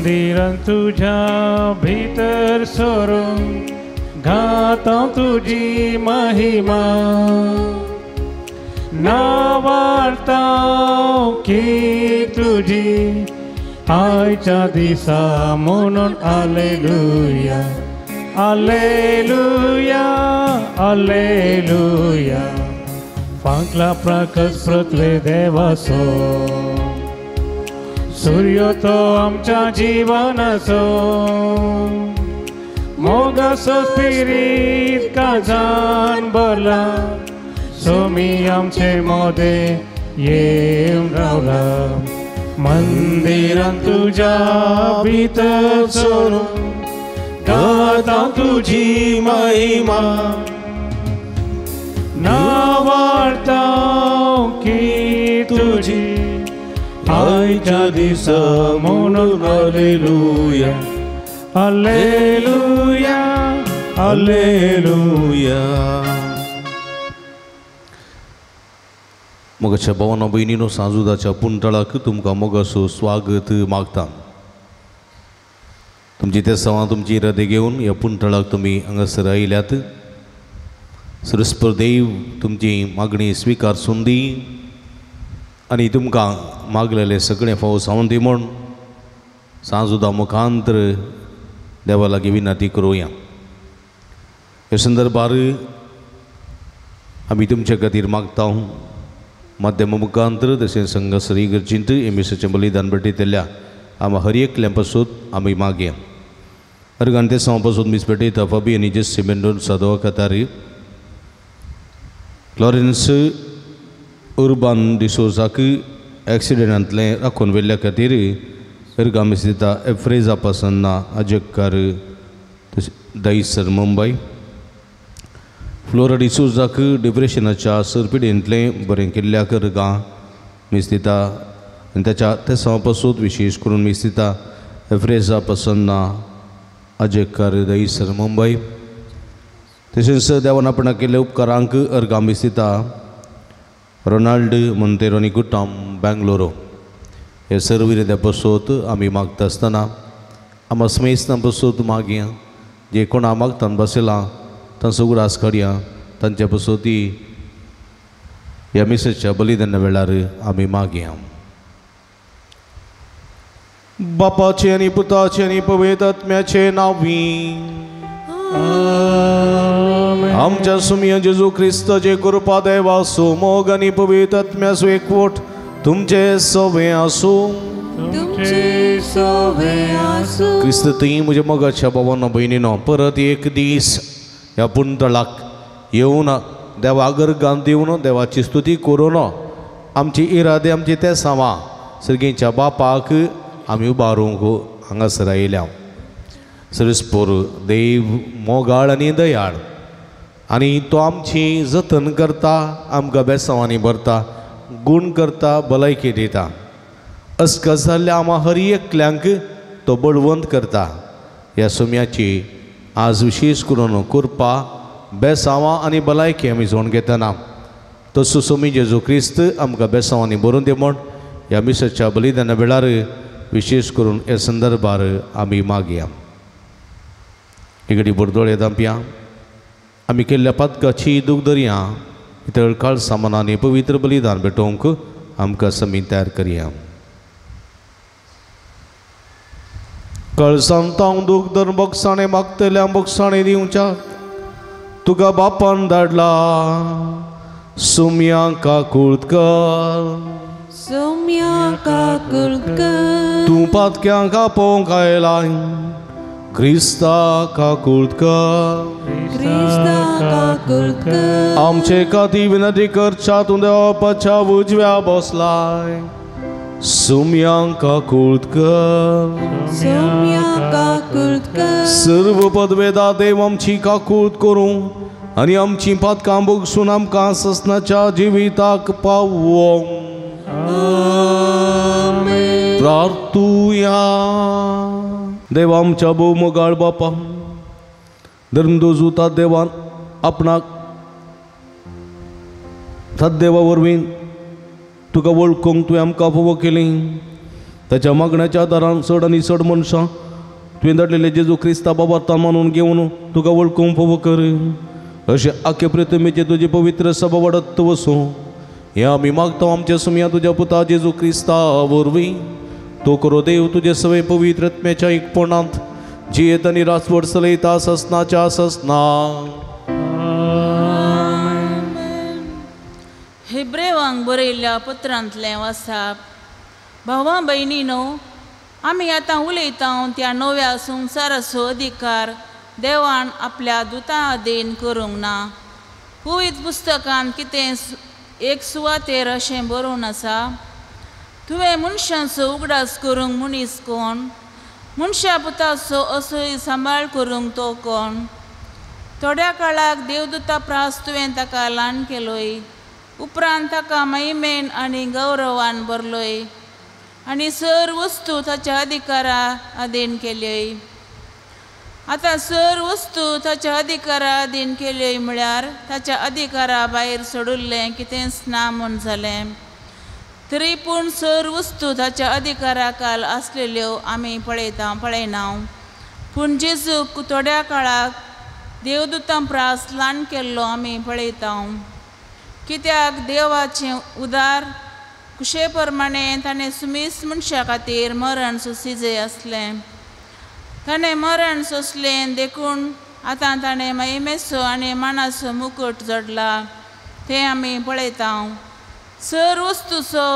मंदिरान तुझ्या भितर सोरून गाता तुझी महिमा नावार्ता की तुझी आयच्या दिसा म्हणून हालेलुया हालेलुया हालेलुया फांकला प्रकाश पृथ्वी देवासो सूर्य तो आमच्या जीवनाचो मोगासो स्पिरीट काजान भरला सोमी आमचे मोदे येऊन रावला मंदिरान तुझ्या भितर सोरून गाता तुझी महिमा नावार्ता की तुझी आयच्या दिसा म्हणून हालेलुया हालेलुया हालेलुया. मोगाच्या भावांनो भयणींनो सांजुदाच्या पुंटळाक तुमकां मोगाचो स्वागत मागता. तुमची त्या सवां तुमची हृदय घेवन ह्या पुंटळाक तुमी हांगासर आयल्यात. सरस्पर देव तुमची मागणी स्विकारसून दी आनी तुमकां मागलेले सगळे फावो सावन दी म्हूण सांजुदा मुखांतर देवा लागीं विनंती करुया. ह्या संदर्भार आमी तुमचे खातीर मागता माध्यम मुखांतर तशेंच संघसरी गरजेंत एमिसाचें बलिदान भेटयतल्या आमी हर एकल्या पासून आमी मागया. अर्गान ते सवा पासून मीस भेटयता फाबी आनी जेस्सी मेंडोन सादोवा खातार क्लॉरेन्स उर्बान डिसोजाक एक्सिडेंटांतलें राखून व्हेल्ल्या खातीर अर्गा मीस दिता एफ्रेजा पासन्ना अजक्कार दहिसर मुंबय. फ्लोरा डिसोजाक डिप्रेशनाच्या सरपिडेंतलें बरें केल्ल्याक अर्गा मीस दिता आनी त्याच्या ते सवा पासून विशेश करून मीस दिता एफ्रेजा पासन्ना अजक्कार दहिसर मुंबय. तशेंच देवान आपणाक केल्ल्या उपकारांक अर्गा मीस दिता रोनाल्ड मोंतेरोनी कुटाम बेंगलोरो. हे सर्व रित्या पसोत आमी मागता आसतना आमी स्मेस्तां पसोत मागया जे कोणा मागतान बसयलां तांचो उगडास काडया तांच्या पसोती ह्या मिसाच्या बलिदाना वेळार आमी मागया. बापाचे आनी पुताचे आनी पवित्र आत्म्याचे नांवी आमच्या सुमिया जेजू क्रिस्ताचे कृपा देवासो मोग आनी पवित्र आत्म्याचो एकवट तुमचे सवे आसूं. क्रिस्त ती म्हज्या मोगाच्या भावांनो भयणींनो परत एक दीस ह्या पुंतळाक येवन देवाक अर्गां दिवन देवाची स्तुती करून आमची इरादे आमची ते सावां सर्गेच्या बापाक आमी उबारूंक हांगासर आयल्या. सरस्पोर देव मोगाळ आनी दयाळ आनी तो आमची जतन करता आमकां बेसांवांनी भरता गूण करता भलायकी दिता. अस्क जाल्ल्या आम्हा हर एकल्यांक तो बळवंत करता. ह्या सुम्याची आज विशेष करून कृपा बेसांवां आनी भलायकी आमी जोड घेतना तसो सुमी जेजू क्रिस्त आमकां बेसांवांनी भरून दी म्हूण ह्या मिसाच्या बलिदाना वेळार विशेष करून ह्या संदर्भार आमी मागया. इगडी बुरदोळे दांपया आमी केल्ल्या पातकाची दुखदरया तळकाळ सामानांनी पवित्र बलिदान भेटोवंक आमकां समीन तयार करया. कळसांतांव दुखदर बोगसाणे मागतल्या बोगसाणे दिवच्या तुका बापान धाडला सुम्या काकुळकर तूं पातक्यांक आपोवंक आयला क्रिस्ता काकुळकर आमचे खातीर विनंती करच्या तूं देवाच्या उजव्या बसलाय सुम्यांक काकुळकर सर्व पदवेदा देव आमची काकुळट करूं आनी आमची पातकां बोगसून आमकां ससनाच्या जिविताक पावोवंक प्रार्थुया. देवा आमच्या भोवमोगाळ बापा धर्मदोजूता देवान आपणाक सद्देवा वरवीं तुका वळखूंक तुवें आमकां फोव केली ताच्या मागण्याच्या आदारान चड आनी चड मनशां तुवें धाडलेले जेजू क्रिस्ता बाबार्ता मानून घेवन तुका वळखूंक फोव कर. अशें आख्खे प्रथमेचे तुजी पवित्र सभा वाडत वसूं हें आमी मागता आमच्या सुमया तुज्या पुता जेजू क्रिस्ता वरवीं. तो करो देव तुजे सवे पवित्र आत्म्याच्या एकपणांत जियेत आनी रासवड चलयता ससनाच्या ससना. हेब्रेवांक बरयल्ल्या पत्रांतलें वाचप. भावां भयणीनो, आमी आतां उलयता त्या नव्या संवसाराचो अधिकार देवान आपल्या दुतां अधीन करूंक ना. पवित्र पुस्तकांत कितें एक सुवातेर अशें बरोवन आसा, तुवें मनशांचो उगडास करूंक मनीस कोण, मनशा पुताचो असोय सांबाळ करूंक तो कोण. थोड्या काळाक देवदूता प्रास तुवें ताका ल्हान केलोय, उपरांत ताका महिमेन आनी गौरवान भरलोय आनी सर वस्तू ताच्या अधिकारा अधीन केल्योय. आतां सर वस्तू ताच्या अधिकारा अधीन केल्योय म्हळ्यार ताच्या अधिकारा भायर सोडुल्लें कितेंच ना म्हूण जालें. तरी पूण सर वस्तू ताच्या अधिकारा काल आसलेल्यो आमी पळयना. पूण जेजूक थोड्या काळाक देवदूतां प्रास ल्हान केल्लो आमी पळयता. कित्याक देवाचें उदार कुशे प्रमाणें ताणें सुमीस मनशा खातीर मरण सोंसिजे आसलें. ताणें मरण सोंसलें देखून आतां ताणें महिमेचो आनी मानाचो मुकुट जोडला तें आमी पळयता. सर वस्तूचो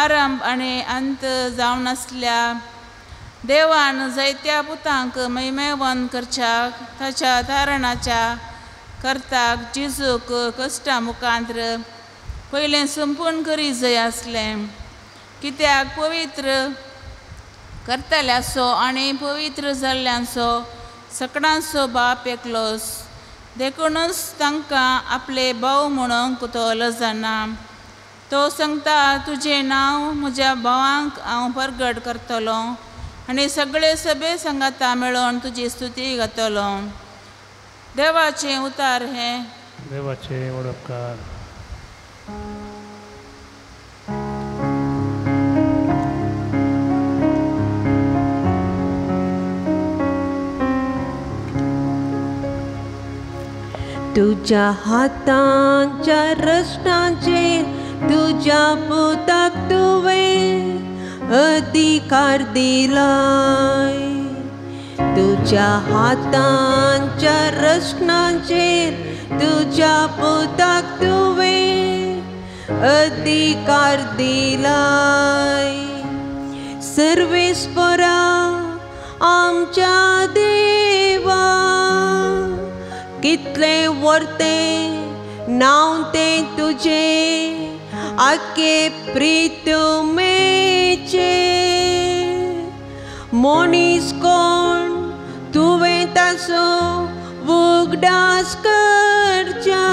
आरंभ आनी अंत जावन आसल्या देवान जायत्या पुतांक महिमेवंत करच्याक ताच्या तारणाच्या कर्ताक जेजूक कश्टा मुखांत्र पयलें संपूर्ण करी जाय आसलें. कित्याक पवित्र करतल्याचो आनी पवित्र जाल्ल्यांचो सगळ्यांचो बाप एकलोच, देखूनच तांकां आपले भाव म्हणूंक तो लजना. तो सांगता, तुजें नांव म्हज्या भावांक हांव प्रगट करतलो आनी सगळे सभे सांगाता मेळोन तुजी स्तुती घातलो. देवाचें उतार हें. देवाचे वडपकार. तुझ्या हातांच्या रचनाचेर तुझ्या पुताक तुवें अधिकार दिलाय. तुझ्या हातांच्या रचनाचेर तुझ्या पुताक तुवें अधिकार दिलाय. सर्वेस्परा आमच्या देवा, कितले वर्ते नांव तें तुजें आख्खे प्रितुमेचे. मनीस कोण तुवें ताचो उगडास करच्या,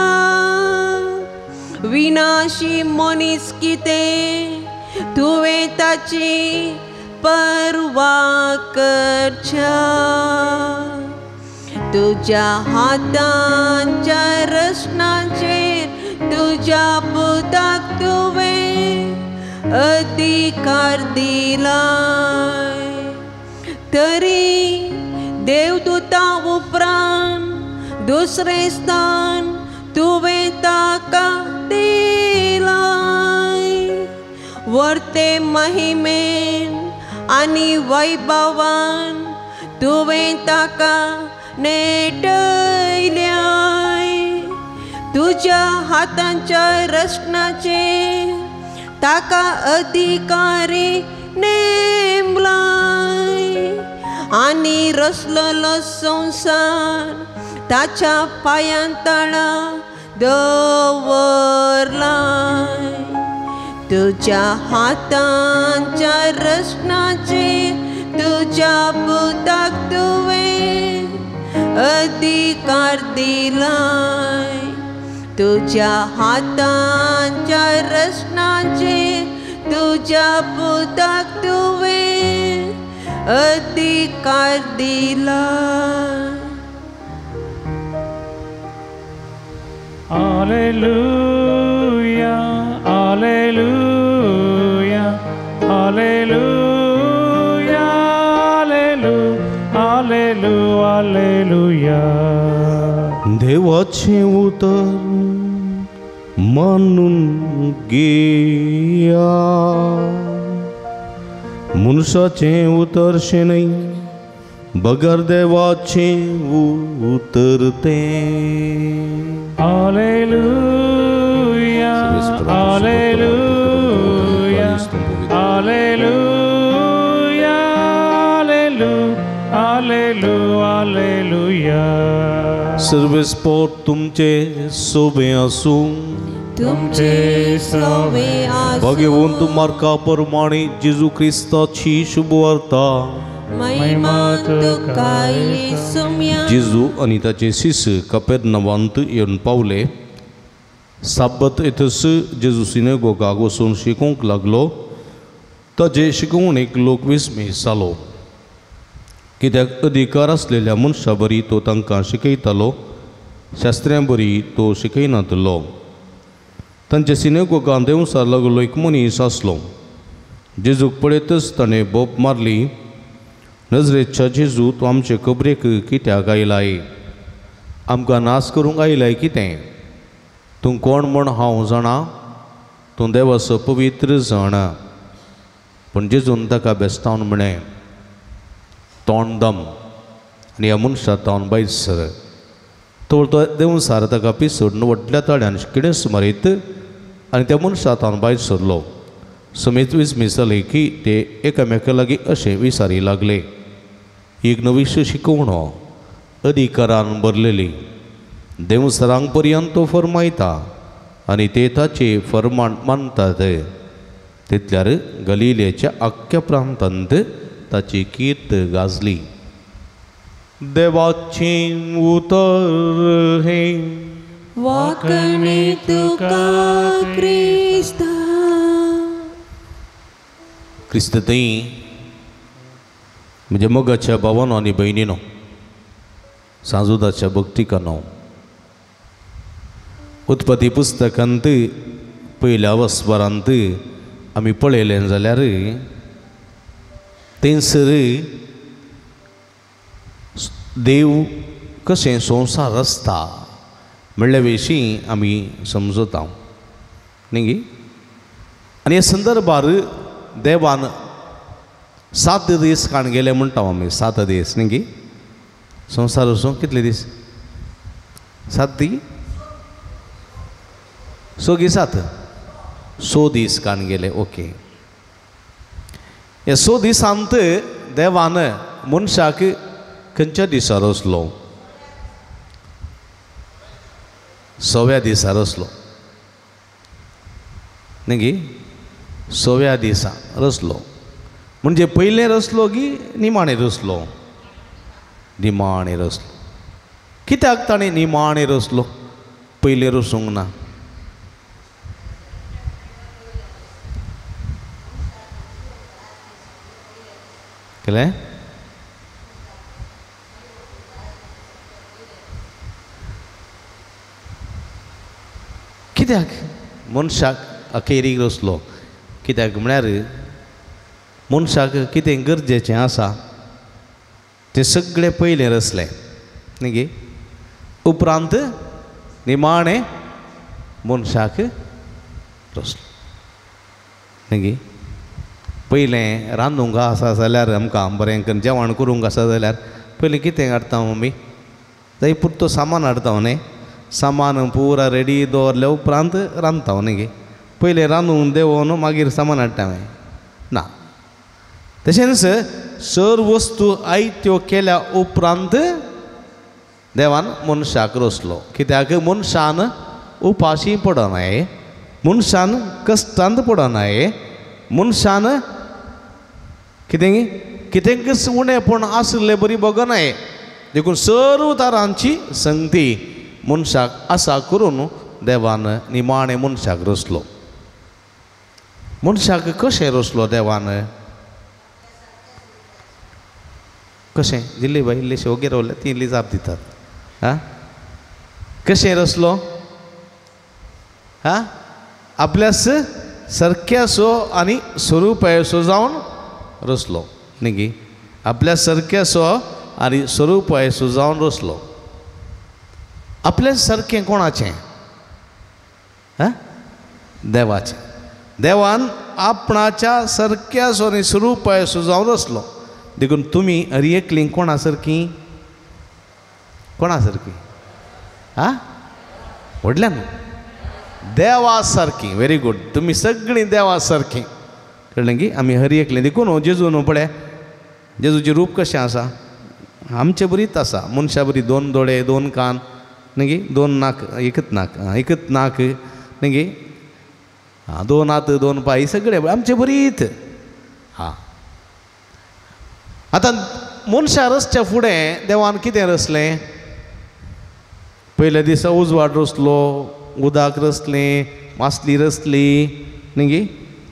विनाशी मनीस कितें तुवें ताची पर्वा करच्या. तुझ्या हातांच्या रचनाचेर तुझ्या पुताक तुवें अधिकार दिलाय. तरी देवदूतां उपरांत दुसरें स्थान तुवें ताका दिलाय. वर्ते महिमेन आनी वैभवान तुवें ताका नेटयल्याय. तुझ्या हातांच्या रचनाचेर ताका अधिकारी नेमलाय आनी रचलेलो संवसार ताच्या पांयां तळा दवरलाय. तुझ्या हातांच्या रचनाचेर तुझ्या पुताक तुवें अधिकार दिलाय. तुझ्या हातांच्या रचनाचेर तुझ्या पुताक तुवें अधिकार दिलाय. Alleluia, alleluia, alleluia. हालेलुया देवाचे उतर मानून घेया मनशाचे उतरशे नाही बगर देवाचे उतरते हालेलुया हालेलुया हालेलुया हालेलुया सर्वेस पोट तुमचे सोबे असू तुमचे सोवे आसू भगवंत मार्का प्रमाणे जेजू ख्रिस्ताची शुभवार्ता महिमा तुका येसुम्या जेजू आणि ताचे शिष्य कपेर्नवांत येवन पावले साबत येतस जेजू सिनेगोगाक वचून शिकोवंक लागलो ताचे शिकवणेक लोक विस्मीत जालो कित्याक अधिकार असलेल्या मनशां बरी तो तांकां शिकयतालो शास्त्र्यां बरी तो शिकयनातलो तांचे सिनेगोगांत देंवचार लागलो एक मनीस आसलो जेजूक पळयतच ताणें बोप मारली नजरेच्या जेजू तूं आमचे खबरेक कित्याक आयलाय आमकां नाश करूंक आयलाय कितें तूं कोण म्हूण हांव जाणा तूं देवाचो पवित्र जाणा पूण जेजून ताका बेस्तावन म्हणें तोंड दम आनी ह्या मनशा तोंड भायर सर तो देंवचार ताका पिसोडून व्हडल्या ताळ्यान किडेंच मारीत आनी त्या मनशा तोंड भायर सरलो समेत विस्मीत जाले की ते एकामेका लागीं अशें विचारी लागले एक नवीश शिकवणो अधिकारान भरलेली देंवसरांक पर्यंत तो फरमायता आनी ते ताचे फरमान मानतात तितल्यार गलिलेच्या आख्ख्या प्रांतांत ताची कीर्त गाजली देवाची उतर हे वाकणे तुका क्रिस्ता क्रिस्ततई म्हणजे मोगाच्या भावानो आनी भयणीनो सांजुदाच्या भक्तिकानो उत्पत्ती पुस्तकांत पयल्या वस्परांत आमी पळयलें जाल्यार थंयसर देव कशें संवसार आसता म्हणल्या विशीं आमी समजता न्ही आनी ह्या संदर्भार देवान 7 दीस काण गेले म्हणटा आमी 7 दीस न्ही संवसार वचूंक कितले दीस 7 दी 6 दीस काण गेले ओके ह्या 6 दिसांत देवान मनशाक खंयच्या दिसा रचलो 6व्या दिसा रचलो न्ही 6व्या दिसा रचलो म्हणजे पयलें रचलो की निमाणें रचलो निमाणें रचलो कित्याक ताणें निमाणें रचलो पयलें रचूंक ना केलें कित्याक मनशाक अखेरीक रचलो कित्याक म्हळ्यार मनशाक कितें गरजेचें आसा तें सगळें पयलें रचलें न्ही उपरांत निमाणें मनशाक रचलो न्ही पयलें रांदूंक आसा जाल्यार आमकां बरें करून जेवण करूंक आसा जाल्यार पयलीं कितें हाडटा आमी जाय पुरतो सामान हाडटा न्ही सामान पुरा रेडी दवरल्या उपरांत रांदता न्ही पयलें रांदून देंवोन मागीर सामान हाडटा हांवें ना तशेंच सर वस्तू आयत्यो केल्या उपरांत देवान मनशाक रचलो कित्याक मनशान उपाशी पडनाय मनशान कश्टांत पडनाय मनशान कितेंच उणेंपण आसलें बरी बगनाय देखून सर्व तरांची संगती मनशाक आसा करून देवान निमाणें मनशाक रचलो मनशाक कशें रचलो देवान कशें दिल्ली बाई इल्लेशें ओगे रावले ती इल्ली जाप दितात हां कशें रचलो हां आपल्यास सारक्यासो आनी स्वरुपायसो जावन रचलो न्ही आपल्या सारक्यासो आनी स्वरूपाय सुजावन रसलो. आपल्या सारकें कोणाचें? देवाचें. देवान आपणाच्या सारक्या सोनी स्वरूपाय सुजावन रसलो. देखून तुमी हरी एकलीं कोणा सारकीं? कोणा सारकीं? व्हडल्यान देवा सारकीं. Very good. तुमी सगळीं देवा सारकीं. कळ्ळें की आमी हरी एकलीं. देखून जेजू न्हू पळय, जेजूचें रूप कशें आसा? आमचे बरीच आसा. मनशा बरी 2 दोळे 2 कान न्ही गे, 2 नाक, एकच नाक न्ही गे, 2 हात 2 पाय सगळे आमचे बरीच. आतां मनशा रसच्या फुडें देवान कितें रचलें? पयल्या दिसा उजवाड रचलो, उदक रचलें, मासली रचली न्ही गे,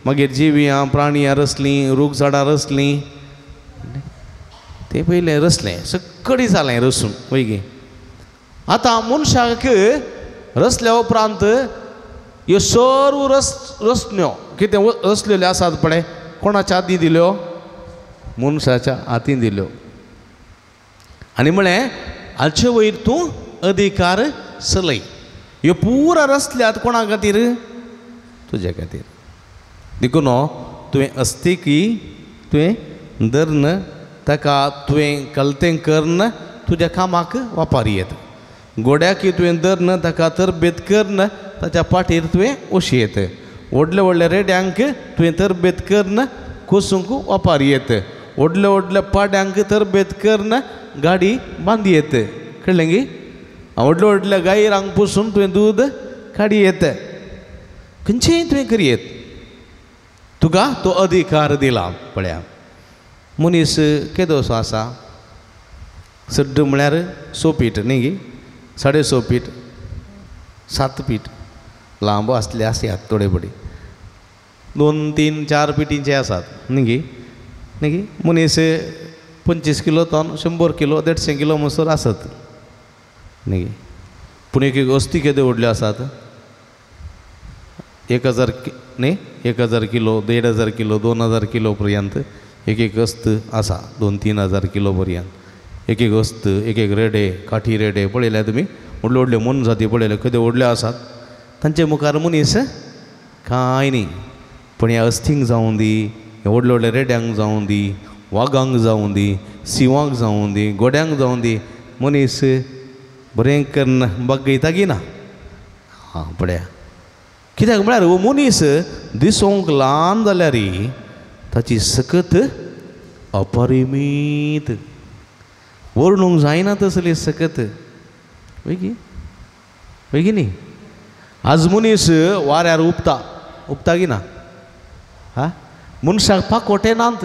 मागीर जिवियां प्राणियां रचलीं, रूख झाडां रचलीं. तें पयलें रचलें, सगळीं जालें रचून पळय गे. आतां मनशाक रचल्या उपरांत ह्यो सर्व रचण्यो कितें रचलेल्यो आसात पळय, कोणाच्या हातीन दिल्यो? मनशाच्या हातीन दिल्यो. आनी म्हळें हाचे वयर तूं अधिकार चलय. ह्यो पुरा रचल्यात कोणा खातीर? तुज्या खातीर. देखून तुवें अस्तिकी तुवें धरन, ताका तुवें कलतें करन, तुज्या कामाक वापर येत. गोड्याक तुवें धरन, ताका तरबेत करन, ताच्या पाठीर तुवें उशयत. व्हडल्या व्हडल्या रेड्यांक तुवें तरबेत करन, कोसूंक वापर येत. व्हडल्या व्हडल्या पाड्यांक तरबेत करन, गाडी बांदी येत. कळ्ळें गे? व्हडल्या व्हडल्या गायरांक पुसून तुवें दूद काडी येत. खंयचेंय तुवें करयेत. तुका तो अधिकार दिला. पळया, मनीस केदोसो आसा? सड्ड म्हळ्यार 6 फीट न्ही गे, 6.5 फीट, 7 फीट लांब आसले आसयात थोडे बडी, 2, 3, 4 फिटींचे आसात न्ही गे. मनीस 25 किलो तोन, 100 किलो, 150 किलो म्हणसर आसत न्ही गे. पूण एक अस्थी केदो व्हडल्यो आसात? 1000 न्ही, 1000 किलो, 1500 किलो, 2000 किलो पर्यंत एक अस्त आसा. 2-3 हजार किलो पर्यंत एक अस्त, एक रेडे, काठी रेडे पळयल्या तुमी. व्हडल्यो व्हडल्यो मन जाती पळयल्यो केदो व्हडल्यो आसात. तांचे मुखार मनीस कांय न्ही. पण ह्या अस्थींक जावं दी, ह्या व्हडल्या व्हडल्या रेड्यांक जावं दी, वागांक जावं दी, सिवांक जावं दी, गोड्यांक जावं दी, मनीस बरें करून बगयता की ना? पळया, कित्याक म्हळ्यार हो मनीस दिसोंक ल्हान जाल्यार ताची सकत अपरिमीत. वर्णूंक जायना तसली सकत. वय की न्ही? आज मनीस वाऱ्यार उपता की ना? मनशाक पाकोटे नांत.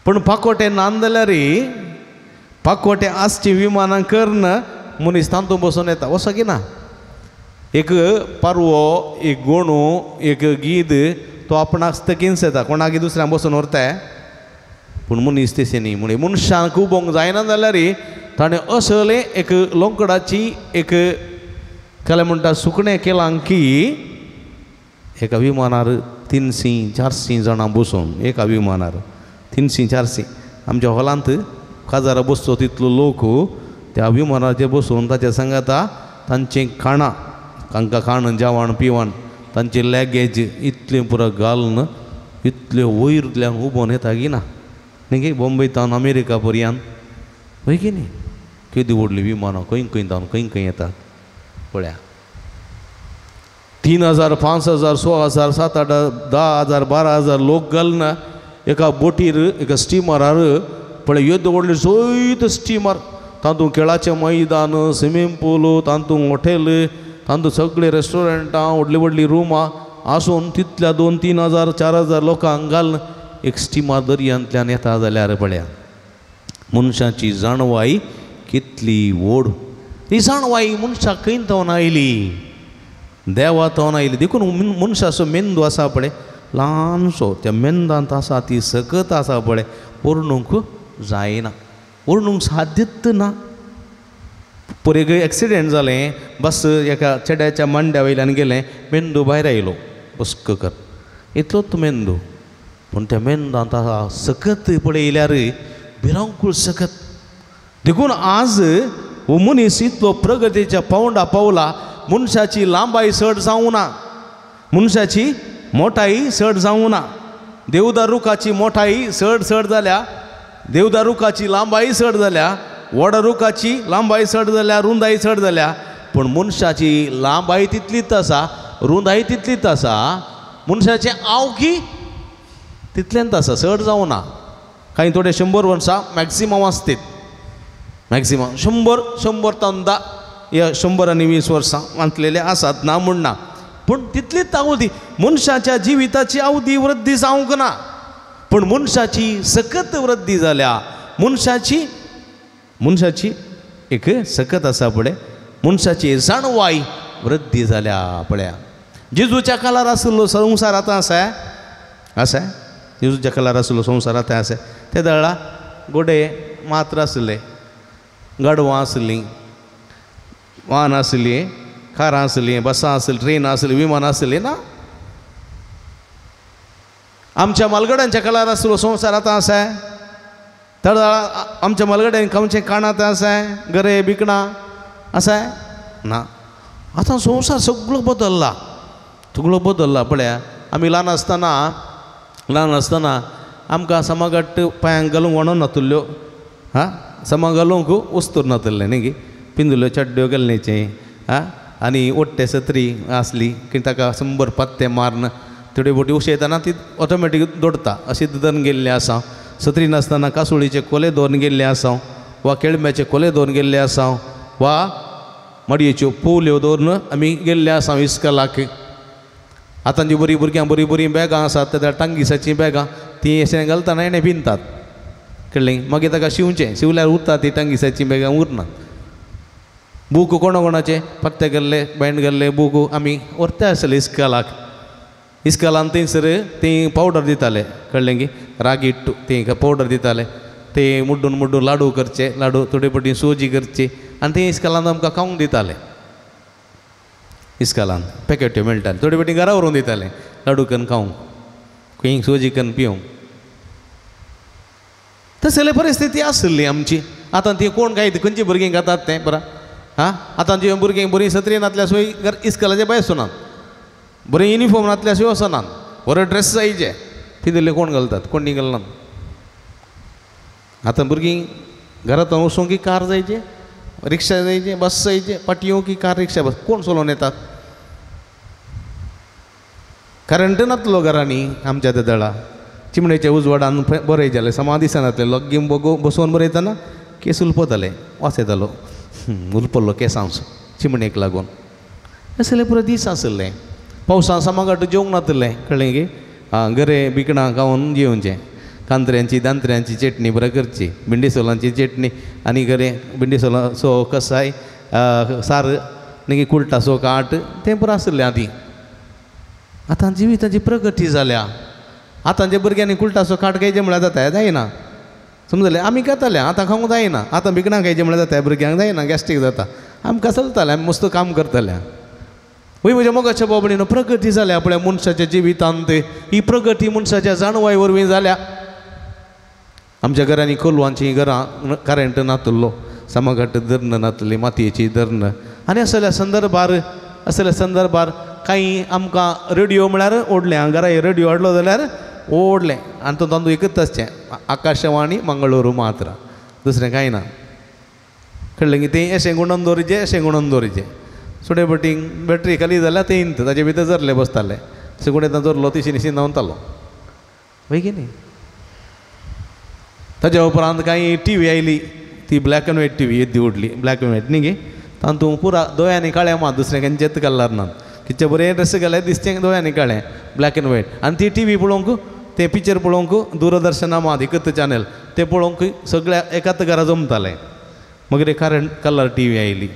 पण पाकोटे नांद जाल्यार पाकोटे आसचे विमानां करन मनीस तांतूं बसून येता. वसो की ना? एक पारवो, एक गोणू, एक गीद तो आपणाक तकीन्स येता, कोणाक दुसऱ्यांक बसून व्हरता. पूण मनीस तशें न्ही. म्हणून मनशाक उबोंक जायना जाल्यार ताणें असलें एक लोंकडाची एक काय म्हणटा सुकणें केलां की एका विमानार 300-400 जाणां बसून, एका विमानार 300-400 आमच्या हॉलांत 1000 बसचो तितलो लोक त्या विमानाचेर बसून ताच्या सांगाता तांचें खाणां, तांकां खाण, जेवण पिवण, तांचे लॅगेज इतलें पुरो घालून इतले वयरतल्यान उबोन येता की ना न्ही गे. बॉम्बेतावन अमेरिका पर्यंत वय की न्ही? केदी व्हडलीं विमानां खंय खंय जावन खंय खंय येतात. पळया, 3000, 5000, 6000, 7-8, 10,000, 12,000 लोक घालून एका बोटीर, एका स्टिमरार पळय येद व्हडले सयत स्टिमर, तातूंत खेळाचें मैदान, स्विमींग पूल, तातूंत हॉटेल, तातूंत सगळे रेस्टॉरंटां, व्हडलीं व्हडलीं रुमां आसून तितल्या 2-3 हजार 4,000 लोकांक घालून एक स्टिमर दर्यांतल्यान येता जाल्यार पळया मनशाची जाणवाई कितली व्हड. ही जाणवाई मनशाक खंय तोन आयली? देवा तोन आयली. देखून मनशाचो मेंदू आसा पळय ल्हानसो, त्या मेंदांत आसा ती सकत आसा पळय, वर्णूंक जायना, वर्णूंक साध्यत ना. पळय एक एक्सिडेंट जालें, बस एका चेड्याच्या मांड्या वयल्यान गेलें, मेंदू भायर आयलो, बस्क कर, इतलोच मेंदू. पूण त्या मेंदांत आसा सकत पळयल्यार भिरांकूळ सकत देखून आज हो मनीस इतलो प्रगतीच्या पावंडा पावला. मनशाची लांबाई चड जावं ना, मनशाची मोठाई चड जावं ना. देवदार रुखाची मोठाई चड चड जाल्या, देवदार रुखाची लांबाई चड जाल्या, व्हड रुखाची लांबाई चड जाल्या, रुंदाई चड जाल्या. पण मनशाची लांबाई तितलीच आसा, रुंदाई तितलीच आसा, मनशाचें आवकी तितल्यांत आसा, चड जावं ना. काही थोडे 100 वर्सां मॅक्सिमम आसतात, मॅक्सिमम 100 तंदा या 100 आणि 20 वर्सां मानलेले आसात ना म्हणना. पण तितलीच अवधी मनशाच्या जिविताची अवधी वृद्धी जावंक ना. पण मनशाची सकत वृद्धी जाल्या, मनशाची एक सकत आसा पळय, मनशाची जाणवाई वृद्धी जाल्या पळया. जेजूच्या काळार आसलो संवसार आतां आसा, जेजूच्या काळार आसलो संवसार आतां आसा. त्या वेळा गोडे मात्र आसले, गाडवां आसलीं, वाहन आसलीं, कारां आसलीं, बसां आसलीं, ट्रेन आसली, विमान आसलीं ना. आमच्या मालगड्यांच्या काळार आसलो संवसार आतां आसा. त्या वेळा आमच्या मालगड्यांक खंयचें काणां आसा, गरे बिकणां आसा ना. आतां संवसार सगळो बदलला, सगळो बदलला पळया. आमी ल्हान आसतना आमकां समाघट्ट पांयांक घालूंक वणो नातल्यो, समा घालूंक वस्तूर नातल्ले न्ही गे. पिंजुल्यो चड्ड्यो घालनेचे आनी ओट्टे सत्री आसली की ताका 100 पत्ते मारन थोडी बोटी उशयतना ती ऑटोमॅटीक दोडता अशी धरून गेल्ले आसा. सत्री नासतना कासुळीचे कोले दवरून गेल्ले आसा, वा केळम्याचे कोले दवरून गेल्ले आसा, वा मडयेच्यो पोवल्यो दवरून आमी गेल्ले आसा इस्कलाक. आतांची भुरग्यांक बरी बॅगां आसात, त्या टांगीसाची बॅगां ती अशें घालतना एणे पिंतात कळ्ळें. मागीर ताका शिवल्यार उरता ती टांगीसाची बॅगां उरना. बूक कोणाचे पत्ते घाल्ले, बँड घाल्ले बूक आमी व्हरता आसले इस्कलाक. इस्कलान थंयसर ती पावडर दिताले कळ्ळें की, रागी ती पावडर दिताले. ते मुड्डून लाडू करचे, लाडू थोडे पटी सोजी करची आनी ते इस्कलान आमकां खावंक दिताले. इस्कलान पॅकेट्यो मेळटाले, थोडे पटी घरा व्हरून दिताले लाडू करून खावंक, खंय सोजी करून पिवंक. तसले परिस्थिती आसली आमची. आतां ती कोण काय खंयची भुरगीं खातात तें बरा. आतांची भुरगीं बरी सत्री नातल्या शिवाय इस्कलाचे भायर वचनात, बरें युनिफॉर्म नातल्या शिवाय वचनात, बरे ड्रेस जायचे. पिंजले कोण घालतात, कोणी घालनात. आतां भुरगीं घरांत वचूंक की कार जायचे, रिक्षा जायचे, बस जायचे, पाटयो की कार रिक्षा बस कोण चलोवन येतात. करंट नातलो घरांनी आमच्या त्या दळा. चिमणेच्या उजवाडान बरयताले, समा दिसनातले, लग्गी बसोवन बरयतना केस उलपताले, वास येतालो, उलपल्लो केंसांचो चिमणेक लागून. असले पुरो दीस आसले. पावसां समाघाट जेवंक नातलें कळ्ळें की. गरे बिकणां खावन जेवचें. कांत्र्यांची दांत्र्यांची चटणी बरें करची, भिंडी सोलांची चटणी आनी गरे भिंडी सोलां सो कसाय सार न्ही कुल्टा सो काट तें बरें आसलें आदीं. आतां जिविताची प्रगती जाल्या. आतांच्या भुरग्यांनी कुल्टा सो काट खायचें म्हळ्यार जाता, जायना. समजलें. आमी खाताले, आतां खावंक जायना. आतां भिकणां खायचें म्हळ्यार जाता, भुरग्यांक जायना, गॅस्ट्रीक जाता. आमकां चलतालें, आमी मस्त काम करताले. वय म्हज्या मोगाच्या बाबडीन प्रगती जाल्या आपल्या मनशाच्या जिवितांत. ही प्रगती मनशाच्या जाणवाय वरवीं जाल्या. आमच्या घरांनी कोलवांची घरां करंट नातलो, समाघाट धरणं नातली, मातयेची धरणं. आनी असल्या संदर्भार काही आमकां रेडिओ म्हळ्यार ओडले. घरा रेडिओ हाडलो जाल्यार ओडलें आनी तो तांदूळ एकच आसचें, आकाशवाणी मंगळूरू मात्र, दुसरें कांय ना. कळ्ळें की. तें अशें गुणोवन दवरिचें. सुडे बटींक बॅटरी खाली जाल्यार तें इंत ताचे भितर जरले बसताले. सुगुडेंत जोरलो तिशी निशी नवतालो, वय की न्ही. ताच्या उपरांत काही टी आयली, ती ब्लॅक एंड व्हायट टी येद्दी उडली, ब्लॅक एंड व्हायट न्ही गे. तातूंत पुरा दोळ्यांनी काळें मात, दुसरें खंयचेच कलर नात. कितें बरें ड्रेस घाल्यार दिसचें दोळ्यांनी काळें, ब्लॅक एंड व्हायट. आनी ती टी पळोवंक, तें पिक्चर पळोवंक दूरदर्शना मात एकच चॅनल, तें पळोवंक सगळ्या एकाच घरा जमतालें. मागीर colour T oily,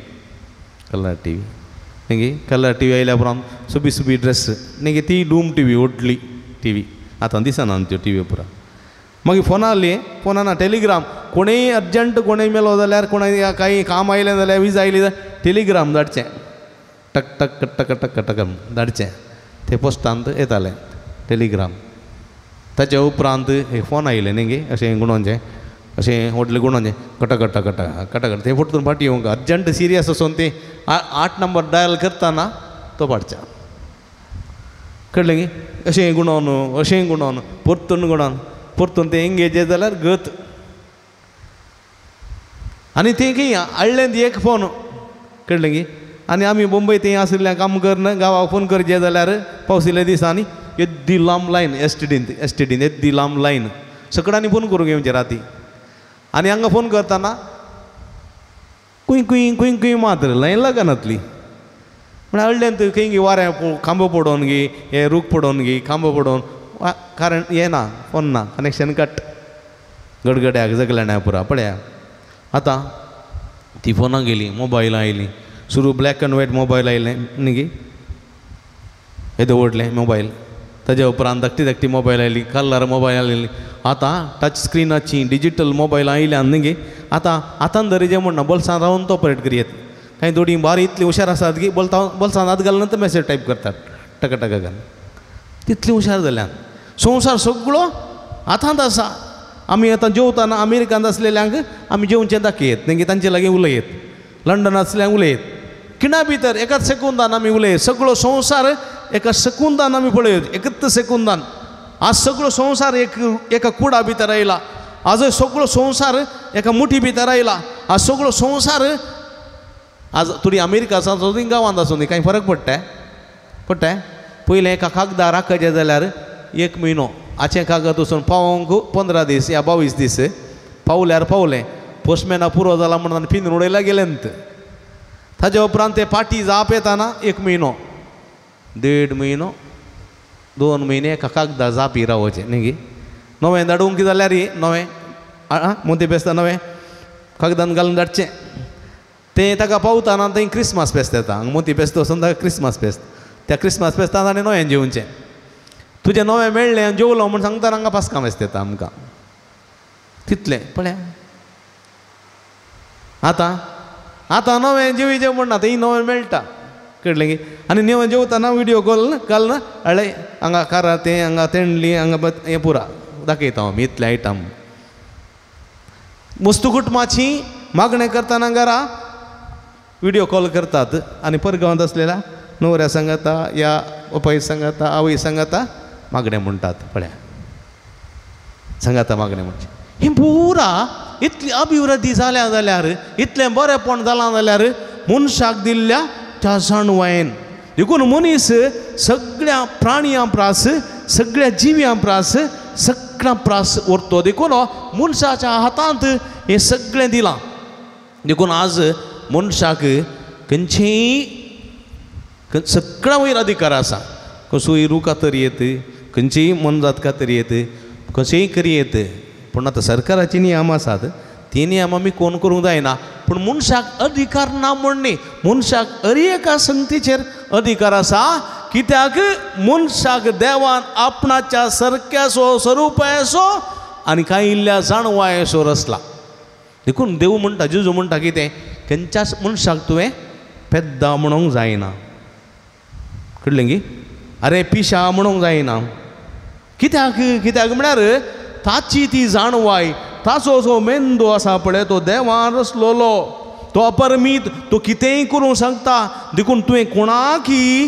colour T न्ही गे. कलर टी आयल्या उपरांत सुबी ड्रेस न्ही गे. ती डूम टी ओडली टी. आतां दिसना त्यो टी पुरा. मागीर फोन आसली, फोनान टेलिग्राम. कोणीय अर्जंट कोणीय मेलो जाल्यार, कोणाय काही काम आयलें जाल्यार, वीज आयली जाल्यार टेलिग्राम धाडचें, टक टक टक टक टक धाडचें. ते पोस्टांत येतालें टेलिग्राम. ताच्या उपरांत हे फोन आयले न्ही गे, अशें गुणोवचें. अशें व्हडले गुणांचें कटा कटा कटा कटा कटा तें फुटून फाटी येवंक अर्जंट सिरियस आसून तें 8 नंबर डायल करतना तो पाडचा कळ्ळें की अशें गुणोवन परतून तें एंगेज जाल्यार गत आनी तें की हाडलें एक फोन कळ्ळें की आनी आमी मुंबय थंय आशिल्ल्या काम करना गांवाक फोन करचें जाल्यार पावसिल्ल्या दिसांनी येद्दी लांब लायन एसटीडीन येद्दी लांब लायन सकडांनी फोन करूंक येवचें राती आनी हांगा फोन करतना कुंय कुंय कुंय कुंय मात्र लायन लागनातली म्हळ्यार हळड्यान खंय वारें खांबो पडोवन गे हे रूख पडोवन गे खांबो पडोवन कारण हें ना फोन ना कनेक्शन कट गडगड्याक जगल्याण्या पुरा पळया आतां ती फोनां गेली मोबायलां आयलीं सुरू ब्लॅक एंड व्हायट मोबायल आयले न्ही गे येदे व्हडले मोबायल ताज्या उपरांत धाकटी mobile oily colour mobile oily आतां टच स्क्रिनाची डिजिटल मोबायल आयल्यान न्ही गे आतां दरेजे म्हणना बोल्सांत रावन तो ऑपरेट करियेत कांय दोडी बारी इतली हुशार आसात की बोल्सांत हात घालून नंतर मेसेज टायप करतात टका टका घालून तितली हुशार जाल्यान संवसार सगळो आतांत आसा आमी आतां जेवताना अमेरिकांत आसलेल्यांक आमी जेवचें दाखयत तेंगे तांचे लागीं उलयत लंडन आसल्यांक उलयत खिणा भितर एकाच सेकुंदान आमी उलयत सगळो संवसार एका सेकुंदान आमी पळयत एकच सेकुंदान आज सगळो संवसार एका कुडा भितर आयला आज सगळो संवसार एका मुठी भितर आयला आज सगळो संवसार आज थोडी अमेरिका आसूं दी गांवांत आसूं दी कांय फरक पडटा पयलें एका कागदार राखचें जाल्यार 1 म्हयनो आजचें कागद वचून पावोवंक 15 दीस या 22 दीस पावल्यार पावलें पोस्टमॅना पुरो जाला म्हणून पिनून उडयला गेलेंत ताज्या उपरांत ते पाटी जाप येताना 1 म्हयनो 1.5 म्हयनो 2 म्हयने एका कागदा जापी रावचें न्ही गे नवें धाडूंक जाल्यार नवें मोती बेसता नवें कागदान घालून धाडचें तें ताका पावताना थंय क्रिसमस फेस्त येता हांगा मोती फेस्त वचून ताका क्रिसमस फेस्त त्या क्रिसमस फेस्तान आनी नवें जेवचें तुजें नवें मेळ्ळें आनी जेवलो म्हूण सांगता हांगा पास्कां फेस्त येता आमकां तितलें पळया आतां नवें जेवचें म्हणना थंय नवें मेळटा कळ्ळें की आनी नवें जेवताना विडियो कॉल घालना हळय हांगा कारा तें हांगा तेंडली हांगा हें पुरा दाखयता आमी इतलें आयटम वस्तू कुटुंबाची मागणें करतना घरा विडियो कॉल करतात आनी परगांवांत आसलेल्या न्हवऱ्या सांगाता या बापाय सांगाता आवय सांगाता मागणें म्हणटात पळया सांगाता मागणें म्हणचे हें पुरा इतली अभिवृद्धी जाल्या जाल्यार इतलें बरेंपण जालां जाल्यार मनशाक दिल्ल्या त्या जाणवायेन देखून मनीस सगळ्या प्राणयां प्रास सगळ्या जिव्यां प्रास सगळ्या प्रास व्हरतो देखून मनशाच्या हातांत हें सगळें दिलां देखून आज मनशाक खंयचेय सगळ्या वयर अधिकार आसा कसोय रूख करियेत खंयचीय मनजात करियेत कशेंय करियेत पूण आतां सरकाराचे नियम आसात ते नियम आमी कोण करूंक जायना पूण मनशाक अधिकार ना म्हणणी मनशाक एका संगतीचेर अधिकार आसा कित्याक मनशाक देवान आपणाच्या सारक्याचो स्वरुपाचो आनी कांय इल्ल्या जाणवायेचो रचला देखून देव म्हणटा जेजू म्हणटा कितें खंयच्याच मनशाक तुवें पेद्दा म्हणूंक जायना कळ्ळें की अरे पिशा म्हणूंक जायना कित्याक म्हळ्यार ताची ती जाणवाय ताचो जो मेंदू आसा पळय तो देवान रचलोलो तो अपरमीत तो कितेंय करूंक सांगता देखून तुवें कोणाकय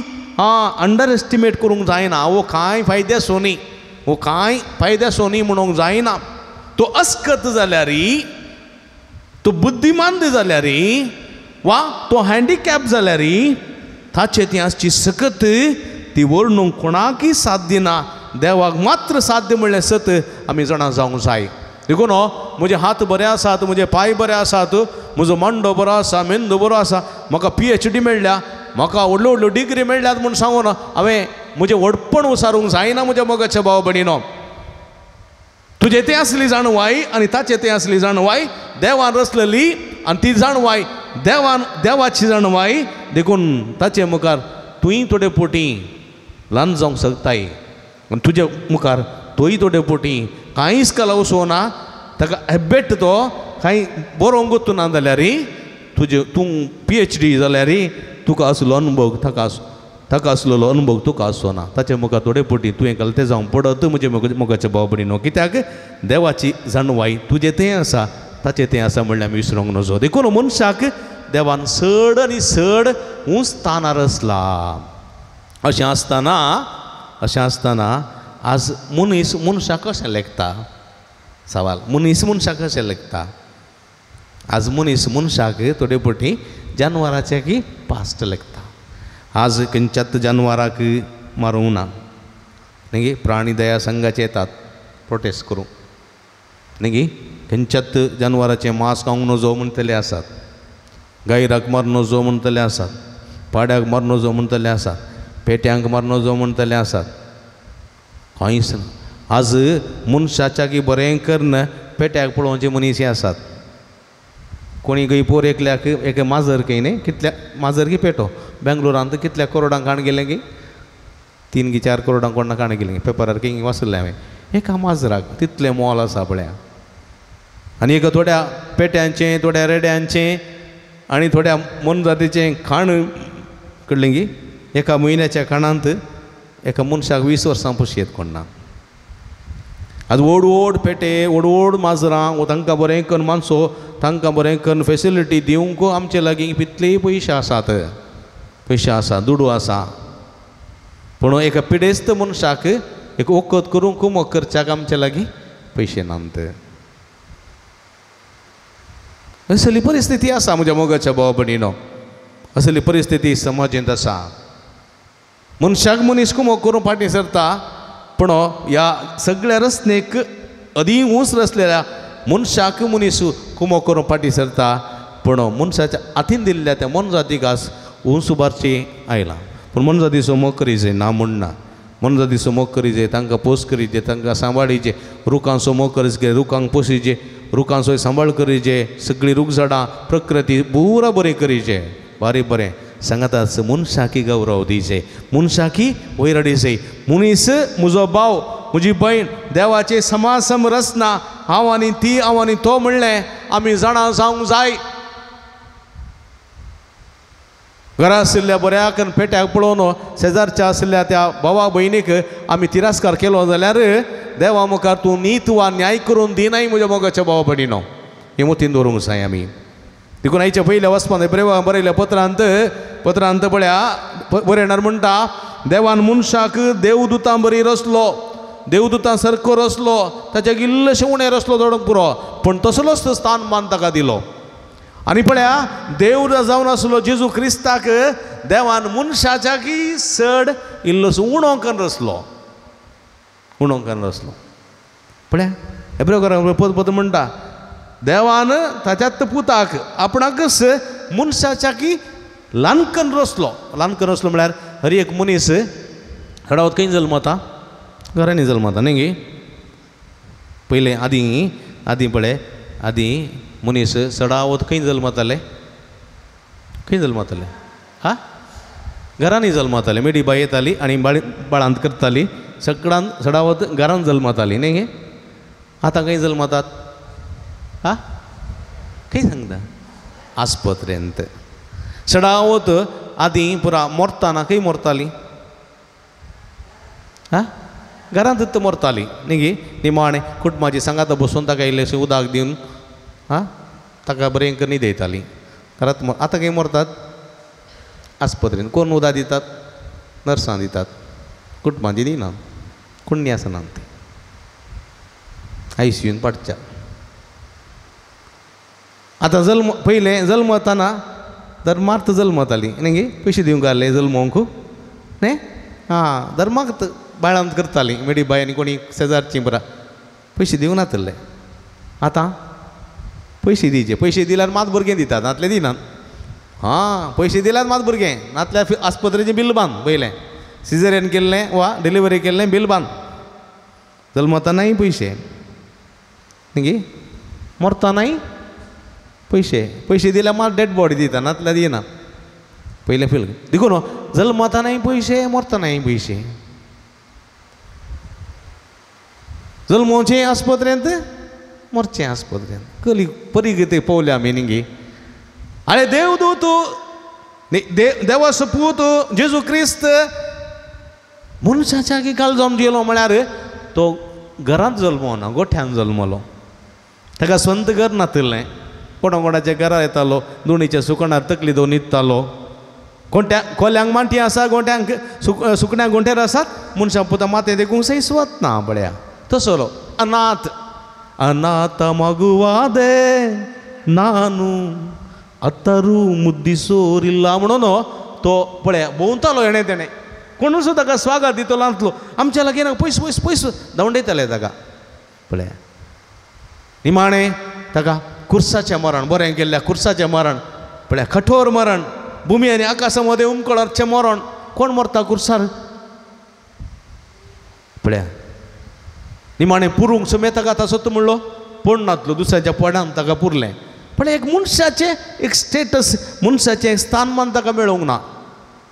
अंडर एस्टिमेट करूंक जायना वो कांय फायद्याचो न्ही वो कांय फायद्याचो न्ही म्हणूंक जायना तो अस्कत जाल्यार तो बुद्धिमान जाल्यार वा तो हँडिकॅप जाल्यार ताचे ती आसची सकत ती वर्णूंक कोणाकय साध्य ना देवाक मात्र साध्य म्हणलें सत आमी जाणा जावंक जाय देखून म्हजे हात बरे आसात म्हजे पांय बरे आसात म्हजो मांडो बरो आसा मेंदू बरो आसा म्हाका PhD मेळ्ळ्या म्हाका व्हडल्यो व्हडल्यो डिग्री मेळ्ळ्यात म्हूण सांगून हांवें म्हजें व्हडपण उसारूंक जायना म्हज्या मोगाच्या भाव भयणीनो तुजे तें आसली जाणवाय आनी ताचे तें आसली जाणवाय देवान रचलेली आनी ती जाणवाय देवाची जाणवाय देखून ताचे मुखार तुंय थोडे पोटी ल्हान जावंक शकताय आनी तुजे मुखार तोय थोडे पोटी कांयच कला वचोना ताका हेबेट तो कांय बरोवंक गोतू ना जाल्यार तूं PhD जाल्यार तुका असलो अनुभव ताका ताका आसलेलो अनुभव तुका आसना ताच्या मुखार थोडे पटी तुवें घाल तें जावं पडत म्हजे मोगाच्या भाव भयणीनो कित्याक देवाची जाणवाय तुजें तें आसा ताचें तें आसा म्हणल्यार आमी विसरूंक नजो देखून मनशाक देवान चड आनी चड उंच स्थानार आसला अशें आसतना आज मनीस मनशाक कशें लेखता सवाल मनीस मनशाक कशें लेखता आज मनीस मनशाक थोडे पटी जानवराचे की पास्ट लेखता आज खंयच्याच जानवराक मारूंक ना न्ही प्राणी दया संघाचे येतात प्रोटेस्ट करूंक न्ही खंयच्याच जानवराचें मांस खावंक नजो म्हणटले आसात गायराक मार नजो म्हणटले आसात पाड्याक मार नजो म्हणटले आसात पेट्यांक मार नजो म्हणटले आसात खंयच ना आज मनशाच्या की बरें करन पेट्याक पळोवचे मनीस आसात कोणी खंय पोर एकल्याक एक माजर खंय न्ही कितल्या माजर की पेटो बेंगलोरांत कितल्या करोडांक काण गेलें की 3 की 4 करोडांक कोणा काण गेलें पेपरार खंय वाचलें हांवें एका माजराक तितलें मोल आसा पळया आनी एका थोड्या पेट्यांचें थोड्या रेड्यांचें आनी थोड्या मनजातीचें खाण कडलें की एका म्हयन्याच्या खाणांत एका मनशाक 20 वर्सां पोशयेत कोणना आज व्हड पेटे व्हड माजरां तांकां बरें करून मानसो तांकां बरें करून फेसिलिटी दिवंक आमचे लागीं कितलेय पयशे आसात दुडू आसा पूण एका पिडेस्त मनशाक एक वखद करून कुमक करच्याक आमचे लागीं पयशे नात असली परिस्थिती आसा म्हज्या मोगाच्या भाव भयणीनो असली परिस्थिती समाजांत आसा मनशाक मनीस कुमक करून फाटीं सरता पूण ह्या सगळ्या रचनेक अदीक उंच रचलेल्या मनशाक मनीस कुमक करून फाटीं सरता पूण मनशाच्या हातीन दिल्ल्या त्या मनजातीक उंच उबारची आयलां पूण मनजातीचो मोग करीचे ना म्हणना मनजातीचो मोग करीचे तांकां पोस करीचे तांकां सांबाळीचे रुखांचो मोग करीचे रुखांक पोसीचे रुखांचो सांबाळ करीचे सगळीं रूख झाडां प्रकृती पुरा बरें करीचे बरें सांगाताच मनशाकी गौरव दिचे मनशाकी वयर दिचे मनीस म्हजो भाव म्हजी भयण देवाचे समासम रचना हांव आनी तो म्हणलें आमी जाणां जावंक जाय घरा आशिल्ल्या बऱ्याक पेट्याक पळोवन शेजारच्या आशिल्ल्या त्या भावा भयणीक आमी तिरस्कार केलो जाल्यार देवा मुखार तूं नीत वा न्याय करून दिनाय म्हज्या मोगाच्या भावा भयणीनो हे मतीन दवरूंक जाय आमी देखून आयच्या पयल्या वचपान बरयल्या पत्रांत पळया बरयणार म्हणटा देवान मनशाक देवदूतां बरी रचलो देवदूतां सारको रचलो ताच्याक इल्लेशें उणें रचलो जोडूंक पुरो पूण तसलोच स्थानमान ताका दिलो आनी पळया देव जावन आसलो जेजू क्रिस्ताक देवान मनशाच्याकी चड इल्लोसो उणो करून रचलो पळया हेब्रेव पद म्हणटा देवान ताच्यात पुताक आपणाकच मनशाच्या की ल्हानकन रचलो म्हळ्यार हर एक मनीस हडावत खंय जल्मता घरांनी जल्मता न्ही पयलें आदीं पळय आदीं मनीस सडावत खंय जल्मताले हा घरांनी जल्मताले मेडी बाय येताली आनी बाळांत करताली सडावत घरांत जल्मताली न्ही आतां खंय जल्मतात हा खंय सांगता आस्पत्रेंत सडावत आदीं पुरा मरतना खंय मरताली हा घरांत मरताली न्ही निमाणें कुटुंबाची सांगात बसून ताका इल्लेशें उदक दिवन हा ताका बरें करून न्हिदयताली घरांत आतां खंय मरतात आस्पत्रेंत कोण उदक दितात नर्सां दितात कुटुंबाची दिनात कुण्णी आसनात ICUन पाडच्या आतां पयलें जल्मतना दर मार्त जल्मताली न्ही पयशे दिवंक घाले जल्मोवंक न्ही हां धर्माक बाळांत करताली मेडी बाय आनी कोणी शेजारची बरा पयशे दिवंक नातले आतां पयशे दिवचे पयशे दिल्यार मात भुरगें दितात नातले दिनात हां पयशे दिल्यार मात भुरगें नातल्यार आस्पत्रेचें बिल बांद पयलें सिजरियन केल्लें वा डिलिव्हरी केल्लें बिल बांद जल्मतानाय पयशे न्ही मरतानाय पयशे दिल्यार मात डेड बॉडी दिता नातल्यार दिना पयलें फील देखून जल्मतानाय पयशे मरतानाय पयशे जल्मोवचें आस्पत्रेंत मरचें आस्पत्रेंत कली परिगती पळोवल्या आमी न्ही आनी देवदूत देवाचो पूत जेजू क्रिस्त मनशाच्या काल जावन गेलो म्हळ्यार तो घरांत जल्मो ना, गोठ्यान जल्मलो. ताका स्वंत घर नातिल्लें. कोणाच्या घरा येतालो, दोणीच्या सुकणार तकली दोन न्हिदतालो. कोल्यांक मांटी आसा, गोठ्यांक सुकण्यांक गोंठेर आसात, मनशां पुता माते देखूंक सैस वतना बळ्या. तसलो अनाथ मगुवादे नानू अतरू मुद्दी सोरिल्ला म्हणून तो पळया भोंवतालो हेणे तेणे. कोण सुद्दां ताका स्वागत दितलो आसलो. आमच्या लागीं पयस पयस पयस धांवडयताले ताका. पळया निमाणें ताका कुर्साचें मरण, बरें गेल्ल्या कुर्साचें मरण. पळया कठोर मरण, भुमी आनी आकाशा मदें उमकळाचें मरण. कोण मरता कुर्सार? पळया निमाणें पुरूंक सुमेत ताका तासोत म्हणलो पड नातलो, दुसऱ्याच्या पडान ताका पुरलें. पण एक मनशाचें एक स्टेटस, मनशाचें एक स्थानमान ताका मेळोंक ना.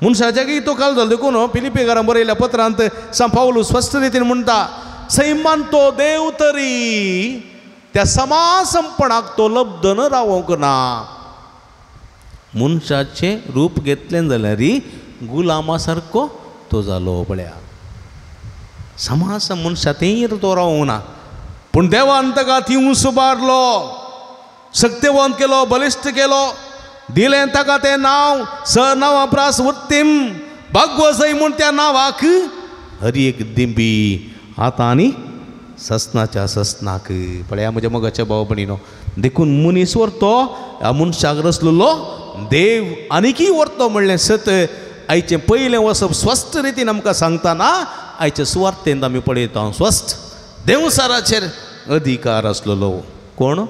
मनशाच्या की तो काल जालो देखून फिलिपिकारांक बरयल्या पत्रांत सान पावलो स्पश्ट रितीन म्हणटा, सैमान तो देव तरी त्या समासमपणाक तो लब्ध न रावोंक ना. मनशाचें रूप घेतलें जाल्यार गुलामा सारको तो जालो. पळया समास मनशातेर तो रावोंक ना. पूण देवान ताका थिंवूस उबारलो, सत्यवंत केलो, बलिश्ट केलो. दिलें ताका तें नांव सनावाप्रास उत्तीम भगवसय म्हूण त्या नांवाक हरी एक दिंबी आतां आनी ससनाच्या ससनाक. पळया म्हज्या मोगाच्या भाव भयणीनो, देखून मनीस व्हरतो ह्या मनशाक रचलेलो देव आनीकय व्हरतो म्हणलें सत आयचें पयलें वचप स्वस्थ रितीन आमकां सांगतना आयच्या सुवार्थेंत आमी पळयता स्वस्थ देवसाराचेर अधिकार आसलेलो. कोण?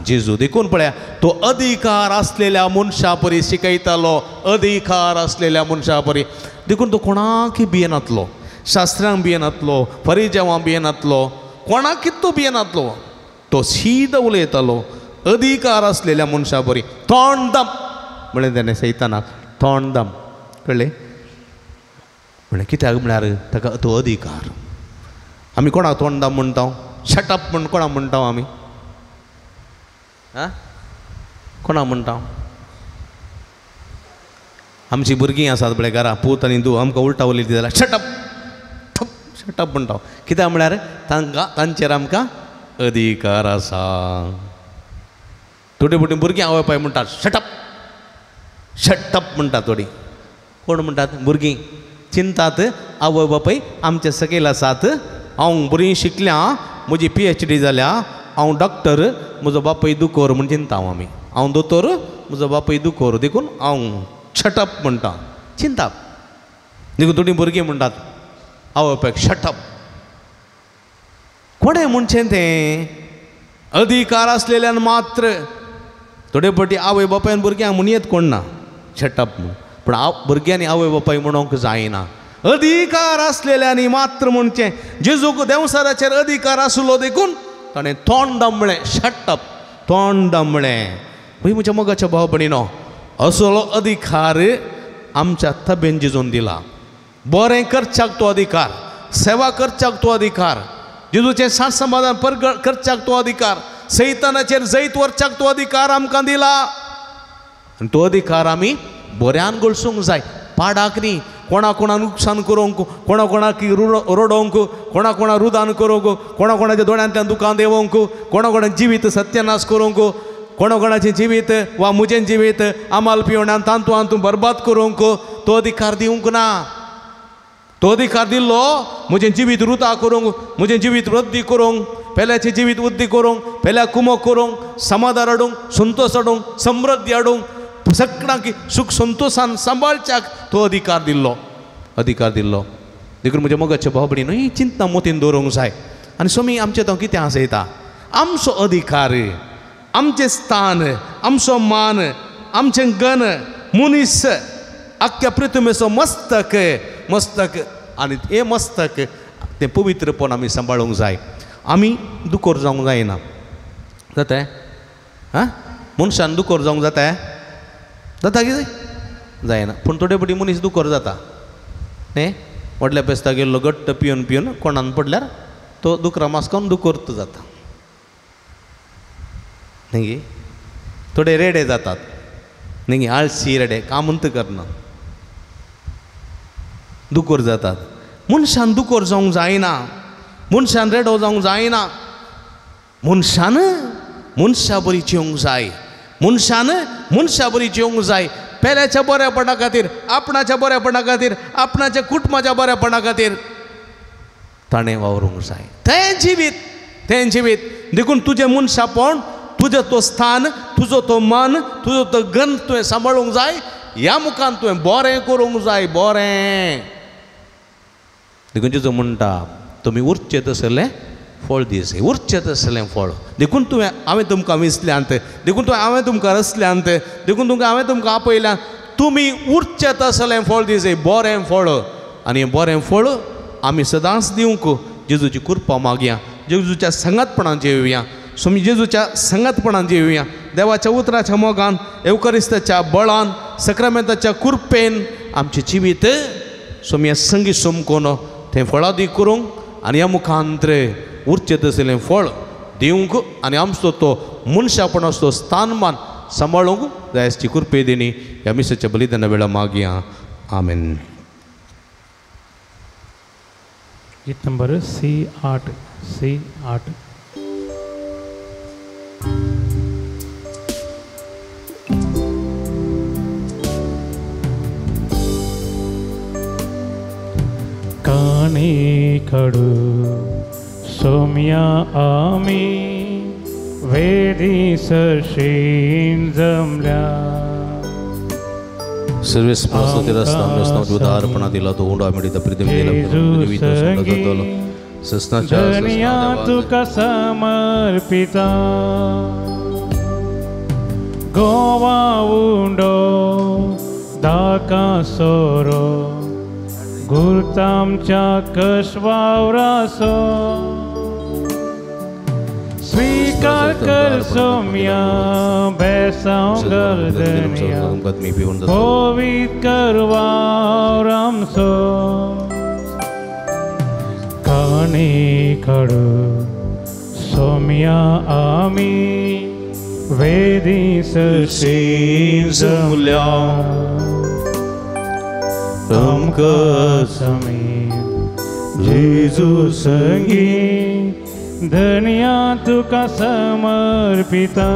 जेजू. देखून पळया तो अधिकार असलेल्या मनशा परी शिकयतालो, अधिकार असलेल्या मनशा परी. देखून तो कोणाकय भियेनातलो, शास्त्रांक भियेनातलो, फरिजावांक भियेनातलो, कोणाक तो भियेनातलो. तो सीद उलयतालो अधिकार असलेल्या मनशा परी. तोंडदाम म्हळें तेणें सैतानाक, तोंडदाम. कळ्ळें? म्हळें कित्याक म्हळ्यार ताका तो अधिकार. आमी कोणाक तोंडदाम म्हणटा? शटअप म्हण कोणाक म्हणटा आमी? कोणाक म्हणटा? आमची भुरगीं आसात पळय घरा, पूत आनी धूव आमकां उलटा उलयली जाल्यार शटअप शटअप म्हणटा. कित्याक म्हळ्यार तांचेर आमकां अधिकार आसा. थोडी भुरगीं भुरगीं आवय बापाय म्हणटात शटअप शटअप म्हणटात. थोडी कोण म्हणटात? भुरगीं चिंतात आवय बापाय आमचे सकयल आसात. हांव बरीं शिकल्या, म्हजी PhD जाल्या, हांव डॉक्टर, म्हजो बापूय दुकोर म्हूण चिंता आमी. हांव दोतोर, म्हजो बापूय दुकोर. देखून हांव शटअप म्हणटा, चिंता. देखून थोडीं भुरगीं म्हणटात आवय बापायक शटअप. कोणें म्हणचें तें? अधिकार आसलेल्यान मात्र. थोडे फावटी आवय बापायन भुरग्यांक म्हणयत कोण ना शटअप म्हूण, पूण भुरग्यांनी आवय बापाय म्हणूंक जायना. अधिकार आसलेल्यांनी मात्र म्हणचें. जेजूक देवसाराचेर अधिकार आसलो देखून ताणें तोंड दामलें, शटअप, तोंड दामलें. भंय म्हज्या मोगाच्या भाव भयणीनो, असलो अधिकार आमच्या तबेन जेजून दिला. बरें करच्याक तो अधिकार, सेवा करच्याक तो अधिकार, जेजूचें साथ समाधान करच्याक तो अधिकार, सैतानाचेर जैत व्हरच्याक तो अधिकार आमकां दिला. आनी तो अधिकार आमी बऱ्यान गळसूंक जाय, पाडाक न्ही. कोणा नुकसान करूंक, कोणाक रडोवंक, कोणा रुदान करूंक, कोणाच्या दोळ्यांतल्यान दुकान देवंक, कोणाचें जिवीत सत्यानाश करूंक, कोणाचें जिवीत वा म्हजें जिवीत आमाल पिवण्यान तांतू बरबाद करूंक तो अधिकार दिवंक ना. तो अधिकार दिल्लो म्हजें जिवीत रुता करूंक, म्हजें जिवीत रद्दी करूंक, पेल्याचें जिवीत उद्दी करूंक, पेल्या कुमक करूंक, समाधान हाडूंक, संतोश हाडूंक, समृद्धी हाडूंक, सगळ्यांक सुख संतोशान सांबाळच्याक तो अधिकार दिल्लो. देखून म्हज्या मोगाचे भाव भयणीनो, ही चिंता मोतीन दवरूंक जाय. आनी सोमी आमचें तो कितें आसयता? आमचो अधिकार, आमचें स्थान, आमचो मान, आमचें गण, मनीस, आख्ख्या पृथ्वीचो मस्तक आनी हे मस्तक तें पवित्रपण आमी सांबाळूंक जाय. आमी दुकोर जावंक जायना. जाता? मनशान दुकोर जावंक जाता? कितें जायना. पूण थोडे फावटी मनीस दुकोर जाता न्ही. व्हडल्या पेस्ताक गेल्लो घट्ट पिवन कोणान पडल्यार तो दुकरा मास्कावन दुकोर्त जाता न्ही. थोडे रेडे जातात. नाही आळशी रेडे कामंत करना दुकोर जातात मनशान दुकोर जावंक जायना मनशान रेडो जावंक जायना मनशा बरी जिवंक जाय मनशा बरी जिवंक जाय पेल्याच्या बऱ्यापणा खातीर आपणाच्या बऱ्यापणा खातीर आपणाच्या कुटुंबाच्या बऱ्यापणा खातीर ताणें वावरूंक जाय तें जिवीत देखून तुजें मनशापण तुजें तो स्थान तुजो तो मन तुजो तो गंध तुवें सांबाळूंक जाय ह्या मुखान तुवें बरें करूंक जाय बरें देखून जेजू म्हणटा तुमी उरचे तसलें फळ दिस उरचे तसलें फळ देखून तुवें हांवें तुमकां विसल्यांत देखून हांवें तुमकां रचल्यांत देखून हांवें तुमकां आपयल्यां तुमी उरचे तसलें फळ दिस बरें फळ आनी बरें फळ आमी सदांच दिवंक जेजूची कृपा मागया जेजूच्या संगतपणान जेवया सोमी जेजूच्या संगतपणान जेवया देवाच्या उतराच्या मोगान एवकरिस्ताच्या बळान सक्रामेंताच्या कृपेन आमचें जिवीत सोमी संगी सोमकोन तें फळादी करूंक आनी ह्या मुखांतर उरचें तसलें फळ दिवंक आनी आमचो तो मनशापणाचो स्थानमान सांबाळूंक जाय आसची कृपे दिनी ह्या मिसाच्या बलिदाना वेळा मागया आमेन. गीत नंबर C8 काणी खडू सोम्या आमी वेदी सरशीन जमल्या सर्वेस पासोती रस्ता मेस्तांत उदारपणा दिला तो उंडा मिडिता प्रीती दिला सस्नाच्या दुनिया तुका समर्पिता गोवा उंडो दाका सोरो गुरतामच्या कशवावरासो स्वीकार कर सोम्या बेसांव गर्दनिया पवित करवावरामसो काणी खडू सोम्या आमी वेदी सरशीन जमल्या आमकां समीर जेजू संगी धन्या तुका समर्पिता.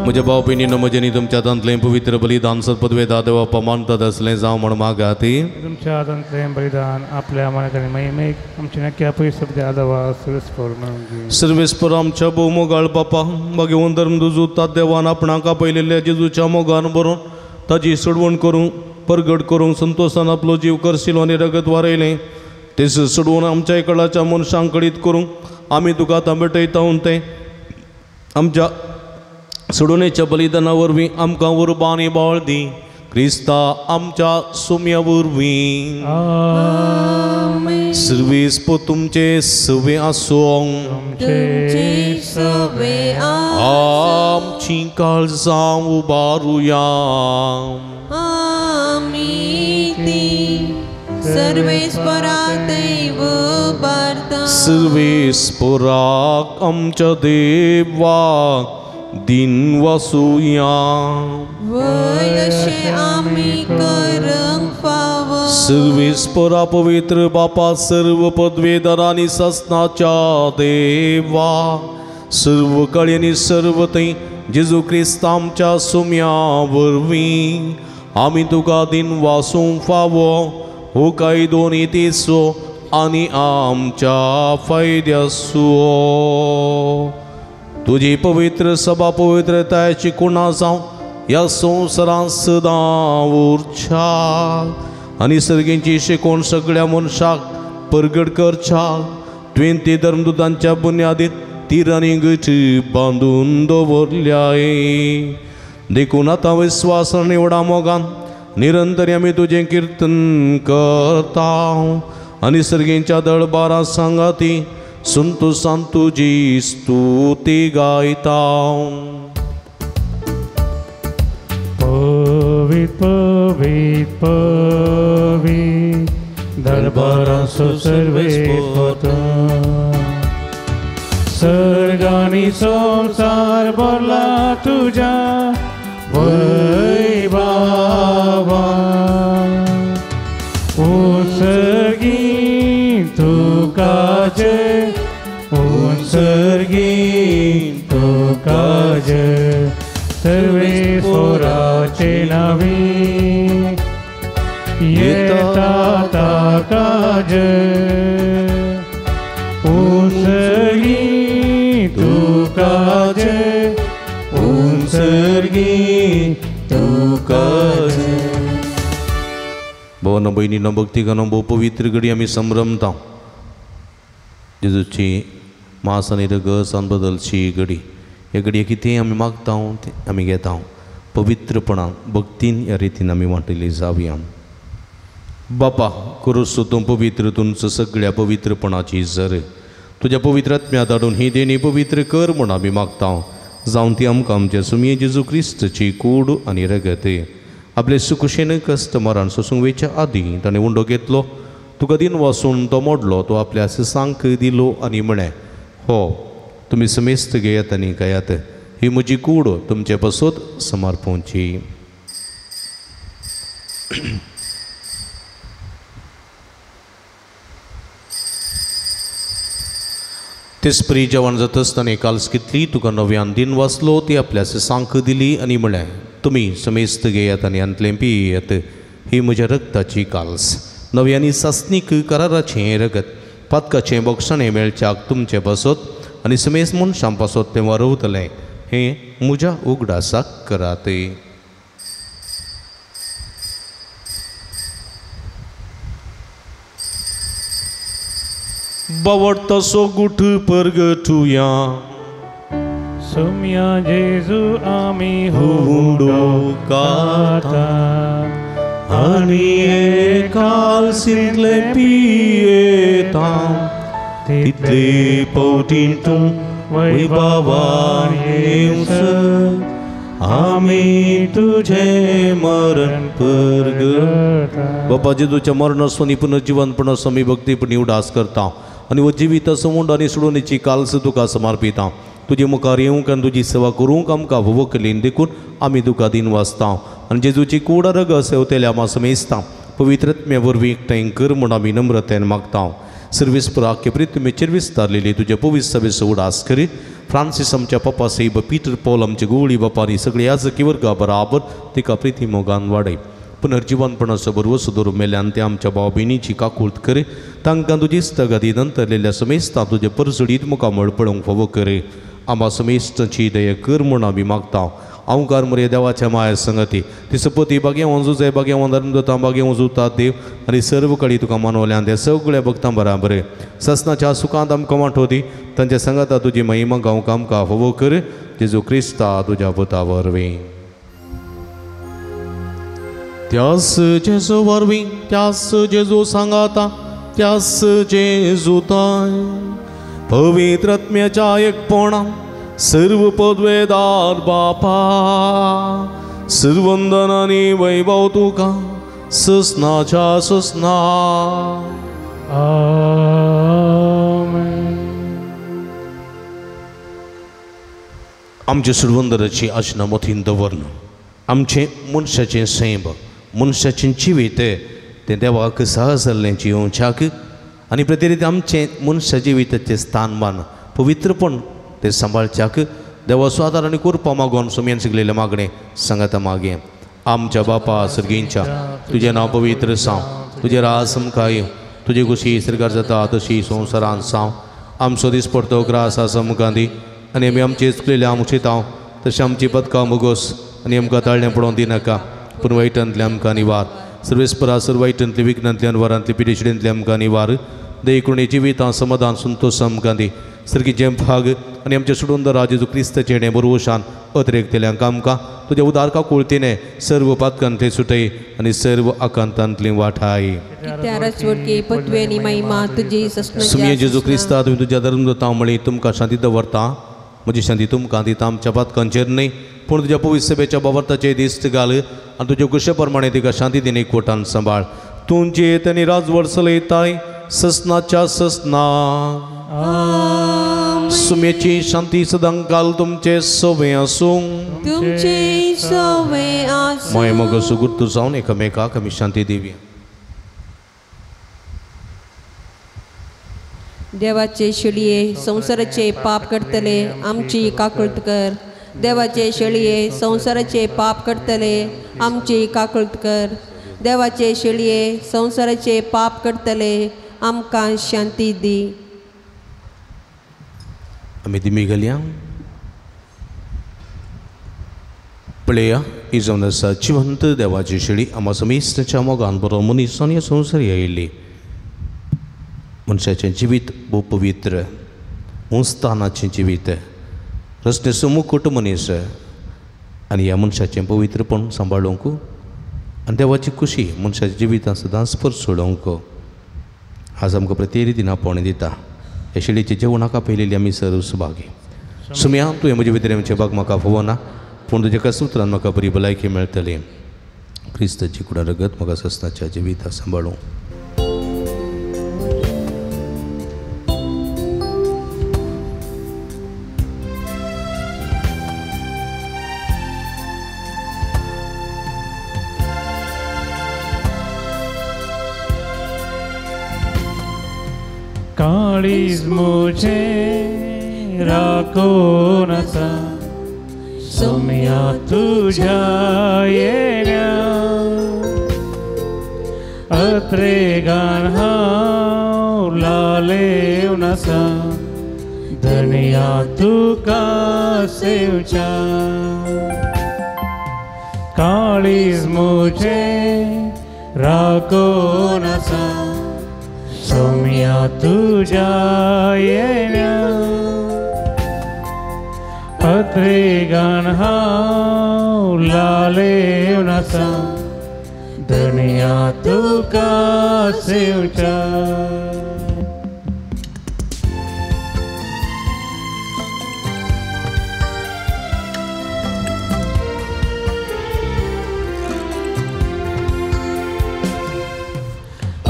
म्हज्या भाव भयणीनो म्हजें न्ही तुमच्या हातांतलें पवित्र बलिदान सत्पदवेदा देवा पमानतात असलें जावं म्हण मागाती. तुमच्या हातांतलें बलिदान आपल्या मनात महिमेक आमचे नक्की पयस देवा सर्वेस्पर आमच्या भोव मोगाळ बापा भगवंत धर्मदूत देवान आपणाक आपयलेल्या जेजूच्या मोगान बरोवन ताची सोडवण करूंक परगट करूंक संतोशान आपलो जीव करशिलो आनी रगत वारयलें ते सोडवून आमच्या इकडच्या मनशांक कळीत करूंक आमी तुका आतां भेटयता तें आमच्या सोडवणेच्या बलिदाना वरवीं आमकां उर्बा आनी बाळ दी क्रिस्ता आमच्या सुम्या वरवीं सर्वेस्प तुमचे सवे आसूं आमची काळजां उबारुया सर्वेस्पराक आमच्या देवाक दिन वासुया सर्वेस्परा पवित्र बापा सर्व पदवेदारांनी सस्नाच्या देवा सर्व काळी आनी सर्व थंय जेजू क्रिस्त आमच्या सुम्या वरवीं आमी तुका दिन वासूंक फावो हो काय दोनी तेसो आनी आमच्या फायद्यासो तुजी पवित्र सभा पवित्रतायेची कुणा जावं ह्या संवसारांत सदां उरच्या आनी सर्गेची शिकोवण सगळ्या मनशाक परगट करच्या तुवें ती धर्मदुतांच्या बुन्यादीर तीर आनी गठ बांदून दवरल्याय देखून आतां विस्वास आनी व्हडा मोगान निरंतर आमी तुजें कीर्तन करता आनी सर्गेच्या दळबारा सांगाती संतोशान तुजी स्तुती गायता. पवित पवित पवित दरबारांचो सर्वेस्पर सर्ग आनी संवसार भरला तुज्या वैभवान जावा उत्सर्गी तुका जय उत्सर्गी तुका जय सर्वेश्वराचे नावे येता ताका जय उत्सर्गी तुका जय उत्सर्गी तुका जय. भावांनो भयणींनो भक्तिगणो भोव पवित्र घडी आमी संभ्रमता जेजूची मास आनी रगत बदलची घडी. हे घडये कितें आमी मागता तें आमी घेता पवित्रपणान भक्तीन ह्या रितीन आमी वांटिल्ली जावया. बापा करूस तूं पवित्र तुमचो सगळ्या पवित्रपणाची झर तुज्या पवित्र आत्म्या धाडून ही देणी पवित्र कर म्हूण आमी मागता. जावन ती आमकां आमच्या सुमये जेजू क्रिस्तची कूड आनी रगत आपले सुकुशेन कश्ट मरण सोसूंक वेच्या आदीं ताणें उंडो घेतलो तुका दिन वासून तो मोडलो तो आपल्या सिसांक दिलो आनी म्हळें हो तुमी समेस्त घेयात आनी खायात ही म्हजी कूड तुमचे पासत समर्पोवची. तेच परी जेवण जाता आसतना काल्स कितली तुका नव्यान दिन वाचलो ती आपल्या सिसांक दिली आनी म्हळें तुमी समेस्त घेयात आनी अंतलें पियेयात ही म्हज्या रक्ताची काल्स नव्यानी सासनीक कराराचें रगत पातकाचें बोगसणें मेळच्याक तुमचे पासत आनी समेस्त मनशां पासत तें वारवतलें हें म्हज्या उगडासाक करात. बावडतासो गुठ परगटुया सुम्या जेजू आमी हुंडो काता आनी काल्सिंतले पियेता तितले पवटीन तूं वैभवान येवसर आमी तुझे मरण परगटा. बापा जेजूच्या मरणासो आनी पुनर्जीवनपणासो आमी भक्तीपणी उडास करता आनी वो जिवीत समुंड आनी सोडूनीची काल्स तुका समर्पिता. तुजे मुखार येवंक आनी तुजी सेवा करूंक आमकां व्हवकलेन देखून आमी तुका दिन वाचता आनी जेजूची कूड रगत सेवतेल्या आमी समेजता पवित्रत्म्या वरवीं एकठांय कर म्हूण आमी नम्रतेन मागता. सर्वेस्पराक प्रितमेचेर विस्तारलेली तुज्या पवित्र सभेचो उडास करी. फ्रांसीस आमच्या पप्पा सैब पीटर पॉल आमचे गोवळी बापारी सगळी याजकी वर्गा बराबर तिका प्रिती मोगान वाडय. पुनर्जीवनपणाचो बरवो सुदूर मेल्यान ते आमच्या भाव भयणीची काकूळट करे तांकां तुजी स्थगती नंतरलेल्या समेस्तां तुजे परसडीत मुखामळ पळोवंक फावो करे. आम्हा समेस्तांची दया कर म्हूण आमी मागता. अवकार मरे देवाच्या माया संगती ती सपती बागे वंजूच बागे वंदन दोता बागे वंजुता देव आनी सर्व कडी तुका मानवल्यान त्या सगळ्या भक्तां बराबर ससनाच्या सुखांत आमकां वांटोवदी तांच्या संगता तुजी महिमा गावंक आमकां फावो कर. जेजू क्रिस्ता तुज्या पुता वरवीं त्यास जेजू वरवीं त्यास जेजू सांगाता त्यास जेजू ताय पवित्र आत्म्याच्या एकपणान सर्व पदवेदार बापा सर्वंदन आनी वैभव तुका ससनाच्या ससना आमेन. आमचे सुरवंदराची आशना मोठीन दवरन आमचे मनशाचें सैब मनशाचें जिवीत तें देवाक सहज जाल्लें जियोवच्याक आनी प्रतिरीत आमचें मनशा जिविताचें स्थानमान पवित्रपण ते सांबाळच्याक देवाचो आदार आनी कृपा मागून सुमयेन शिकलेले मागणे सांगाता मागे. आमच्या बापा सर्गींच्या तुजें नांव पवित्र साव तुजें राज समकाय तुजे कुशी सरकार जाता तशी संवसारांत साव आमचो दीस पडतो ग्रास आसा मुखां दी आनी आमी आमचे चुकलेले आमची ताव तशें आमची पदकां मुगोस आनी आमकां ताळणें पडोवन दिनाका पूण वायटांतले आमकां निवार सर्वेस्परा सर्व वायटांतले विघ्नांतल्यान वरांतले पिडेशिडेंतले आमकां निवार दय करून जिवितां समाधान संतोश आमकां दी सर्गीचें भाग आनी आमचे सोडून राजेजू क्रिस्ताचे हेणे बरोवशान अतिरेकतेल्यांक आमकां तुज्या उदारका कुळतीने सर्व पातकांतले सुटय आनी सर्व आकांतांतली वाठाय. सुमये जेजू क्रिस्ता तुमी तुज्या धर्मदूतां मळी तुमकां शांती दवरता म्हजी शांती तुमकां दिता आमच्या पातकांचेर न्हय पूण तुज्या पवित्र सभेच्या बाबर्ताचे दिश्ट घाल आनी तुज्या कुशे प्रमाणे तिका शांती दिने एकवटान सांबाळ. तुमचे तेनी राजवड चलयताय ससनाच्या ससना. सुमेची शांती सदांकाल तुमचे सोबे आसूं तुमचे सोवे आसूं माय मग सुगुर्तू जावन एकामेकाक आमी शांती दिवया. देवाचे शेळये संसाराचे पाप करतले आमची काकुळट कर. देवाचे शेळये संसाराचे पाप करतले आमची काकुळट कर. देवाचे शेळये संसाराचे पाप करतले आमकां शांती दी. आमी दिमी घालया. पळया ही जावन आसा जिवंत देवाची शेळी आमा समेस्ताच्या मोगान बरो मनीसान ह्या संवसारी आयिल्ली. मनशाचें जिवीत भोव पवित्र उंचतानाचें जिवीत रस्त्याचो मुकूट मनीस आनी ह्या मनशाचें पवित्रपण सांबाळूंक आनी देवाची खुशी मनशाच्या जिवितां सदांच स्पर्शोवंक आज आमकां प्रत्येक रितीन आपोवणें दिता. हे शेळीचे जेवणाका पयलेली आमी सर्व सुभागी. सुम्या तुवें म्हजे भितर भाग म्हाका फोवना पूण तुज्या कसुत्रान म्हाका बरी भलायकी मेळटली. क्रिस्ताची कुडा रगत म्हाका सस्ताच्या जिवितां सांबाळूं. काळीज मुझे राखून आसा सोम्या तुझ्या येण्या अत्रेगान हांव लालेवन आसा धन्या तुका सेवच्या. काळीज मुझे राखून आसा सोम्या तुझ्या येण्या अत्रेगान हांव लालेवन आसा धन्या तुका सेवच्या.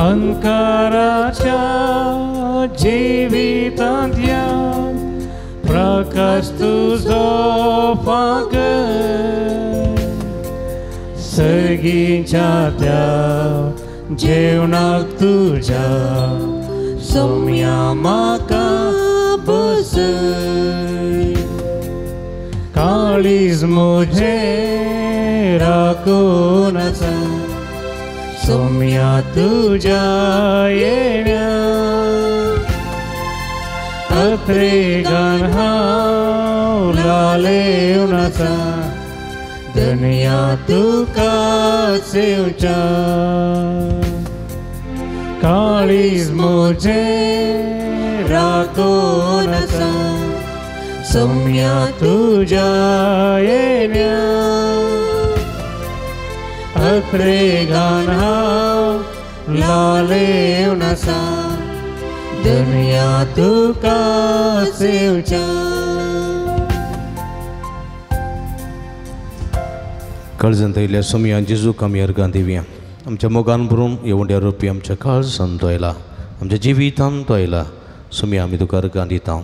अंकाराच्या जिवितांतल्या प्रकाश तुजो फांक सर्गीच्या त्या जेवणाक तुज्या सोम्या म्हाका बसय. काळीज मुझे राखून आसा सोम्या तुझ्या येण्या अत्रेगान हांव लालेवन आसा धन्या तुका सेवच्या. काळीज मुझे राखून आसा सोम्या तुझ्या येण्या अत्रेगान हांव लालेवन आसा धन्या तुका सेवच्या. काळजांत आयिल्ल्या सोम्या जेजूक आमी अर्गां दिवया. आमच्या मोगान भरून येवंड्या रुपी आमच्या काळजांत तो आयला आमच्या जिवितांत तो आयला. सोम्या आमी तुका अर्गां दिता.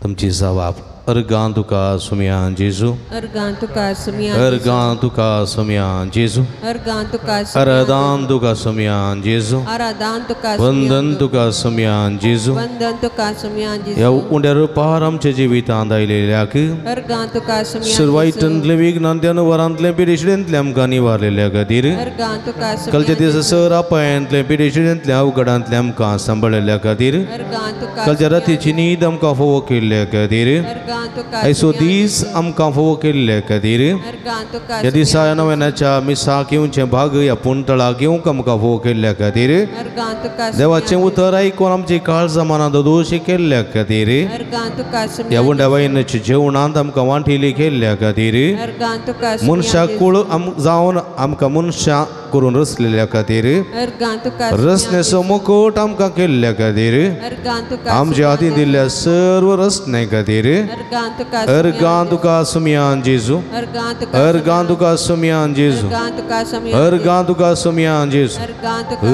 तुमची जबाब अर्गां तुका सोम्या जेजू अर्गां तुका सोम्या अर्गां तुका सोम्या जेजू अर्गां तुका आराधन तुका सोम्या जेजू आराधन तुका वंदन तुका सोम्या जेजू. वंदन तुका सोम्या ह्या उंड्या रुपार आमच्या जिवितांत आयलेल्याक अर्गां तुका सोम्या सुरवातींतले विघ्नांतल्यान वरांतले पिडेशिडेंतले आमकां निवारलेल्या खातीर अर्गां तुका कालच्या दिसा सर अपायांतले पिडेशिडेंतल्या अवघडांतले आमकां सांबाळलेल्या खातीर अर्गां तुका कालच्या रातीची न्हीद आमकां फोव केल्ल्या खातीर अर्गां तुका आयचो दीस आमकां फोव केल्ल्या खातीर अर्गां तुका ह्या दिसा नव्यानाच्या मिसाक येवचे भाग ह्या पुंतळाक येवंक आमकां फोव केल्ल्या खातीर अर्गां तुका देवाचें उतर आयकून आमची काळजां मनांत दोश केल्ल्या खातीर अर्गां तुका ह्या उंड्या वायनाच्या जेवणांत आमकां वांटिली केल्ल्या खातीर अर्गां तुका मनशाक कुळ जावन आमकां मनशां करून रचलेल्या खातीर अर्गां तुका रचण्याचो मुकुट आमकां केल्ल्या खातीर अर्गां तुका आमच्या हातीन दिल्ल्या सर्व रचने खातीर अर्गां तुका अर्गां तुका सोम्यान जेजू अर्गां तुका अर्गां तुका सोम्यान जेजू अर्गां तुका सोम्या अर्गां तुका सोम्यान जेजू अर्गां तुका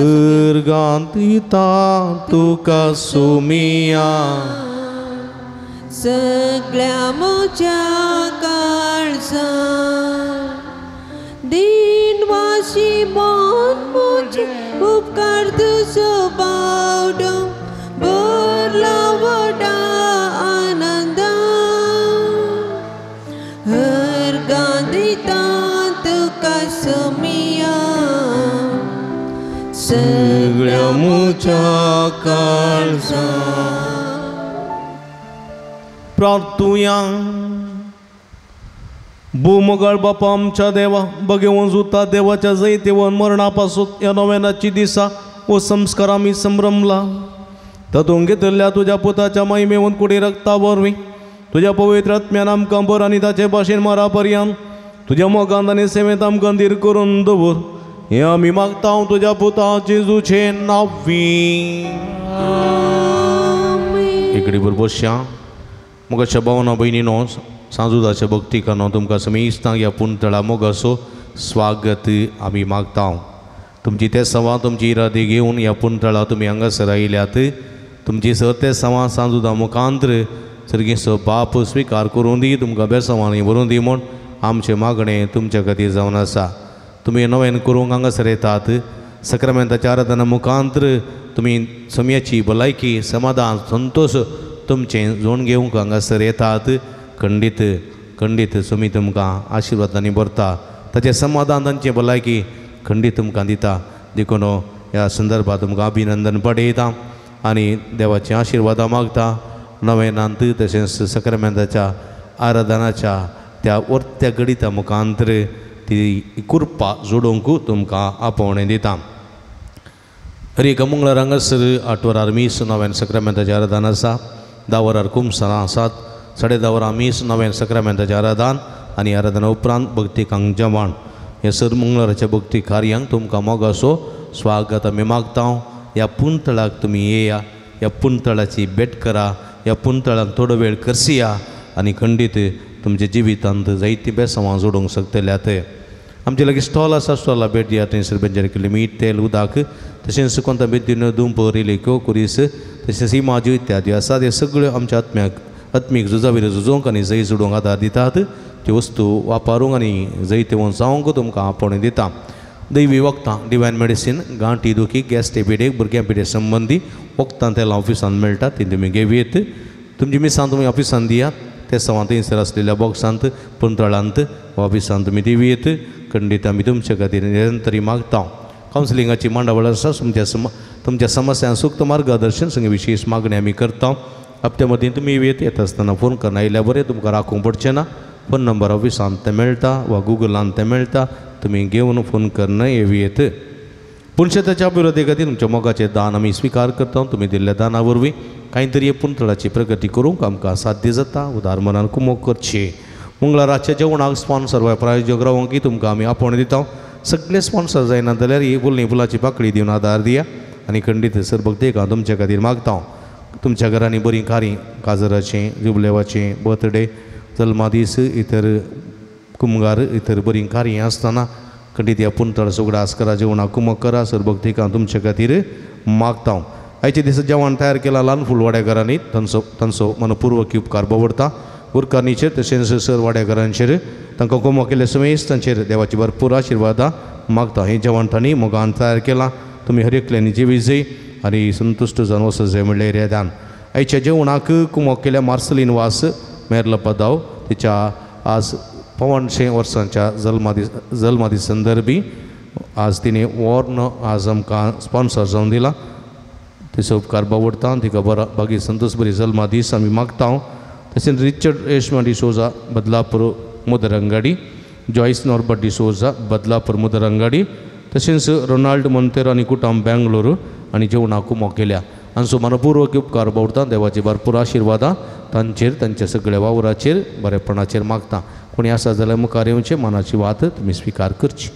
अर्गां दिता तुका सोम्या सगळ्या मोच्या काळजा दिनवासी मन मोचे उपकार तुझो बावडो बरला वडा आनंद हर गांधीता तुका समिया सगळ्या मोच्या काळजा प्रार्थुया भूमगळ बापा आमच्या देवा बघेवन जुता देवाच्या जैतेवन मरणापासून या नव्यानाची दिसा व संस्कार आम्ही संभ्रमला तातूंत घेतल्या तुझ्या पुताच्या महिमेवन कुडी रक्ता वरवी तुझ्या पवित्र आत्म्यान आमकां बर आनी ताचे भाशेन मारा पर्यंत तुझ्या मोगांत आनी सेवेंत आमकां धीर करून दवर हे आमी मागता तुझ्या पुता जेजूचे नांवी इकडे बरोबर बसया मोगाच्या भावना भयणीनो सांजुदाच्या भक्ती कानो तुमकां समेस्तांक ह्या पुणतळा मोगाचो स्वागत आमी मागता तुमची ते सवा तुमची इरादे घेवन ह्या पुणतळा तुमी हांगासर आयल्यात तुमची सर ते सवा सांजुदा मुखांत्र सर्गेचो बाप स्विकार करून दी तुमकां बेसवांनी भरून दी म्हूण आमचें मागणें तुमच्या खातीर जावन आसा तुमी नवें करूंक हांगासर येतात सक्रामेंताच्या आराधना मुखांत्र तुमी समयाची भलायकी समाधान संतोष तुमचें जोड घेवंक हांगासर येतात खंडीत खंडीत तुमी तुमकां आशिर्वादांनी भरता ताचें समाधान तांचे भलायकी खंडीत तुमकां दिता देखून ह्या संदर्भात तुमकां अभिनंदन पडयता आनी देवाचें आशिर्वादा मागता नवेनांत तशेंच सक्रामेंताच्या आराधनाच्या त्या वर्त्या गणिता मुखांतर ती कुरपा जोडूंक तुमकां आपोवणें दिता हर एका मंगळार हांगासर 8 वरार मीस नव्यान सक्रामेंताचें आराधन आसा 10 वरार कुमसां आसात 10:30 वरां मीस नव्यान सक्रामेंताचें आराधन आनी आराधना उपरांत भक्तिकांक जेवण हे सर मंगळाराच्या भक्ती कार्यांक तुमकां मोगाचो स्वागत आमी मागता ह्या पुणतळाक तुमी येया ह्या पुणतळाची भेट करा ह्या पुणतळाक थोडो वेळ करसिया आनी खंडीत तुमच्या जिवितांत जायती बेसांवां जोडूंक शकतल्यात आमचे लागीं स्टॉल आसा स्टॉला भेट दिया थंयसर बेंचेर केल्ली मीठ तेल उदक तशेंच कोणता बेतीन दुंप रिलेक्यो कुरीस तशेंच इमाज्यो इत्यादी आसात हे सगळ्यो आमच्या आत्मीक झुजाविर झुजोवंक आनी जै जोडूंक आदार दितात त्यो वस्तू वापरूंक आनी जैते वोन जावंक तुमकां आपोवणें दिता दैवी वखदां डिवायन मेडिसीन गांठी दुखी गॅस टेबिडेक भुरग्यां पिडे संबंदी वखदां तेला ऑफिसान मेळटा ती तुमी घेवयेत तुमची मिसां तुमी ऑफिसान दियात ते सवां थंयसर आसलेल्या बॉक्सांत पुणतळांत ऑफिसान तुमी दिवयेत खंडीत आमी तुमचे खातीर निरंतरी मागता कावन्सिलिंगाची मांडावळ आसा तुमच्या समस्यांक सूक्त मार्गदर्शन संगे विशेष मागणी आमी करता हप्त्या मदीं तुमी येत आसतना फोन करना आयल्या बरें तुमकां राखूंक पडचें ना फोन नंबर ऑफिसान ते मेळटा वा गुगलान ते मेळटा तुमी घेवन फोन करना येवयेत पुणशेताच्या अभिवृद्धी खातीर तुमच्या मोगाचें दान आमी स्विकार करता तुमी दिल्ल्या दाना वरवीं कांय तरी पुणतळाची प्रगती करूंक आमकां साध्य जाता उदार मनान कुमोग करची मंगळाराच्या जेवणाक स्पॉन्सर वा प्रायोजक रावंक तुमकां आमी आपोवणें दिता सगळे स्पॉन्सर जायना जाल्यार ही फुलणी फुलाची पाकळी दिवन आदार दिया आनी खंडीत सरभक्तेक हांव तुमच्या खातीर मागता तुमच्या घरांनी बरीं खारीं काजराचें जुबलेवाचें बर्थडे जल्मादीस इतर कुमगार इतर बरीं खारीं आसतना खंडीत ह्या पुणतळ सुगडा आस्करा जेवणाक कुमोग करा सरभक्तेक हांव तुमच्या खातीर मागता आयचे दिसा जेवण तयार केलां ल्हान फूल वाड्याकारांनी तांचो मनपूर्वक उपकार बावडटा उरकान्नीचेर तशेंच सर वाड्याकारांचेर तांकां कुमोग केले समेस तांचेर देवाची भरपूर आशिर्वादां मागता हें जेवण तांणी मोगान तयार केलां तुमी हर एकल्यानी जिवीजय आनी संतुश्ट जावन वचत म्हणल्यार येद्यान आयच्या जेवणाक कुमोग केल्या मार्सलीन वास मेरला पदाव तिच्या आज 500 वर्सांच्या जल्मा दीस संदर्भी आज तिने वॉर्न आज आमकां स्पॉन्सर जावन दिला तिचो उपकार बावडटा तिका बरा बागी संतोश बरी जल्मा दीस आमी मागता तशेंच Richard Reshma D'Souza Badlapur Mudarangadi Joyce Norbert D'Souza Badlapur Mudarangadi तशेंच रोनाल्ड मोंतेरो आनी कुटुंब बेंगलोर आनी जेवणाक कुमोग केल्या हांचो मनपूर्वक उपकार बावडटा देवाची भरपूर आशिर्वादां तांचेर तांच्या सगळ्या वावराचेर बरेपणाचेर मागता कोणी आसा जाल्यार मुखार येवचें मनाची वात तुमी स्विकार करची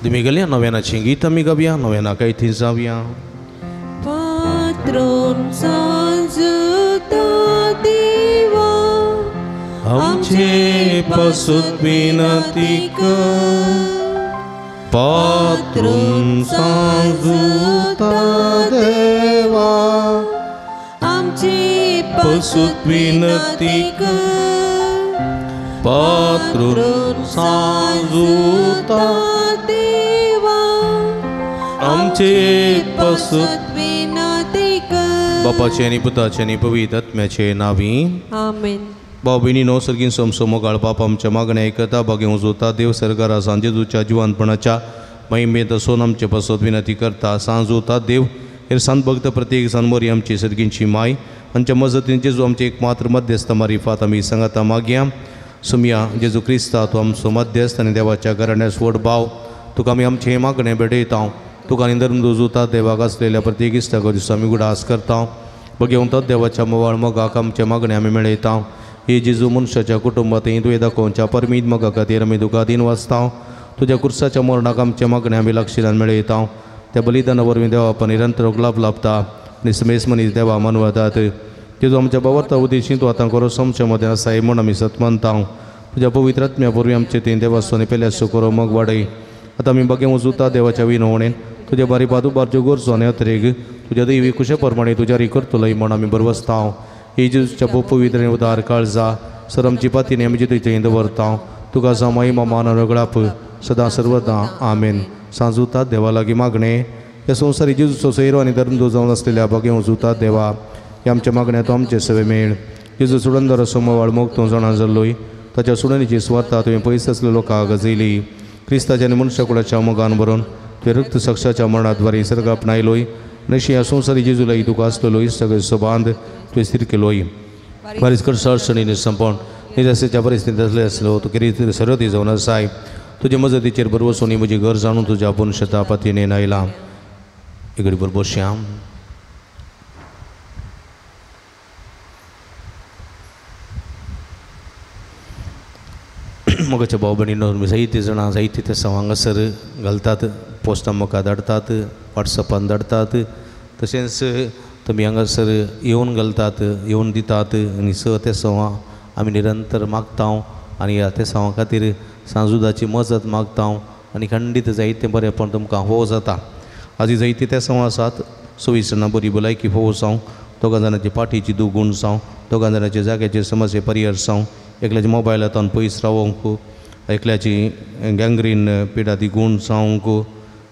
तुम्ही गेल्या नव्यानाची गीत आम्ही गावया नव्याना काही थी जाऊया पात्रोन सांजुता देवा आमचे पसूत विनती कर पात्रोन सांजुता देवा आमची पसूत विनती कर पात्रोन सांजुता देवा आमचे पसूत विनती कर बापाचे आणि पुताचे आणि पवित्र आत्म्याचे नावी आमेन भाऊ बहिणीनो सर्गीन समसमो गाळपाप आमच्या मागण्या ऐकता बागेऊन जोता देव सरकारा सांजेजूच्या जिवंतपणाच्या महिमेत असून आमचे पसत विनंती करता सांजोता देव हे संत भक्त प्रत्येक सनमोरी आमची सर्गींची माय आमच्या मजतींचे जो आमचे एकमात्र मध्यस्थ मारिफात आम्ही सांगता मागया सुमिया जेजू क्रिस्ता तो आमचो मध्यस्थ आणि देवाच्या घराण्यास वड भाव तुका आम्ही आमचे हे मागणे भेटयता तुका निंदरून जोता देवाक असलेल्या प्रत्येक इष्टाको दिवस आम्ही गुडास करता बघेऊन तर देवाच्या मोवाळ मगाक आमच्या मागणे आम्ही मेळयता हे जेजू मनुष्याच्या कुटुंबात हिंदू दाखोवच्या परमीत मगा खातीर आमी तुका दिन वाचता तुझ्या कुर्साच्या मरणाक आमच्या मागण्या आमी लक्षिलान मेळयता त्या बलिदाना वरवीं देवा आपण निरंतर लाभ लाभता आनी समेस मनीस देवा मनवतात जेजू आमच्या बावरता उद्देशीं तूं आतां करो आमच्या मदें आसाय म्हूण आमी सतमनता तुझ्या पवित्र आत्म्या वरवीं आमचे तीन देवास्वानी पेल्यासो करो मग वाडय आतां आमी बगे उजूता देवाच्या विनवणेन तुझ्या बारी बाजू बारज्यो गोरजो आनी अत्रेक तुझ्या दैवी कुशे प्रमाणे तुज्या करतलोय म्हूण आमी बरवसता येजूच्या पवित्र उदार काळजा सर आमची पातीने आमी जितूय दवरता तुका समाई मान रगडाप सदां सर्वदा आमेन सांजुता देवा लागीं मागणे हे संवसारी जेजूचो सोयरो आनी धर्म जावन आसलेल्या बागे उजूता देवा हे आमच्या मागण्या तो आमचे सेवे मेळ जेजू सुडंदर समवाळ मोग तूं जाणा जाल्लोय ताच्या सुडणीची स्वार्था तुवें पयस आसले लोकांक गजयली क्रिस्ताच्या आनी मनशा कुळाच्या मोगान बरोवन तुवें रक्त साक्षाच्या मरणाद्वारे सर्ग आपणायलोय नशी ह्या संवसारी जेजूलाय तुका आसलोय सगळे सोबांद तुवें स्थिर केलोय बारीच कर अडचणीने संपवण निराशेच्या परिस्थितींत आसलो तूं कितें सरती जावन आसाय तुजे मजतीचेर बरवसोनी म्हजी घर जाणून तुज्या आपूण शतापतीने आयला एक बरोबर श्याम मोगाच्या भाव भयणींनो जायते जाणां जायते ते हांगासर घालतात पोस्टां म्हाका धाडतात वॉट्सॅपान धाडतात तशेंच तुमी हांगासर येवन घालतात येवन दितात आनी ते सवां आमी निरंतर मागता आनी ह्या ते सवां खातीर सांजुदाची मजत मागता आनी खंडीत जायते बरेपण तुमकां हो जाता आजी जायते ते सवां आसात 26 जाणां बरी भलायकी फोव जावं दोगां जाणांची पाठीची दुगूण जावं दोगां जाणांचे जाग्याचे समस्ये परिहार जावं एकल्याच्या मोबायलांतल्यान पयस रावंक एकल्याची गँग्रीन पिडा ती गूण जावंक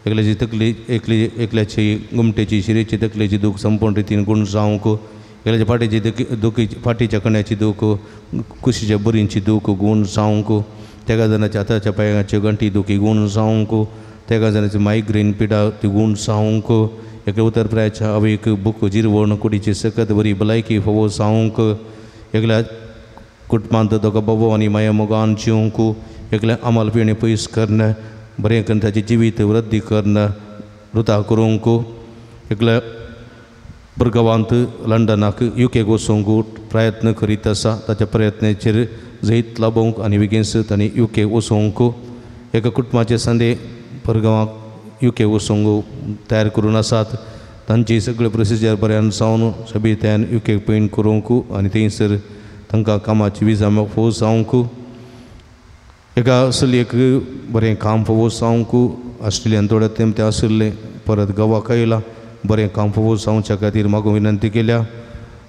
एकल्याची तकली एकल्याची गुमटेची शिरेची तकलेची दूख संपूर्ण रितीन गूण जावंक एकल्याच्या फाटीची दुखी फाटीच्या कण्याची दूख कुशीच्या बरींची दूख गूण जावंक तेका जाणांच्या हाताच्या पांयाची गंठी दुखी गूण जावंक तेका जाणांची मायग्रेन पिडा ती गूण जावंक एकल्या उतरप्रायाच्या अवेक बुक जिरवण कुडीची सकत बरी भलायकी फोव जावंक एकल्या कुटुंबांत दोगा बाबो आनी माया मोगान जिवंक एकल्या आमाल पिणे पयस करणं बरें करून ताचें जिवीत वृद्धी करणं वृता करूंक एकल्या भुरगांवांत लंडनाक UK वचूंक प्रयत्न करीत आसा ताच्या प्रयत्नाचेर जैत लाभोवंक आनी बेगीनच तांणी UK वचूंक एका कुटुंबाचे संदे भुरगांवाक UK वचूंक तयार करून आसात तांची सगळे प्रोसिजर बऱ्यान जावन सबित्यान UK पॉयंट करूंक आनी थंयसर तांकां कामाची विजा फोव जावंक एका असलेक बरें काम फोव जावंक ऑस्ट्रेलियान थोडे तेम ते आशिल्ले परत गांवाक आयला बरें काम फोव जावच्या खातीर म्हाका विनंती केल्या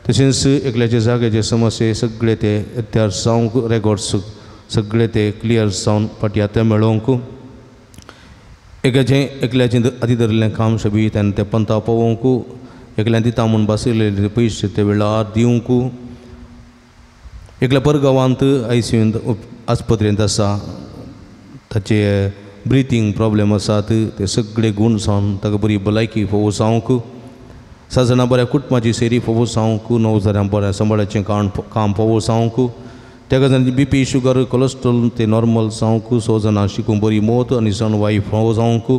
तशेंच एकल्याचे जाग्याचे समस्ये सगळे ते तयार जावंक रेकॉर्ड्स सगळे ते क्लियर जावन फाटीं आतां मेळोवंक एकल्याचें आदी धरिल्लें काम सबी तेन्ना तें पंता पळोवंक एकल्यान दिता म्हूण बासिल्ले पयशे ते वेळार दिवंक एकल्या परगांवांत ICU आस्पत्रेंत आसा ताचे ब्रिथींग प्रॉब्लेम आसात ते सगळे गूण जावन ताका बरी भलायकी फोव जावंक 6 जाणां बऱ्या कुटुंबाची सेरी फोव जावंक 9 जाणां बऱ्या सांबाळाचें काम फोव जावंक तेका जाणांची BP शुगर कोलेस्ट्रॉल ते नॉर्मल जावंक 6 जाणां शिकूंक बरी मोत आनी वायू फोव जावंक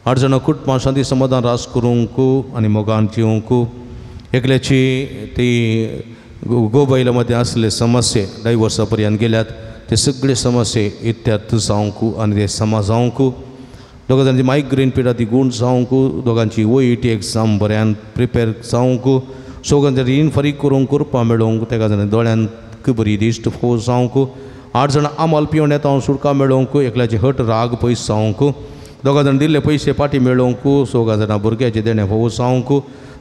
8 जाणां कुटुंबां शांती समाधान रास करूंक आनी मोगान जिवंक एकल्याची ती गोबायला मध्ये असले समस्ये 10 वर्सां पर्यंत गेल्यात ते सगळे समस्ये इत्यार्थ जावंक आनी ते समाजावंक दोगां जाणांची मायग्रेन पिडा ती गूण जावंक दोगांची OET एग्जाम बऱ्यान प्रिपेर जावंक सगळ्यां जर रीण फारीक करूंक करपा मेळोंक तेका जाणां दोळ्यांक बरी दिश्ट फोव जावंक 8 जाणां आमाल पिवण येता सुटका मेळोंक एकल्याचे हट राग पयस जावंक दोगां जाणां दिल्ले पयशे पाटी मेळोंक 6 जाणां भुरग्याचे देणे फोव जावंक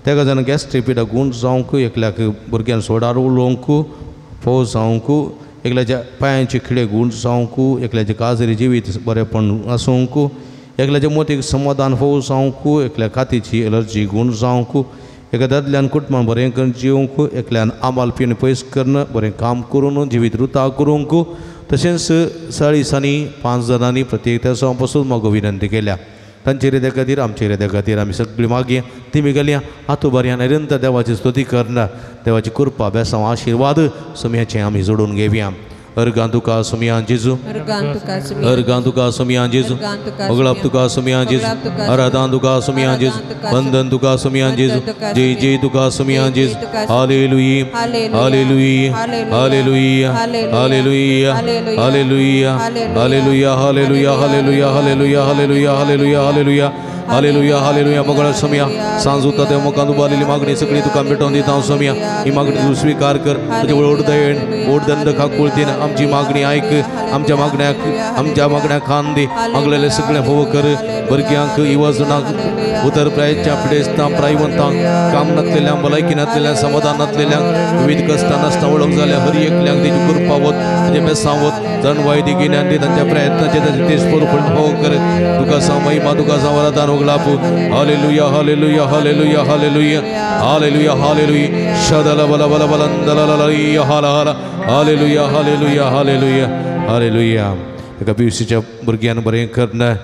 तेका जाणां गॅस्ट्रीक पिडा गूण जावंक एकल्याक भुरग्यान सोडार उलोवंक फोव जावंक एकल्याच्या पांयाचे खिळे गूण जावंक एकल्याचे काजरी जिवीत बरेपण आसूंक एकल्याच्या मोतीक समाधान फोव जावंक एकल्या खातीची एलर्जी गूण जावंक एका दादल्यान कुटुंबान बरें करून जिवंक एकल्यान आमाल पिवन पयस करन बरें काम करून जिवीत रुता करूंक तशेंच 5 जाणांनी प्रत्येक त्या पासून म्हाका विनंती केल्या तांचे हृदया खातीर आमचे हृदया खातीर आमी सगळीं मागया तिमी गेल्या हातू बऱ्यान निरंतर देवाची स्तुती करना देवाची कृपा बेसांव आशिर्वाद सुमयाचें आमी जोडून घेवया अर्गां तुका सुमया जेजू अर्गां तुका सुमया जेजू अगळाप तुका सुमया जेजू आराधना तुका सुमया जेजू वंदन तुका सुमया जेजू जय जय तुका सुमया जेजू hallelujah hallelujah hallelujah hallelujah hallelujah hallelujah hallelujah hallelujah hallelujah hallelujah hallelujah hallelujah hallelujah hallelujah मंगळ समया सांजुता देव मुखांत उबारलेली मागणी सगळी तुका मिटोवन दिता हांव समया ही मागणी तूं स्वीकार कर तुजे ओढदयण ओढदंड खाकुळतीन आमची मागणी आयक आमच्या मागण्याक खान दे मागलेले सगळें फोव कर भुरग्यांक युवजनांक उतर प्रायच्या पिडेस्तां प्रायवंतांक काम नासलेल्यांक भलायकी नासलेल्यांक समाधान नासलेल्यांक विविध कश्टां नासता वळख जाल्या हर एकल्याक तेजी कृपा वत तेजे बेसांवत जण वायदी गिन्यान दी तांच्या प्रयत्नाचे ताचे तेज फोव कर तुका सांग महिमा तुका सांग वरदान ओगलाप hallelujah hallelujah hallelujah hallelujah hallelujah hallelujah शदला बला बला बलंदला हाला हाला हालेलुया हालेलुया हालेलुया हालेलुया एका पिवसीच्या भुरग्यान बरें करना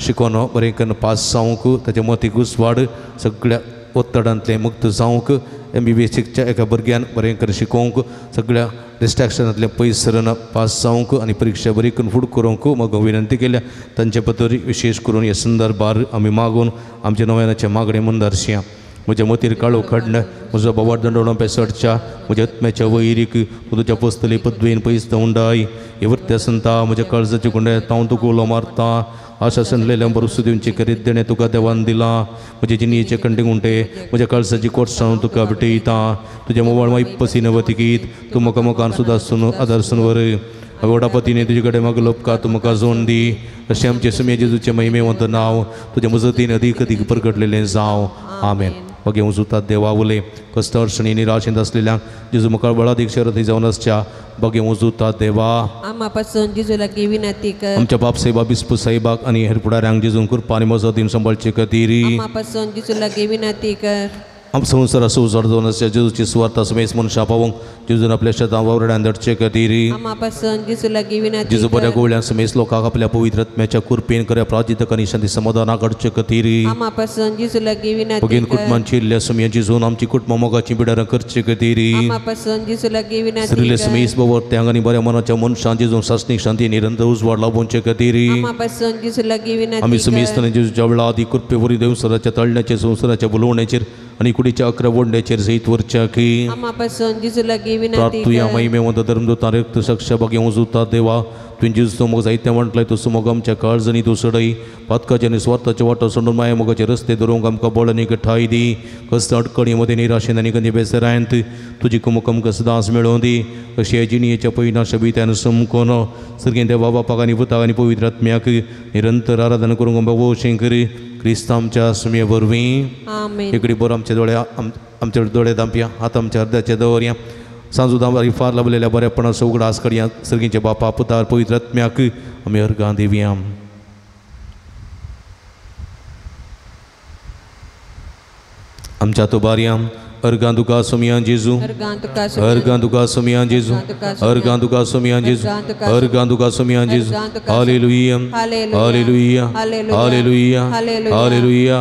शिकोवन बरें करून पास जावंक ताच्या मती घुसवाड सगळ्या ओत्तडांतले मुक्त जावंक MBBSच्या एका भुरग्यान बरें करून शिकोवंक सगळ्या डिस्ट्रॅक्शनांतले पयस सरून पास जावंक आनी परीक्षा बरी करून फुडें करूंक म्हाका विनंती केल्या तांचे बद्दल विशेष करून ह्या संदर्भार आमी मागून आमच्या नव्यानाच्या मागणे मुंदारशया म्हज्या मतीर काळो खडन म्हजो बोवाड दंडोवण पेसडच्या म्हज्या आत्म्याच्या वैरीक तुज्या पोस्तली पदवेन पयस दवंडाय हे वृत्या संता म्हज्या काळजाचे गुंडे हांव तुका उलो मारता आशा संडलेल्या बरोस दिवचे करीत देणे तुका देवान दिला म्हजे जिणयेचे कंटे गुंटे म्हज्या काळजाची कोर्सां तुका भेटयता तुज्या मोबायल मागीर पसी नवतिकीत तूं म्हाका मोगान सुदारसून आदारसून वर वडापतीने तुजे कडेन म्हाका लोपका तूं म्हाका जोड दी अशें आमचे सुमे जेजूचे महिमेवंत नांव तुज्या मजतीन अदीक अदीक प्रकटलेलें जावं आमेन मगे उजुतात देवा उलय कष्ट अडचणी निराशेंत असलेल्यांक जेजू मुखार बळादीक शरती जावन आसच्या बगे उजुतात देवा आम्हा पासून जेजू लागीं विनंती कर आमच्या बाप साहेबा बिस्पू साहेबाक आनी हेर फुडाऱ्यांक जेजून कृपा आनी मजतीन सांबाळचे खातीर आम्हा पासून जेजू लागीं विनंती कर आम संवसार असो उजड जावन आसच्या जेजूची सुवार्ता समेस मनशां पावोवंक जेजून आपल्या शेतां वावरड्यान धडचे खातीर आम्हा पासून जेजू लागीं विनंती जेजू बऱ्या गोवळ्यान समेस लोकांक आपल्या पवित्र आत्म्याच्या कृपेन करे प्राजितक आनी शांती समाधाना घडचे खातीर आम्हा पासून जेजू लागीं विनंती भगीन कर कुटुंबांची इल्ल्या समया जेजून आमची कुटुंबां मोगाची बिडारां करचे खातीर आम्हा पासून जेजू लागीं विनंती श्रीले कर समेस बवरत्यांक आनी बऱ्या मनाच्या मनशां जेजून सासणीक शांती निरंतर उजवाड लाभोवचे खातीर आम्हा पासून जेजू लागीं विनंती आमी कर समेस्ताना जेजूच्या वेळा आदी कृपे वरी देवसराच्या तळण्याचे संवसाराच्या बुलवण्याचेर आनी कुडीच्या 11 वडण्याचेर सयत वरच्या की आम्हा पासून जेजू लागीं विनंती प्रार्थुया कर महिमेवंत धर्मदूतां रक्त साक्षा बगे उजुता देवा तुझे जेजू मोग जायते म्हटलंय तसं मोग आमच्या काळजनी तूं सडय पातकाचे आनी स्वार्थाचे वाटो सोडून माया मोगाचे रस्ते धरूंक आमकां बळ आनी ठाय दी कस्त अडकणी मदें निराशेन आनी खंयचे बेसरायंत तुजी कुमक आमकां सदांच मेळोवन दी अशी जिणयेच्या पयना शबित्यान समकोन सर्गें देवा बापाक आनी पुताक आनी पवित्र आत्म्याक निरंतर आराधना करूंक आमकां भोवशें कर क्रिस्त आमच्या सुमये वरवीं आमेन एकडी बरो आमचे दोळे आमचे दोळे दांपया हात आमच्या अर्द्याचे दवरया सांजुदां बारी फार लाभलेल्या बरेपणा सवगडा आसकडया सर्गींचे बापा पुतार पवित्र आत्म्याक आमी अर्गां दिवया आमच्या तुबारया अर्गां तुका सुमया जेजू अर्गां तुका सुमया जेजू अर्गां तुका सुमया जेजू अर्गां तुका सुमया जेजू hallelujah hallelujah hallelujah hallelujah hallelujah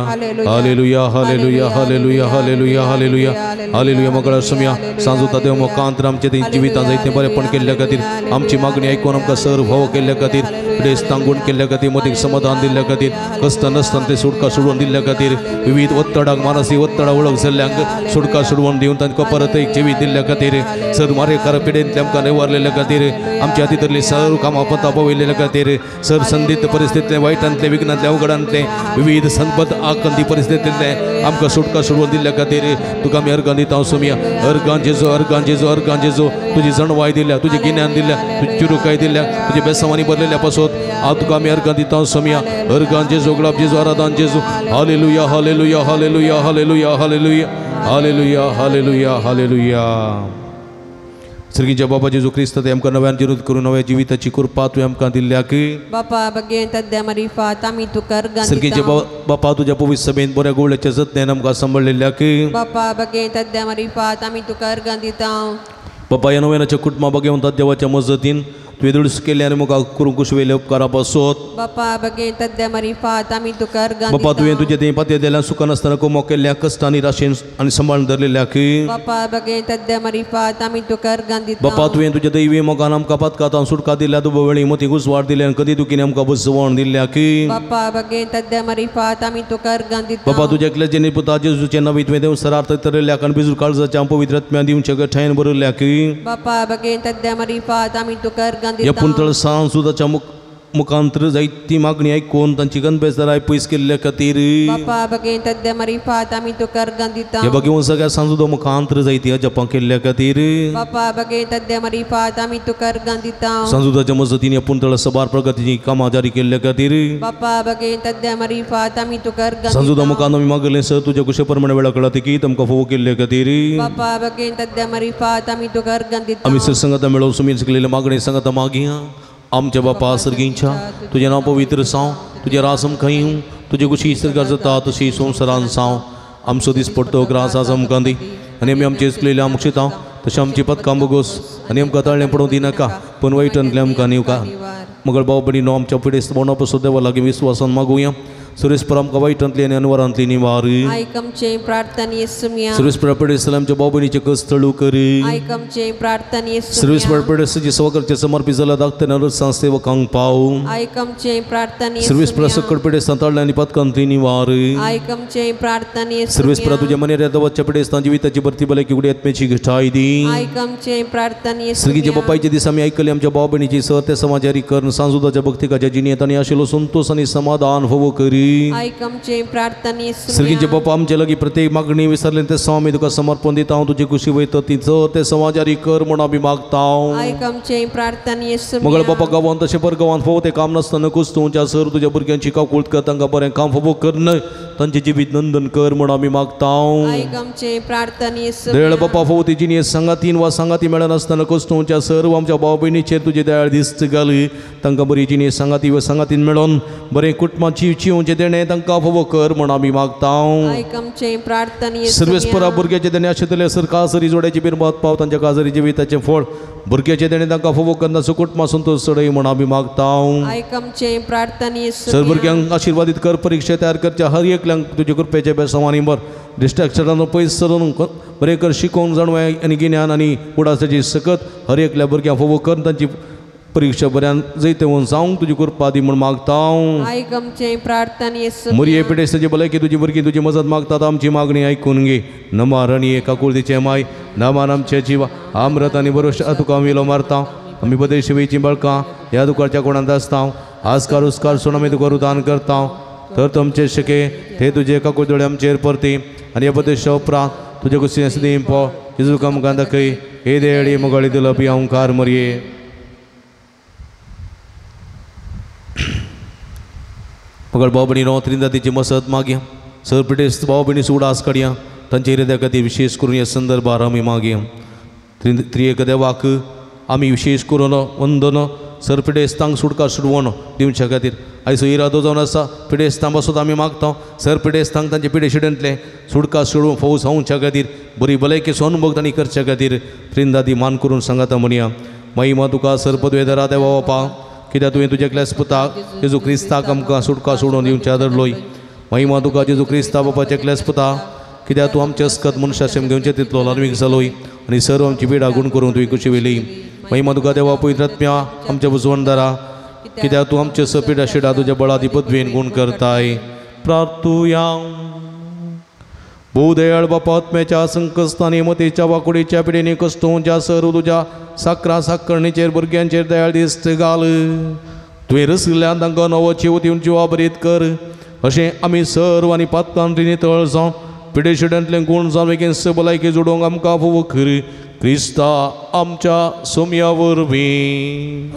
hallelujah hallelujah hallelujah hallelujah hallelujah मंगळा सुमया सांजुता देव मुखांतर आमचे जिवितां जायते बरेपण केल्ल्या खातीर आमची मागणी ऐकून आमकां सर भाव केल्ल्या खातीर प्रेस तांगून केल्ल्या खातीर मदीक समाधान दिल्ल्या खातीर कस्त नासतना ते सुटका सोडून दिल्ल्या खातीर विविध वत्तडाक मानसीक वत्तडा वळख जाल्ल्यांक सुटका सोडवून दिवन तांकां परत एक जिवीत दिल्ल्या खातीर सर मारेकार पिडेंतले आमकां निवारलेल्या खातीर आमच्या हातींतली सर्व कामां पता पवयलेल्या खातीर सर संदिग्ध परिस्थितींतले वायटांतले विघ्नांतले अवघडांतले विविध संबद्ध आकंदी परिस्थितींतले आमकां सुटका सोडवून दिल्ल्या खातीर तुका आमी अर्गां दिता सोमिया अर्गां जेजो अर्गां जेजो अर्गां जेजो तुजी जणवाय दिल्या तुजी गिन्यान दिल्या तुजी चिरुकाय दिल्या तुजी बेसांवांनी भरलेल्या पासत हांव तुका आमी अर्गां दिता सोमिया अर्गां जेजो गुलाब जेजो आराधन जेजो hallelujah hallelujah hallelujah hallelujah hallelujah hallelujah hallelujah hallelujah सर्गीच्या बाबा जेजू क्रिस्त ते आमकां नव्यान जिरूत करून नव्या जिविताची कृपा तुवें आमकां दिल्ल्याक बापा बगे तद्या मरिफात आमी तुका अर्गां सर्गीच्या दिता बापा तुज्या पवित्र सभेन बऱ्या गोवळ्याच्या जतनेन आमकां सांबाळलेल्याक बापा बगे तद्या मरिफात आमी तुका अर्गां दिता बापा ह्या नव्यानाच्या कुटुंबा बगे म्हणटात देवाच्या मजतीन तुवें दुरुस्त केल्ले आनी म्हाका करूंक कुशवेले उपकारा पासत बापा बगे तद्या मरिफात आमी तुका अर्गां बापा दिता तुवें तुजे देह पातये देल्यान सुखां नासतना कोमो केल्ल्या कश्टांनी राशेन आनी सांबाळून धरलेल्याक बापा बगे तद्या मरिफात आमी तुका अर्गां दिता बापा तुवें तुज्या दैवी मोगान आमकां पातकातां सुटका दिल्या दुबळी मती घुसवाड दिल्या आनी कधी दुखीने आमकां बसवण दिल्ल्याक बापा बगे तद्या मरिफात आमी तुका अर्गां दिता बापा तुज्या एकल्याचे निपुता जेजूचे नवी तुवें देव सरार्थ तरल्याक आनी बिजूर काळजाच्या पवित्र आत्म्या दिवचे गठायन भरल्याक बापा बगे तद्या मरिफात आमी तुका अर्गां ह्या दिता पुंतळ सांसुदाच्या मुखांतर जायती मागणी आयकून तांची गणबेजाराय पयस केल्ल्या खातीर बापा बगे तद्या मरिफात आमी तुका अर्गां दिता हे बघेवन सगळ्या सांसुदा मुखांतर जायती जपां केल्ल्या खातीर बापा बगे तद्या मरिफात आमी तुका अर्गां दिता सांसुदाच्या मजतीन ह्या पुंतळ सभार प्रगतीची कामां जारी केल्ल्या खातीर बापा बगे तद्या मरिफात आमी तुका अर्गां सांसुदा दिता मुखान आमी मागले सर तुज्या कुशे प्रमाणे वेळा कळा की आमकां फोव केल्ल्या खातीर बापा बगे तद्या मरिफात आमी तुका अर्गां दिता आमी सत्संगात मेळोवन सुमीर शिकलेल्या मागणी सांगात मागिया आमच्या बापा सर्गींच्या तुजें नांव पवित्र साव तुजें रासम खंय तुजे कुशी सरकार जाता तशी संवसारान साव आमचो दीस पडटो ग्रास आज आमकां दी आनी आमी आमचे इस्कलेल्या मुक्षिता तशें आमची पदकां बगोस आनी आमकां ताळ्ळें पडोवं दिनाका पूण वायटांतलें आमकां निवका मगळ भाव भयणीनो आमच्या पिडेस्त बोंडा पासून देवा लागीं विस्वासान मागुया सुरेशपर आमकां वायटांतली आनी अनवरांतली निवार आयकमचे प्रार्थना येसुमिया सुरेशपर पिडेस्त आमच्या भाव भयणीचे कस्तळू कर आयकमचे प्रार्थना येसुमिया सर्वीसपर पिडेस्तची सवकरचे समर्पित जाला धाकटे नरसां सेवकांक पाव आयकमचे प्रार्थना सर्वीस येसुमिया सकट पिडेस्तां ताळ्ळें आनी पदकांतली निवार आयकमचे प्रार्थना सर्वीस येसुमिया तुझ्या मनेर येदवच्या पिडेस्तां जिविताची भरती भले किवडी आत्म्याची घटाय दी आयकमचे प्रार्थना सर्गीच्या येसुमिया बापायचे दीस आमी आयकले आमच्या भाव भयणीची सहते समाजारी करून सांसुदाच्या भक्तिकाच्या जिणेंत आनी आशिल्लो संतोष आनी समाधान फोव करी आयकमचे प्रार्थना येसुमिया सर्गीचे बापा आमचे लागीं प्रत्येक मागणी विसरले ते सो आमी तुका समर्पण दिता हांव तुजी खुशी वयता तिचो ते समाजारी कर म्हूण आमी मागता आयकमचे प्रार्थना येसुमिया मगळ बापा गांवांत तशें परगांवांत फोव ते काम नासतना कुस्तूंच्या सर तुज्या भुरग्यांची काकुळट कर तांकां बरें काम फोव करन तांचे जिवीत नंदन कर म्हूण आमी मागता आयकमचे प्रार्थना देळ येसुमिया बापा फोव तेजी न्ही सांगातीन वा सांगाती मेळनासतना कुस्तूंच्या सर्व आमच्या भाव भयणीचेर तुजे दयाळ दिश्ट घाल तांकां बरी जिणी सांगाती वा सांगातीन मेळोन बरें कुटुंबाची चिवचे देणें तांकां फोव कर म्हूण आमी मागता आयकमचे प्रार्थना सर्वेस्परा येसुमिया भुरग्याचे देणे आशिल्ले सर काजरी जोड्याची बिरबाद पाव तांच्या काजरी जिविताचें फळ भुरग्याचे देणे तांकां फोव करना कुटुंबा संतोश चडय म्हूण आमी मागता आयकमचे प्रार्थना सर येसुमिया भुरग्यांक आशिर्वादीत कर परीक्षा तयार करच्या हर एकल्यांक तुजे कृपेचे बेसांवांनी बर डिस्ट्रॅक्शनान पयस सरून बरें कर शिकोवन जाणवाय आनी गिन्यान आनी उडासाची सकत हर एकल्या भुरग्यांक फोव कर तांची परीक्षा बऱ्यान जैतेवन जावंक तुजी कृपा दी म्हूण मागता आयकमचे प्रार्थना मुरी येसुमिया पिडेस्ताची भलायकी तुजी भुरगीं तुजी मजत मागतात आमची मागणी आयकून घे नमार आनी एका कुळतीचे माय नामान आमचे जिवा आमरत आनी बरोशा तुका विलो मारता आमी बदल शिवेची बळकां ह्या दुकाळच्या कोणांत आसता आस्कार उस्कार सोड आमी तुका रुदान करता तर तुमचे शके ते तुजे एका कुळदोळे आमचेर परती आनी हे बदल उपरांत तुजे कुशीन स्नेह पो जेजू तुका आमकां दाखय हे देडी मोगाळी दिलो पी ओंकार मरये मगळ भाव भयणीनो त्रिंदातीची मसत मागया सर पिडेस्त भाव भयणी उडास काडया तांचे हृदया खातीर विशेष करून ह्या संदर्भार आमी मागया त्रियेक देवाक आमी विशेष करून वंदन सर पिडेस्तांक सुटका सुडवण दिवच्या खातीर आयचो इरादो जावन आसा पिडेस्तां पासून आमी मागता सर पिडेस्तांक तांचे पिडे शिडेंतले सुटका सोडून फौज हावच्या खातीर बरी भलायकी अनुभव तांणी करच्या खातीर त्रिंदाती मान करून सांगाता म्हणया महिमा तुका सर पदवेधरा देवा बापा कित्याक तुवें तुज्या एकल्याच पुताक जेजू क्रिस्ताक आमकां सुटका सोडून दिवच्या धरलोय महिमा तुका जेजू क्रिस्ता बापाच्या एकल्याच पुताक कित्याक तूं आमचे अस्कत मनशाशेम घेवचें तितलो लानवीक जालोय आनी सर्व आमची पिडा गूण करून तुवें कुशी वेली महिमा तुका देवा पवित्रात्म्या आमच्या बुजवणदारा कित्याक तूं आमचे सपीट आशिडा तुज्या बळादी पदवेन गुण करताय प्रार्थुया भोवदयाळ बापा आत्म्याच्या संकस्तानी मतेच्या वाकुडीच्या पिडेनी कष्टोंच्या सर तुज्या साकरा साकरणीचेर भुरग्यांचेर दयाळ दिश्ट घाल तुवें रसिल्ल्यान तांकां नवो जीव दिवन जिवा बरीत कर अशें आमी सर्व आनी पातकान नितळ जावन पिडेशिड्यांतले गुण जावन वेगीन भलायकी जोडोवंक आमकां फोव कर क्रिस्ता आमच्या सोम्या वरवीं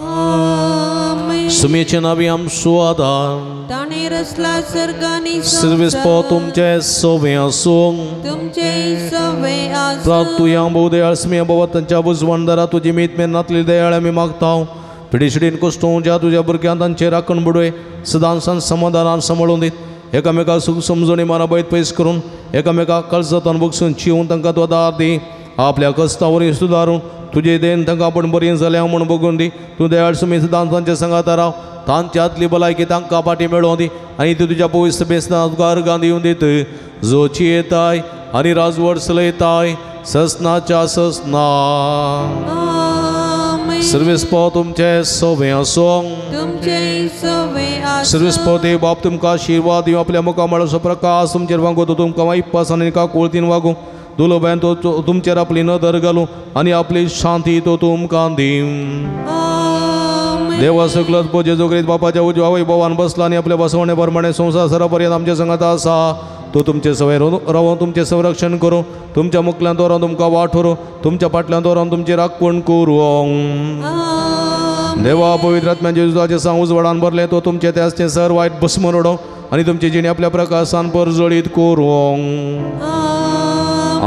सुमेचे नावी आमचो आदार ताणे रचला सर्गानी सर्वेस्पो तुमचे सोवे आसूं तुमचे सवे आसूं प्रार्थुया भोवदयाळ स्मेह बाबा तांच्या बुजवणदारा तुजी मीत मेनातली दयाळ आमी मागतांव पिडेशिडीन कश्टोवच्या तुज्या भुरग्यांक तांचे राखण बुडय सदांसान समाधानान सांबाळून दीत एकामेकाक सुख समजोनी माराबैत पयस करून एकामेकाक कळसातान बगसून चिवून तांकां तूं दार दी आपल्या कस्तावरी सुदारून तुजे देन तांकां आपण बरी जाल्या म्हूण बगून दी तूं दयाळ सुमी सदांच तांच्या संगात राव तांच्यातली भलायकी तांकां पाटी मेळोवन दी आनी तूं तुज्या पवित्र बेसनांत तुका अर्गां दिवन दीत जोची येताय आनी राजवट चलयताय ससनाच्या ससना सर्वेस्पो तुमचे सोवे आसूं तुमचे सवे आसूं सर्वेस्पो देव बाप तुमकां आशिर्वाद दिवं आपल्या मुखामळाचो प्रकाश तुमचेर वागो तो तुमकां वायपास आनी काकुळतीन वागो दुलोबान तो तुमचेर आपली नदर घालूं आनी आपली शांती तो तुमकां दिवं देवा सगळत पो जेजू क्रिस्त बापाच्या उजव्या वैभवान बसला आनी आपल्या बसवणे प्रमाणे संवसार सरापर्यंत आमच्या संगात आसा तो तुमचे सवय रावून तुमचे संरक्षण करूं तुमच्या मुखल्यान दवरून तुमकां वाठोरूं तुमच्या फाटल्यान दवरून तुमची राखण करूं देवा पवित्र आत्म्यान जेजुचे सांग उजवाडान भरले तो तुमचे त्याचे सर वायट भस्म उडोवं आनी तुमची जिणी आपल्या प्रकाशान परजळीत करूं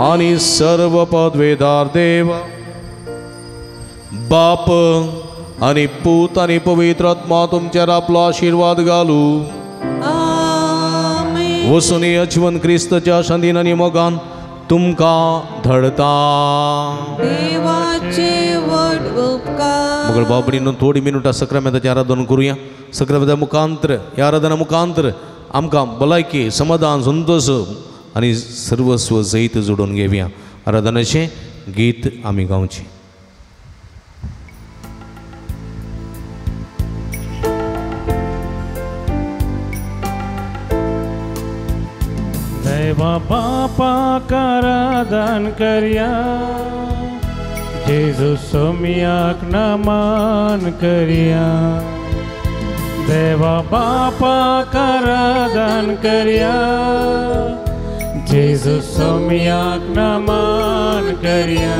आनी सर्व पदवेदार देव बाप आनी पूत आनी पवित्र आत्मा तुमचेर आपलो आशिर्वाद घालू वसून अजवन क्रिस्ताच्या शांतीन आनी मोगान तुमकां धडता देवाचे व्हड उपकार मुगळ बाबडीन थोडी मिनटां सक्रामेंताचें आराधन करुया सक्रामेंता मुखांतर ह्या आराधना मुखांतर आमकां भलायकी समाधान संतोष आनी सर्वस्व जैत जोडून घेवया आराधनाचें गीत आमी गावचें देवा बापाक आराधन करया जेजू सोम्याक नमन करया देवा बापाक आराधन करया जेजू सोम्याक नमन करया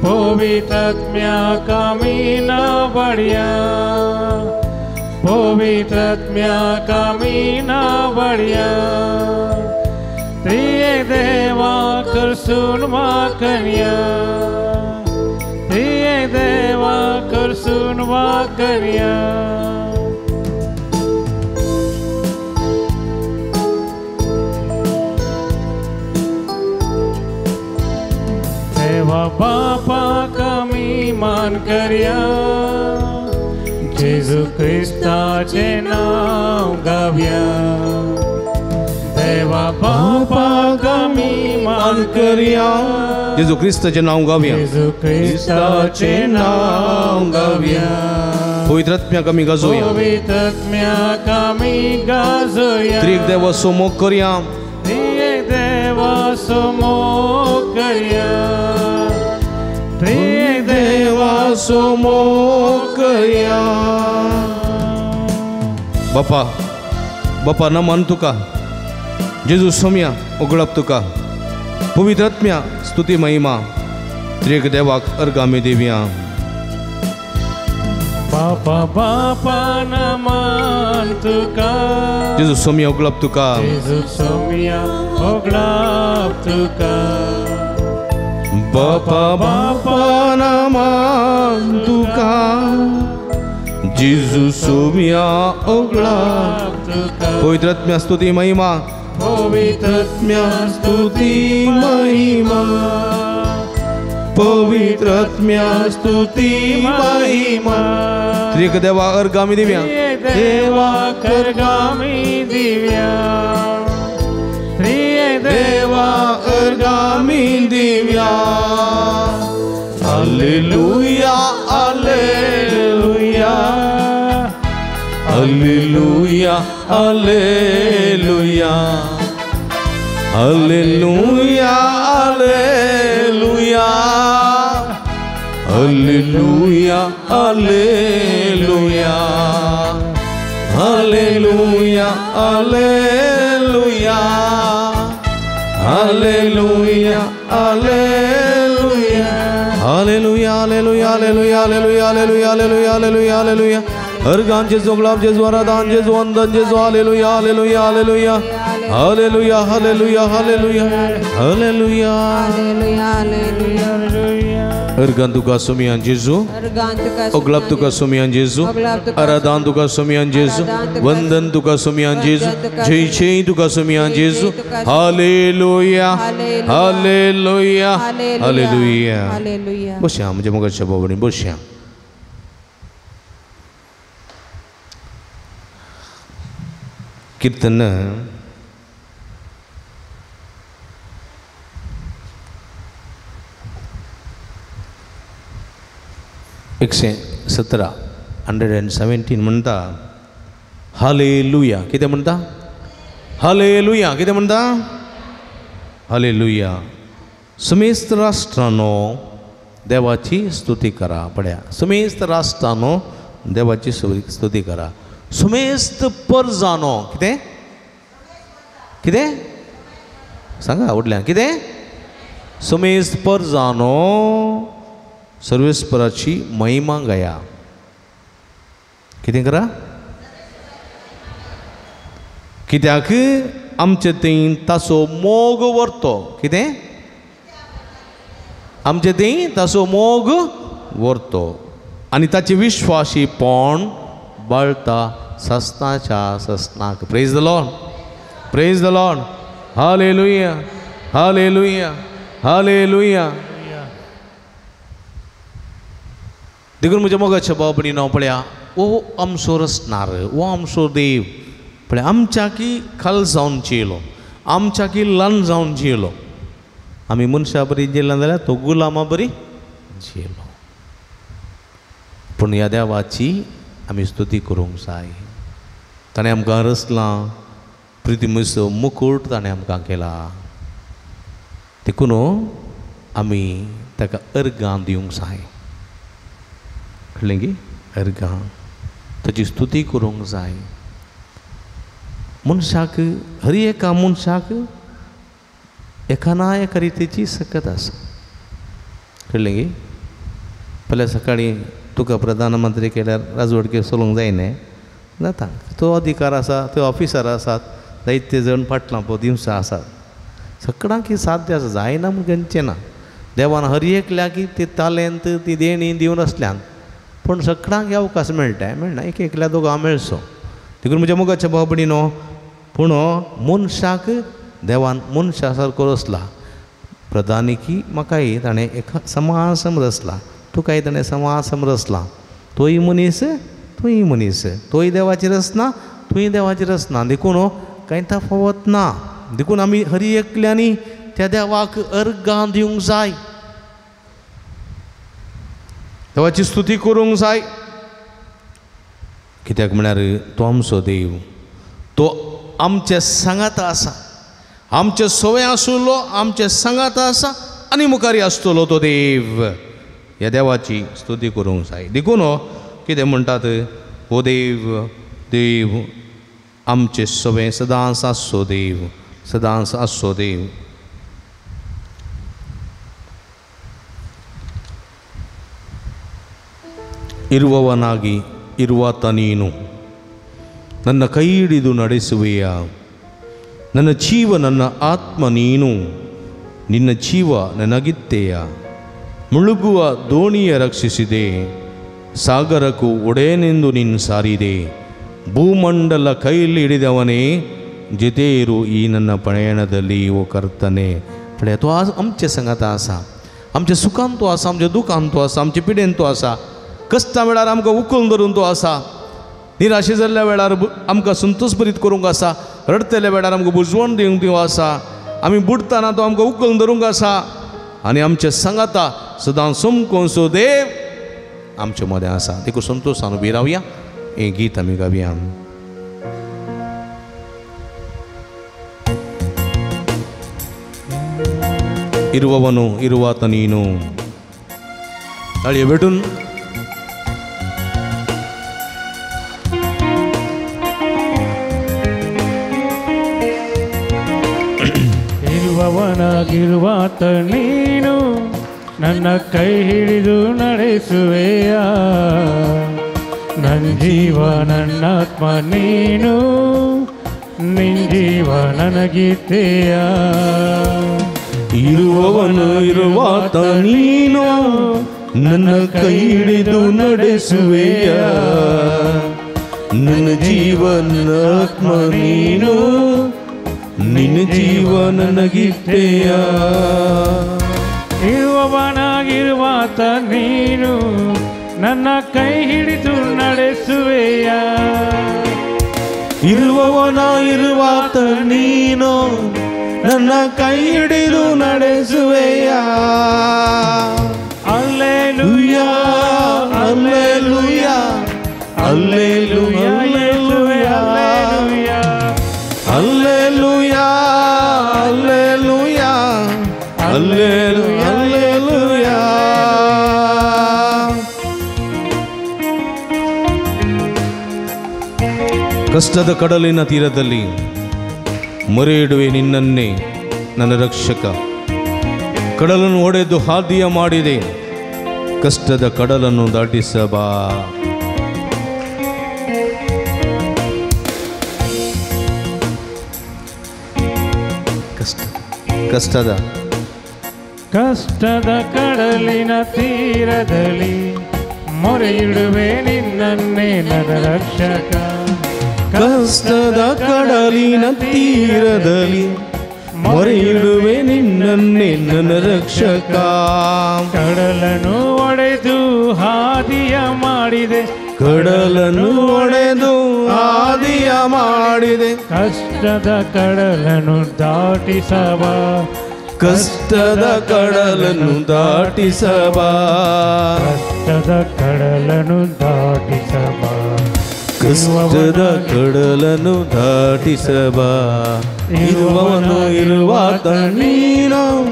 पवित्र आत्म्याक आमी नावडया पवित्र आत्म्याक आमी नावडया त्रिये देवा करसून वाकरया त्रिये देवा करसून वाकरया देवा बापाक आमी मान करया जेजू क्रिस्ताचे नाव गावया देवा बापाक आमी मान करया जेजू क्रिस्ताचे नाव गावया जेजू क्रिस्ताचे नाव गावया पवित्र आत्म्याक आमी गाजोवया पवित्र आत्म्याक आमी गाजोवया त्रिक देवा सोमोग करया त्रिक देवा सोमोग करया त्रिक देवा सोमोग करया बापा बापा नमन तुका जेजू सोम्या उगडप तुका पवित्र आत्म्या स्तुती महिमा त्रिक देवाक अर्घ आमी दिवया बापा बापा नमन तुका जेजू सोम्या उगडप तुका जेजू सोम्या उगडप तुका बापा बापा नमन तुका जेजू सोम्या उगडप तुका पवित्र आत्म्या स्तुती महिमा पवित्र आत्म्या स्तुती महिमा पवित्र आत्म्या स्तुती महिमा त्रिक देवा अर्घ आमी दिवया देवा कर्गामी दिव्या प्रिय देवा अर्घ आमी दिवया hallelujah hallelujah hallelujah hallelujah hallelujah hallelujah hallelujah hallelujah hallelujah hallelujah hallelujah hallelujah hallelujah hallelujah hallelujah hallelujah hallelujah hallelujah hallelujah हर गान जेजू गुलाब जेजू आराधन जेजू वंदन जेजू hallelujah hallelujah hallelujah hallelujah hallelujah hallelujah hallelujah Ergan tuka sumian Jesu, oglap tuka sumian Jesu, aradan tuka sumian Jesu, vandan tuka sumian Jesu, jai tuka sumian Jesu. Hallelujah, hallelujah, hallelujah. Bosyam, jamoga chabawani bosyam. Kirtana एकशे 117 म्हणता hallelujah किती म्हणता hallelujah किती म्हणता hallelujah समेस्त राष्ट्रानो देवाची स्तुती करा पड्या समेस्त राष्ट्रानो देवाची स्तुती करा समेस्त परजानो किती किती सांगा आवडल्या किती समेस्त परजानो सर्वेस्पराची महिमा गया कितें करा कित्याक आमचे थंय ताचो मोग व्हरतो कितें आमचे थंय ताचो मोग व्हरतो आनी ताचे विश्वासीपण बळटा सस्ताच्या सस्नाक praise the Lord hallelujah hallelujah hallelujah देखून म्हज्या मोगाच्या बाबडी नांव पळया ओ आमचो रचणार ओ आमचो देव पळय आमच्याकी खाल जावन जियेलो आमच्याकी ल्हान जावन जियेलो आमी मनशां बरी जियेला जाल्यार तो गुलामा बरी जियेलो पूण ह्या देवाची आमी स्तुती करूंक जाय ताणें आमकां रचलां प्रितीमचो मुकुट ताणें आमकां केला देखून आमी ताका अर्गां दिवंक जाय कळ्ळें की अर्गां ताची स्तुती करूंक जाय मनशाक हर एका मनशाक एका ना एका रितीची सकत आसा कळ्ळें की फाल्यां सकाळीं तुका प्रधानमंत्री केल्यार राजवडके चलोवंक जायना जाता तो अधिकार आसा ते ऑफिसर आसात जायते जण फाटलां पळय दिवसां आसात सगळ्यांक साध्य आसा जायना म्हूण खंयचें ना देवान हर एकल्याक ती तालेंत ती देणी दिवन आसल्यान पूण सगळ्यांक अवकाश मेळटा मेळना एक एकल्या दोगां मेळचो देखून म्हज्या मोगाच्या भावभयणीनो पूण मनशाक देवान मनशा सारको रचला प्रधानिकी म्हाकाय ताणें एका समासम रचला तुकाय ताणें समासम रचला तोय मनीस तोय देवाची रचना तुय देवाची रचना देखून कांय तफावत ना देखून आमी हर एकल्यांनी त्या देवाक अर्गां दिवंक जाय देवाची स्तुती करूंक जाय कित्याक म्हळ्यार तो आमचो देव तो आमचे सांगात आसा आमचे सवय आसलो आमचे सांगात आसा आनी मुखारी आसतलो तो देव ह्या देवाची स्तुती करूंक जाय देखून कितें म्हणटात हो देव देव आमचे सवय सदांच आसचो देव सदांच आसचो देव ಇರುವವನಾಗಿ ಇರುವಾತ ನೀನು ನನ್ನ ಕೈ ಹಿಡಿದು ನಡೆಸುವೆಯ ನನ್ನ ಜೀವ ನನ್ನ ಆತ್ಮ ನೀನು ನಿನ್ನ ಜೀವ ನನಗಿತ್ತೆಯ ಮುಳುಗುವ ದೋಣಿಯ ರಕ್ಷಿಸಿದೆ ಸಾಗರಕ್ಕೂ ಒಡೆಯನೆಂದು ನಿನ್ನ ಸಾರಿದೆ ಭೂಮಂಡಲ ಕೈಯಲ್ಲಿ ಹಿಡಿದವನೇ ಜೊತೆ ಇರು ಈ ನನ್ನ ಪಯಣದಲ್ಲಿ ಓ ಕರ್ತನೆ पळय तो आज आमचे संगात आसा आमच्या सुखान तो आसा आमच्या दुखान तो आसा आमच्या पिडेन तो आसा कश्टा वेळार आमकां उखलून धरून तो आसा निराशे जाल्ल्या वेळार आमकां संतोश भरीत करूंक आसा रडतल्या वेळार आमकां बुजवण दिवंक तो आसा आमी बुडटाना तो आमकां उखलून धरूंक आसा आनी आमचे सांगाता सदां सोमकोसो देव आमचे मदें आसा. देखून संतोशान उबी रावया. हें गीत आमी गावया. ಇರುವವನು ಇರುವಾತ ನೀನು. ತಾಳಿಯ ಬೆಟುನ್ ಇರುವವನಾಗಿರುವಾತ ನೀನು ನನ್ನ ಕೈ ಹಿಡಿದು ನಡೆಸುವೆಯ. ನನ್ನ ಜೀವ ನನ್ನಾತ್ಮ ನೀನು ನಿನ್ ಜೀವ ನನಗೀತೆಯ. ಇರುವವನು ಇರುವಾತ ನೀನು ನನ್ನ ಕೈ ಹಿಡಿದು ನಡೆಸುವೆಯ. ನನ್ನ ಜೀವನ ಆತ್ಮ ನೀನು ನಿನ್ನ ಜೀವ ನನಗಿತ್ತೆಯ. ಇರುವವನಾಗಿರುವಾತ ನೀನು ನನ್ನ ಕೈ ಹಿಡಿದು ನಡೆಸುವೆಯ. ಇರುವವನಾಗಿರುವಾತ ನೀನು ನನ್ನ ಕೈ ಹಿಡಿದು ನಡೆಸುವೆಯ. Alleluia alleluia alleluia alleluia alleluia alleluia alleluia alleluia. ಕಷ್ಟದ ಕಡಲಿನ ತೀರದಲ್ಲಿ ಮೊರೆ ಇಡುವೆ ನಿನ್ನನ್ನೇ ನನ್ನ ರಕ್ಷಕ. ಕಡಲನ್ನು ಒಡೆದು ಹಾದಿಯ ಮಾಡಿದೆ, ಕಷ್ಟದ ಕಡಲನ್ನು ದಾಟಿಸಬಾ. ಕಷ್ಟದ ಕಡಲಿನ ತೀರದಲ್ಲಿ ಮೊರೆ ಇಡುವೆ ನಿನ್ನನ್ನೇ ನನ್ನ ರಕ್ಷಕ. ಕಷ್ಟದ ಕಡಲಿನ ತೀರದಲ್ಲಿ ಮೊರೆ ಇಡುವೆ ನಿನ್ನನ್ನೇ ನನ್ನ ರಕ್ಷಕ. ಕಡಲನ್ನು ಒಡೆದು ಹಾದಿಯ ಮಾಡಿದೆ, ಕಡಲನ್ನು ಒಡೆದು ಹಾದಿಯ ಮಾಡಿದೆ, ಕಷ್ಟದ ಕಡಲನ್ನು ದಾಟಿಸಬ. ಕಷ್ಟದ ಕಡಲನ್ನು ದಾಟಿಸಬ. ಕಷ್ಟದ ಕಡಲನ್ನು ದಾಟಿಸಬ. ಕಷ್ಟದ ಕಡಲನ್ನು ದಾಟಿಸಬ. ಇರುವವನು ಇರುವಾತ ನೀನು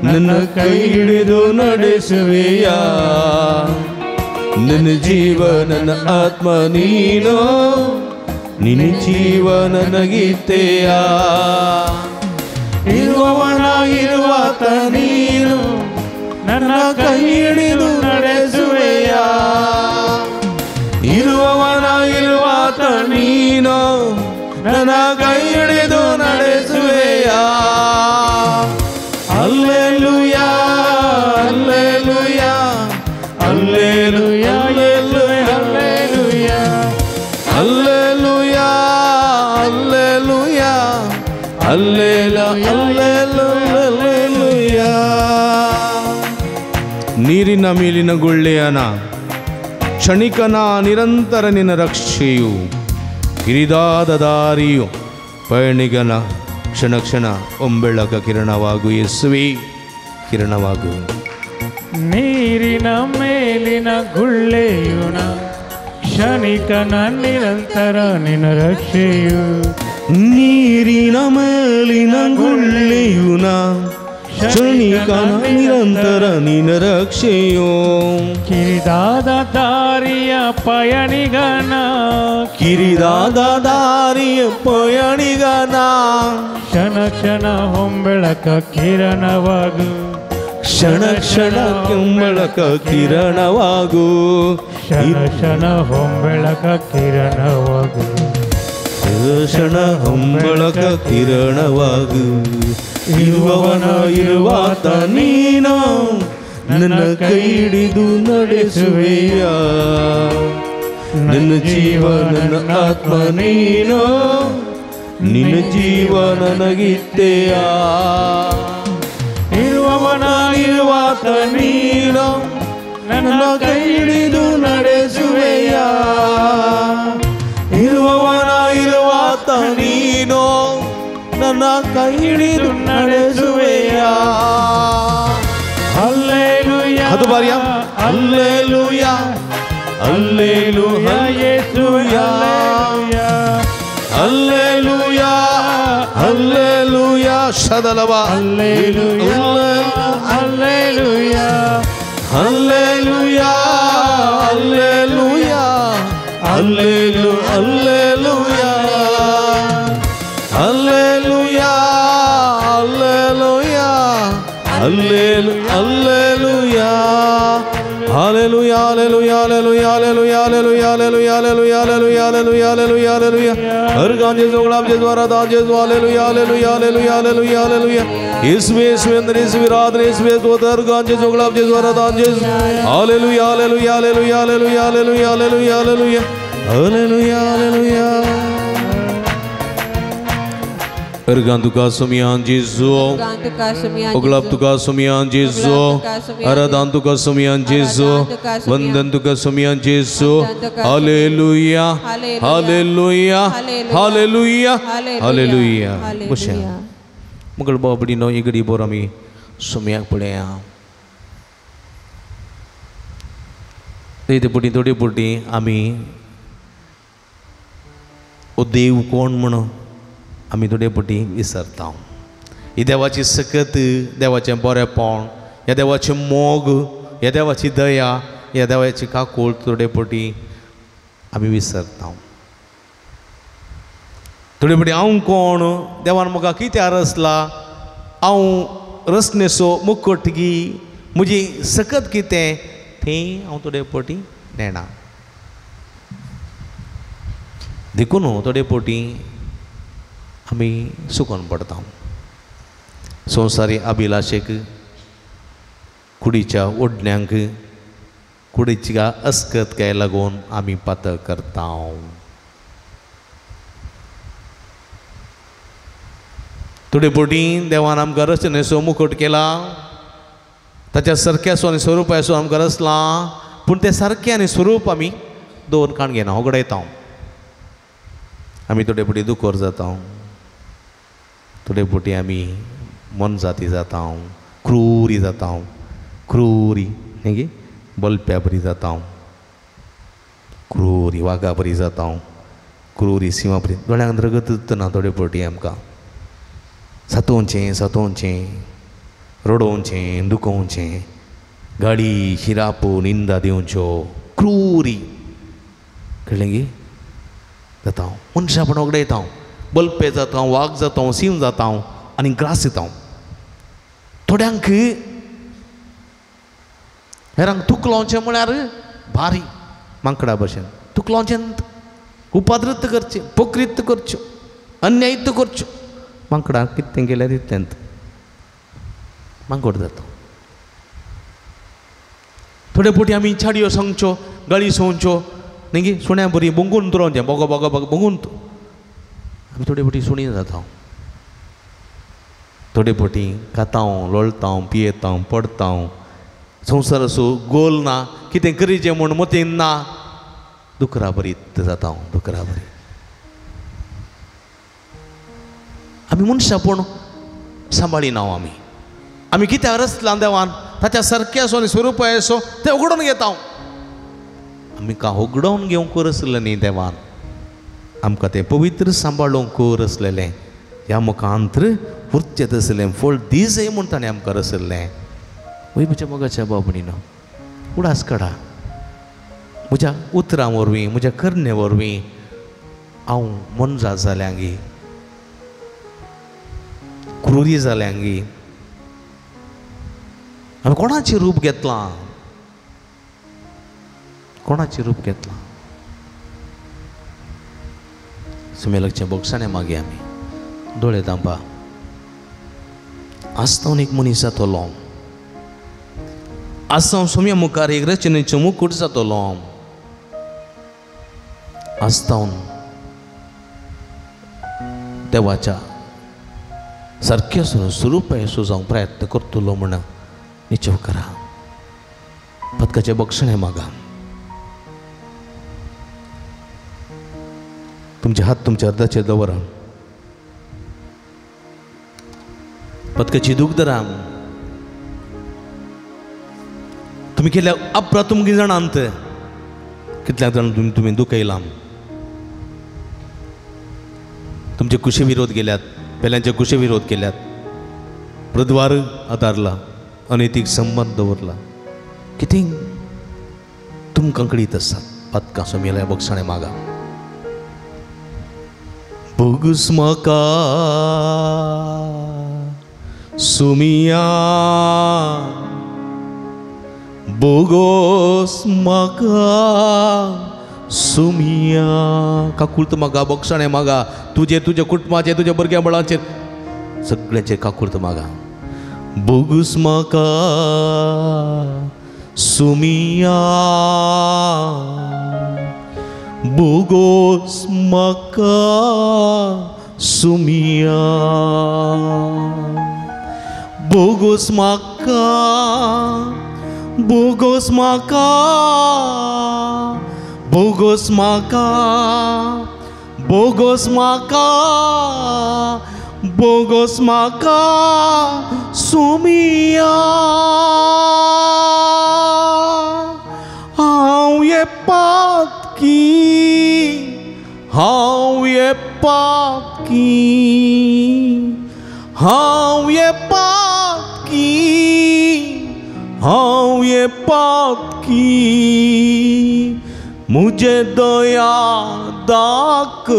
ನನ್ನ ಕೈ ಹಿಡಿದು ನಡೆಸುವೆಯ. ನನ್ನ ಜೀವ ನನ್ನ ಆತ್ಮ ನೀನು ನಿನ್ನ ಜೀವ ನನಗಿತ್ತೆಯ. ಇರುವವನಾಗಿರುವಾತ ನೀನು ನನ್ನ ಕೈ ಹಿಡಿದು ನಡೆಸುವೆಯ. ಇರುವವನಾಗಿರುವಾತ ನೀನು ನನ್ನ ಕೈ ಹಿಡಿದು ನಡೆಸುವೆಯ. Alleluia alleluia alleluia alleluia alleluia alleluia alleluia. ನೀರಿನ ಮೇಲಿನ ಗುಳ್ಳೆಯನ ಕ್ಷಣಿಕನ ನಿರಂತರ ನಿನ್ನ ರಕ್ಷೆಯು, ಕಿರಿದಾದ ದಾರಿಯು ಪಯಣಿಗನ ಕ್ಷಣ ಕ್ಷಣ ಒಂಬೆಳಕ ಕಿರಣವಾಗು. ಯೇಸುವೇ ಕಿರಣವಾಗು. ನೀರಿನ ಮೇಲಿನ ಗುಳ್ಳೆಯುನ ಕ್ಷಣಿಕನ ನಿರಂತರ ನಿನ್ನ ರಕ್ಷೆಯು. ನೀರಿನ ಮೇಲಿನ ಗುಳ್ಳೆಯುನ ಕ್ಷಣಿಕನ ನಿರಂತರ ನಿನ್ನ ರಕ್ಷೆಯೋ. ಕಿರಿದಾದ ದಾರಿಯ ಪಯಣಿಗನ, ಕಿರಿದಾದ ದಾರಿಯ ಪಯಣಿಗನ ಕ್ಷಣ ಕ್ಷಣ ಹೊಂಬೆಳಕ ಕಿರಣವಾಗು. ಕ್ಷಣ ಕ್ಷಣ ಕೆಂಬಳಕ ಕಿರಣವಾಗು. ಕ್ಷಣ ಕ್ಷಣ ಹೊಂಬೆಳಕ ಕಿರಣವಾಗು. ಕ್ಷಣ ಹೊಂಬಳಕ ಕಿರಣವಾಗು. ಇರುವವನ ಇರುವಾತ ನೀನು ನನ್ನ ಕೈ ಹಿಡಿದು ನಡೆಸುವೆಯ. ನನ್ನ ಜೀವ ನನ್ನ ಆತ್ಮ ನೀನು ನಿನ್ನ ಜೀವ ನನಗಿತ್ತೆಯ. ಇರುವವನ ಇರುವಾತ ನೀನು ನನ್ನ ಕೈ ಹಿಡಿದು ನಡೆಸುವೆಯ. ಇರುವವನ ಇರುವಾತ ನೀನು ನನ್ನ ಕೈ ಹಿಡಿದು ನಡೆಸುವೆಯ. ಹಲ್ಲೆಲೂಯಾ दुबारा हालेलुया हालेलुया येसूया हालेलुया हालेलुया शदलवा hallelujah hallelujah hallelujah hallelujah hallelujah hallelujah hallelujah hallelujah hallelujah hallelujah hallelujah hallelujah hallelujah hallelujah hallelujah hallelujah hallelujah hallelujah hallelujah हर गांजे जोगलाम जे द्वारा दान जे hallelujah hallelujah hallelujah hallelujah hallelujah यीशु अंदर यीशु विराधन यीशु को हर गांजे जोगलाम जे द्वारा दान जे hallelujah hallelujah hallelujah hallelujah hallelujah hallelujah hallelujah hallelujah hallelujah Ergantuka sumian Jesu, Oglaptuka sumian Jesu, Aradantuka sumian Jesu, Vandantuka sumian Jesu, Hallelujah, Hallelujah, Hallelujah, Hallelujah. Busya. Mugal bawa budi no igadi borami sumiak pulaya. Tadi budi todi budi ami udev kon mano. आम्ही थोडे पटी विसरता ही देवाची सकत देवाचें बरेपण ह्या देवाचें मोग ह्या देवाची दया ह्या देवाची काकूळ थोडे पटी आमी विसरता थोडे पटी हांव कोण देवान म्हाका कितें रचला हांव रचनेचो मुखटगी म्हजी सकत कितें तें हांव थोडे पटी नेना देखून थोडे पटी आमी सुकून पडता संवसारी अभिलाशेक कुडीच्या ओडण्यांक कुडीच्या अस्कत काय लागून आमी पातळ करता थोडे पटी देवान आमकां रचनेचो मुकुट केला ताच्या सारक्याचो आनी स्वरुपाचो आमकां रचला पूण तें सारकें आनी स्वरूप आमी दवरून काण घेना होगडयता आमी थोडे पटी दुखोर जाता थोडे पटी आमी मन जाती जाता क्रूरी जाता क्रूरी न्ही गे बल्प्या बरी जाता क्रूरी वागा बरी जाता क्रूरी सिंहा बरी दोळ्यांक रगत ना थोडे पटी आमकां सतोवचें रडोवचें दुखोवचें गाडी शिरापो निंदा दिवच्यो क्रूरी कळ्ळें गे जाता मनशापण वगडयता बल्पे जाता वाग जाता सिंह जाता आनी ग्रास येता थोड्यांक हेरांक तुक लावचें म्हळ्यार भारी मांकडा भशेन तुक लावचें उपाद्रत करचें पोक्रित करच्यो अन्यायित करच्यो मांकडां कितें केल्यार तितलेंत मांकोड जाता थोडे पटी आमी छाडयो सांगच्यो गाळी सोंवच्यो न्ही गे सुण्या बरी बंगून तुरोवचें बोगो बोगो बोगो बंगून आमी थोडे पटी सुणी जाता थोडे पटी खाता लोळता पियेता पडता संवसार असो गोल ना कितें करीचें म्हूण मतीन ना दुकरा बरीत जाता दुकरा बरी आमी मनशापूण सांबाळिना आमी कित्याक रचलां देवान ताच्या सारक्याचो आनी स्वरुपाचो तें उगडून घेता आमी का उगडोवन घेवंक रचलें न्ही देवान आमकां तें पवित्र सांबाळूंक रचलेलें ह्या मुखांतर उरचें तसलें फळ दिसय म्हूण ताणें आमकां रचल्लें वय म्हज्या मोगाच्या बाबडीनो उडास काडा म्हज्या उतरां वरवीं म्हज्या करणे वरवीं हांव मनजा जाल्यांगी क्रूरी जाल्यांगी हांवें कोणाचें रूप घेतलां कोणाचें रूप घेतलां सुमेलकच्या बोक्सांनी मागे आमी दोळे दांबा आसतावन एक मनीस जातलो आसतावन सुम्या मुखार एक रचनेचो मुकूट जातलो आसतावन देवाच्या सारक्या स्वरुपाचो जावंक प्रयत्न करतलो म्हण निश्चय करा पदकाचे बक्षणे मागा तुमचे हात तुमच्या अर्धाचेर दवरा पदकाची दूख धरा तुम्ही केल्या अप्रतम किती जाणांत कितल्या जाण तुम्ही दुखयला तुमचे कुशे विरोध केल्यात पेल्यांचे कुशे विरोध केल्यात प्रद्वार आदारला अनैतिक संबंध दवरला किती तुमकां कळीत आसात पातकां समेल्या बक्षाणे मागा बोगस म्हाका सुमिया बोगस म्हाका सुमिया काकुळत मागा बक्षाणे मागा तुझ्या कुटुंबाचे तुझ्या भुरग्या बळाचे सगळ्यांचे काकुळत मागा बोगस म्हाका सुमिया बोगस म्हाका सुमिया बोगस म्हाका बोगस म्हाका बोगस म्हाका बोगस म्हाका बोगस म्हाका सुमिया हांव ये पातकी हांव ये पातकी हांव ये पातकी हांव ये पातकी मुझे दया दाखय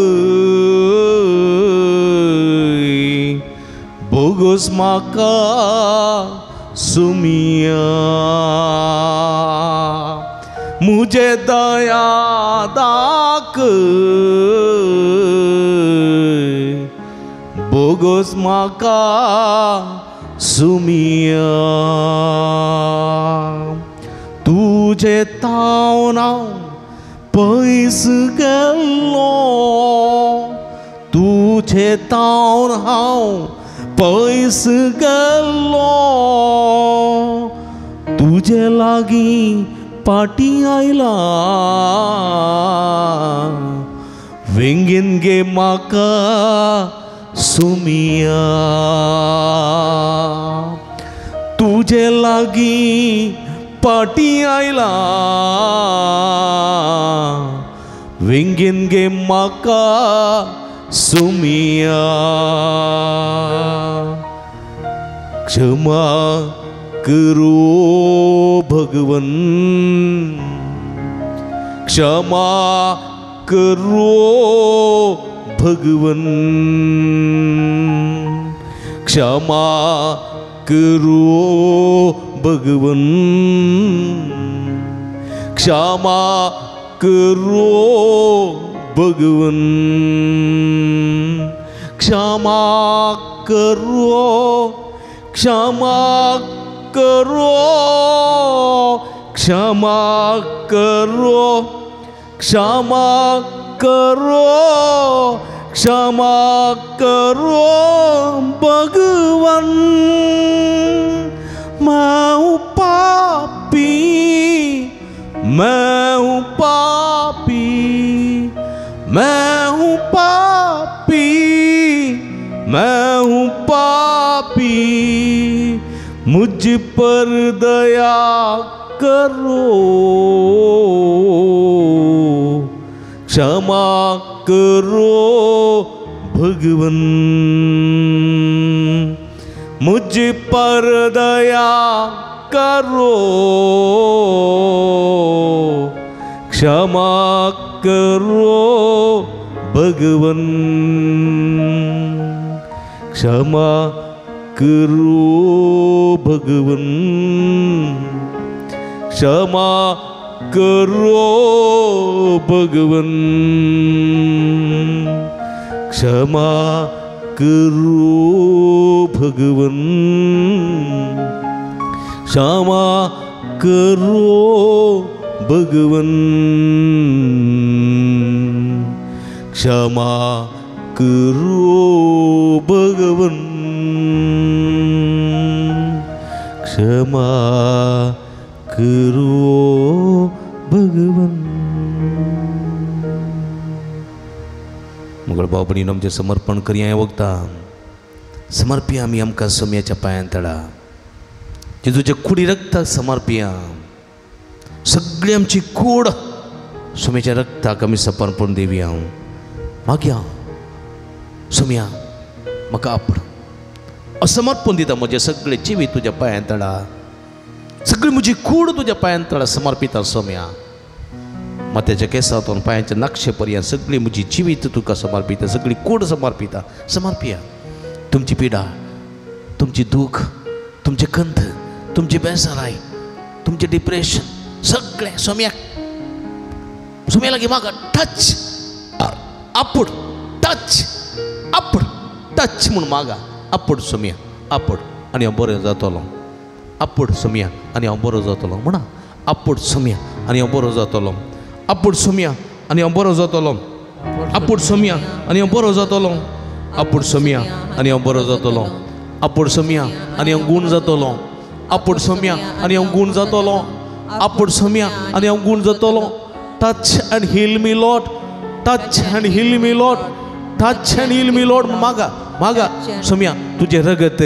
बोगस म्हाका सुमिया मुझे दया दाखय बोगस म्हाका सुमिया तुझे तावन हांव पयस गेल्लो तुझे तावन हांव पयस गेल्लो तुझे लागीं पाटी आयला वेंगेन गे म्हाका सुमिया तुझे लागीं पाटी आयला वेंगेन गे म्हाका सुमिया क्षमा करो भगवन क्षमा करो भगवन क्षमा करो भगवन क्षमा करो भगवन क्षमा करो क्षमा करो क्षमा करो क्षमा करो क्षमा करो भगवन मैं हूँ पापी मैं हूँ पापी मैं हूँ पापी मैं हूँ पापी मुझ पर दया करो क्षमा करो भगवन मुझ पर दया करो क्षमा करो भगवन क्षमा करो भगवन क्षमा करो भगवन क्षमा करो भगवन क्षमा करो भगवन क्षमा करो भगवन क्षमा करो भगवन मुगळ भाव भयणीनो आमचें समर्पण करया ह्या वखदां समर्पिया आमी आमकां सोम्याच्या पांयां तळा जेजूच्या कुडी रक्ताक समर्पिया सगळी आमची कूड सोम्याच्या रक्ताक आमी समर्पण देवी हांव मागया सोम्या म्हाका आपण असमर्पण दिता म्हजें सगळें जिवीत तुज्या पांयां तळा सगळी म्हजी कूड तुज्या पांयां तळा समर्पिता सोम्या माथ्याच्या केसांतून पांयाच्या नक्षे पर्यंत सगळी म्हजी जिवीत तुका समर्पिता सगळी कूड समर्पिया तुमची पिडा तुमची दुख तुमचे खंत तुमची बेजाराय तुमचे डिप्रेशन सगळें सोम्या लागीं म्हाका टच आपूड टच म्हूण मागा आपूड सोम्या आपूड आनी हांव बरें जातलो आपूड सोम्या आनी हांव बरो जातलो म्हणा आपूड सोम्या आनी हांव बरो जातलो आपूड सोम्या आनी हांव बरो जातलो आपूड सोम्या आनी हांव बरो जातलो आपूड सोम्या आनी हांव बरो जातलो आपूड सोम्या आनी हांव गूण जातलो आपूड सोम्या आनी हांव गूण जातलो आपूड सोम्या आनी हांव गूण जातलो touch and heal me lord touch and heal me lord touch and heal me lord मागा सोम्या तुझे रगत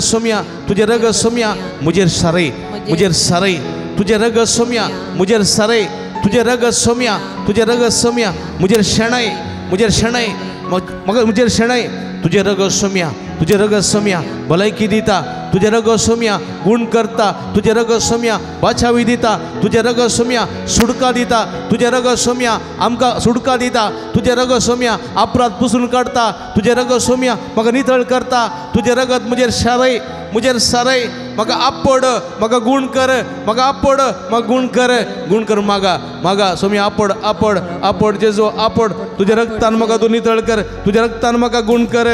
सोम्या तुझे रगत सोम्या मुझे सारे तुझे रगत सोम्या मुझे सारे तुझे रगत सोम्या मुझे शेणाय तुझे रगत सोम्या भलायकी दिता तुझे रगत सोम्या गुण करता तुझे रगत सोम्या बाचावी दिता तुझे रगत सोम्या सुडका दिता तुझे रगत सोम्या आमकां सुडका दिता तुझे रगत सोम्या अपराध पुसून काडता तुझे रगत सोम्या म्हाका नितळ करता तुझे रगत मुझे सारय म्हाका आपड म्हाका गुण कर म्हाका आपड म्हाका गुण कर मागा सोम्या आपड जेजो आपड तुझे रगतान म्हाका तूं नितळ कर तुझे रगतान म्हाका गुण कर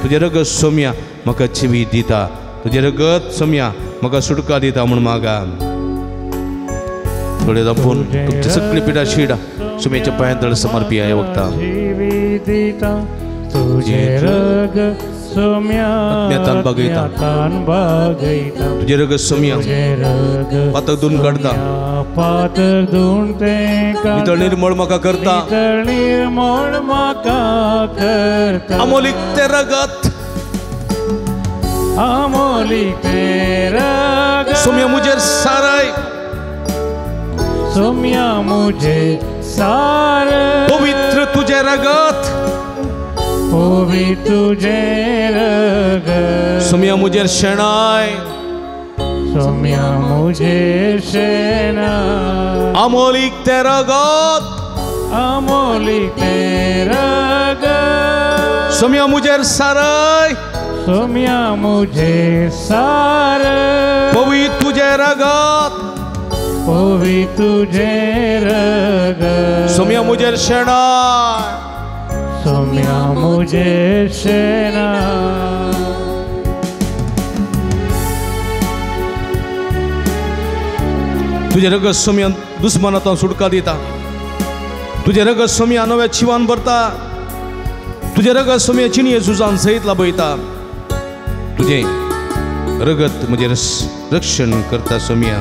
तुझे रगत सोम्या म्हाका जिवीत दिता तुझे रगत सोम्या म्हाका सुटका दिता म्हूण मागा थोडे दापून तुमची सगळी पिडा शिडा सोम्याच्या पांयां तळ समर्पिया ह्या वक्ता तुझे रगत सोम्या तुझे रगत सोम्या पातक धुवन काढता नितळ निर्मळ म्हाका करता अमोलीक ते रगत सोम्या मुझे साराय पवित्र तुझे रगत सोम्या मुझे शेणाय अमोलीक ते रगत सोम्या मुझे साराय पवित्र तुझे रगत सोम्या मुझे शेणाय तुझे रगत सोम्या दुस्मनांतल्यान सुटका दिता तुझे रगत सोम्या नव्या जिवान भरता तुझे रगत सोम्या चिणये झुजान सयत लाभयता तुझे रगत मुझे रक्षण करता सोम्या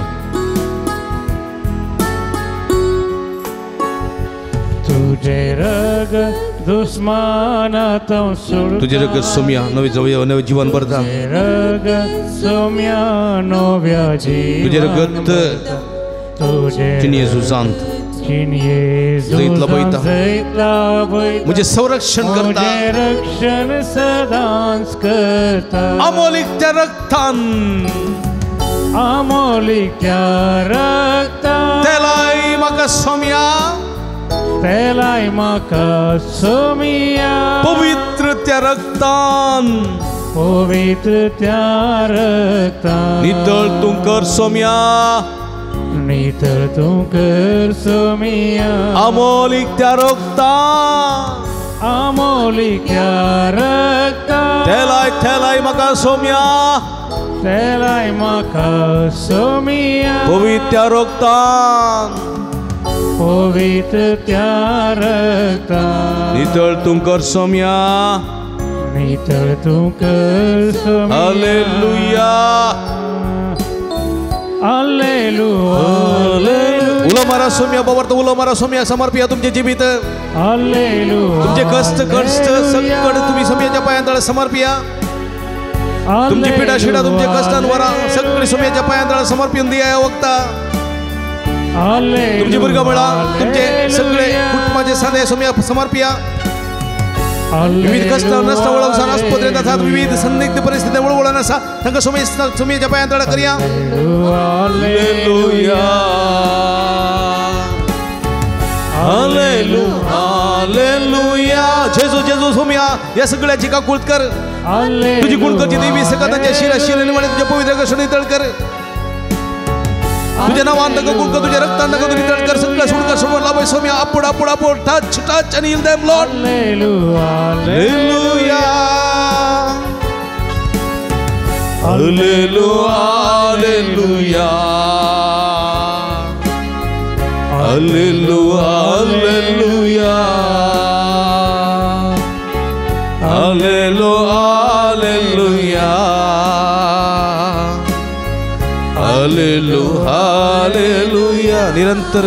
तुझे रगत दुस्मनांतल्यान तुझे रगत सोम्या नवे जीवन भरता तुझे रगत चिणये झुजान सयत लाभयता मुझे संरक्षण करता अमोलीक त्या रक्तान तेलाय म्हाका सोम्या पवित्र त्या रक्तान नितळ तूं कर सोम्या अमोलीक त्या रक्तान तेलाय म्हाका सोम्या पवित्र त्या रक्तान नितळ तूं कर सोम्या हालेलुया उलो मारा सोम्या बाबा उलो मारा सोम्या समर्पिया तुमचे जीवित तुमचे कष्ट संकट तुम्ही सोम्याच्या पायांतळ समर्पिया तुमची पिढा शिडा तुमचे कष्टांवर सगळी सोम्याच्या पायांतळा समर्पित दिया वक्ता तुमची बुरगा बळा तुमचे सगळे कुटुंबाचे साधे सोम्या समर्पिया विविध कष्ट नष्ट वळवसान आस्पत्रे तथा विविध संदिग्ध परिस्थिती वळवळण असा तांकां सोम्याच्या पायांतळा करिया हालेलुया हालेलुया हालेलुया जेजू जेजू सोम्या या सगळ्याची काकुळत कर तुझी गुणकरची देवी सकतांच्या शिरा शिरा निवडे तुझ्या पवित्र कष्ट नितळ कर तुझ्या नावांत गुणकर तुझ्या रक्तांत तुझी नितळ कर सगळं सुडकर सोडून लाभ सोम्या आपण आपण आपण टच टच आणि heal them Lord hallelujah hallelujah hallelujah hallelujah hallelujah hallelujah hallelujah निरंतर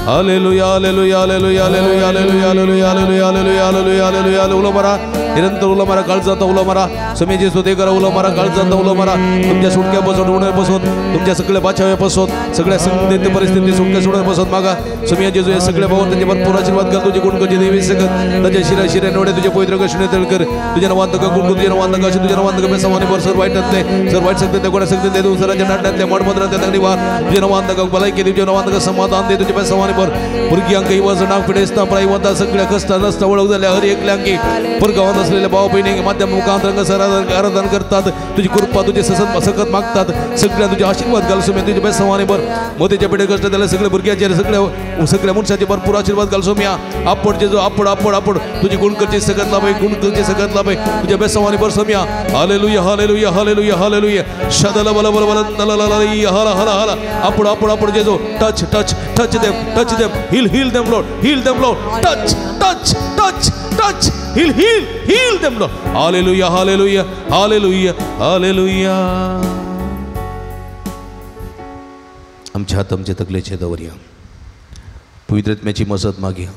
hallelujah hallelujah hallelujah hallelujah hallelujah hallelujah hallelujah hallelujah hallelujah उलो मारा निरंतर उलो मारा काळ जाता उलो मारा समेजे सोते करा उलो मारा काळ जाता उलो मारा तुमच्या सुटक्या बसवून उडे बसवत तुमच्या सगळ्या बाचाव्या बसवत सगळ्या संदिग्ध परिस्थिती सुटक्या सोडून बसवत मागा सोमिया जेजू या सगळ्या भावात त्यांचे भरपूर आशीर्वाद कर तुझे गुणकरची देवी सगत त्याच्या शिरा शिरा नवडे तुझे पवित्र कशने तळ कर तुझ्या नावांत का गुणकर तुझ्या नावांत का तुझ्या नावांत का बेसावाने बर सर वाईट नसते सर वाईट सकते त्या गोड्या सकते ते दुसऱ्याच्या नाट्यातल्या मडमद्रातल्या तगडी वार तुझ्या नावांत का भलाई केली तुझ्या नावांत का समाधान दे तुझ्या बेसावाने बर मुर्गी अंक इवाज नाव फिडेस्ता प्राईवंता सगळ्या कष्ट नसता वळख झाल्या हर एकल्या अंकी परगावात असलेल्या भाऊ बहिणी माध्यम मुखांतर सर आराधन करतात तुझी कृपा तुझे सकत मागतात सगळ्या तुझे आशीर्वाद घाल सोम्या तुझ्या बेसावाने बर मोतीच्या पिढे कष्ट त्याला सगळ्या भुरग्याचे सगळ्या मनुष्याचे भरपूर आशीर्वाद घाल सोम्या आपण जे जो आपण आपण आपण तुझी गुणकरची सकत लाभ गुणकरची सकत लाभ तुझ्या बेसावाने बर सोम्या हालेलुया हालेलुया हालेलुया हालेलुया शदल बल बल बल तललललय हाला हाला हाला आपण आपण आपण जे जो touch touch touch them heal them Lord touch heal them Lord hallelujah hallelujah hallelujah hallelujah आमच्या हात आमचे तकलेचे दवरया पवित्रत्म्याची मसत मागया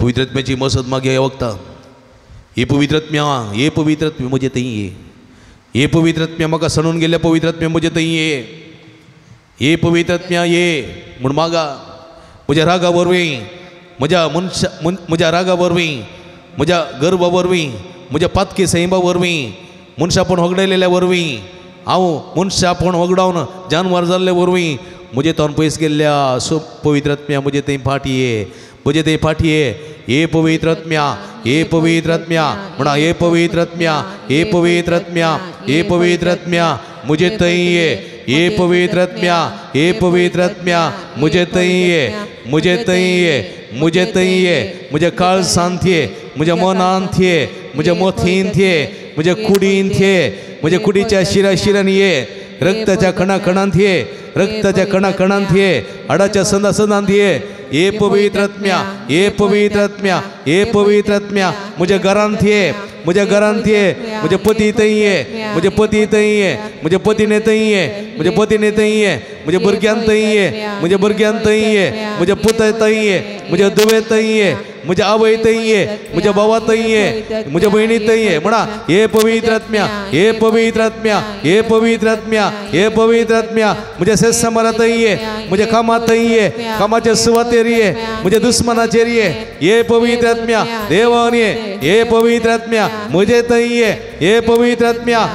पवित्रत्म्याची मसत मागया या वक्ता हे पवित्रत्म्या म्हणजे तई ये पवित्रत्म्या म्हाका सणून गेल्या पवित्रत्म्या म्हणजे तई ये पवित्रत्म्या ये म्हूण मागा म्हज्या रागा वरवीं म्हज्या रागा वरवीं म्हज्या गर्वा वरवीं म्हज्या पातकी सैंबा वरवीं मनशापण होगडयलेल्या वरवीं हांव मनशापण होगडावन जानवर जाल्ले वरवीं म्हजे तोंड पयस गेल्ल्या सो पवित्रत्म्या म्हजे थंय फाटये हे पवित्रत्म्या म्हणा हे पवित्रत्म्या मुझे तई ये पवित्रत्म्या मुझे तई ये मुझे काळ सांथिये मुझे मनान थिये मुझे मोथीन थिये मुझे कुडीन थिये मुझे कुडीच्या शिरान ये रक्ताच्या कणाकणांत थिये रक्ताच्या कणाकणांत थिये हाडाच्या संदान थिये ये पवित्रत्म्या मुझे घरांत थिये मुझे पति तई है मुझे पतीने तई है मुझे भुरग्यान तई है मुझे पुत तई है मुझे दुवे तई है मुझे आवय तई है मुझे बाबा तई है मुझे बहिणी तई है म्हणा हे पवित्रत्म्या मुझे सेसमरा तई है मुझे खामा तई है खामाचे सुवातेरी है मुझे दुश्मनाचे री है ये पवित्रत्म्या देवानी ये पवित्रत्म्या मुझे तई है ये पवित्रत्म्या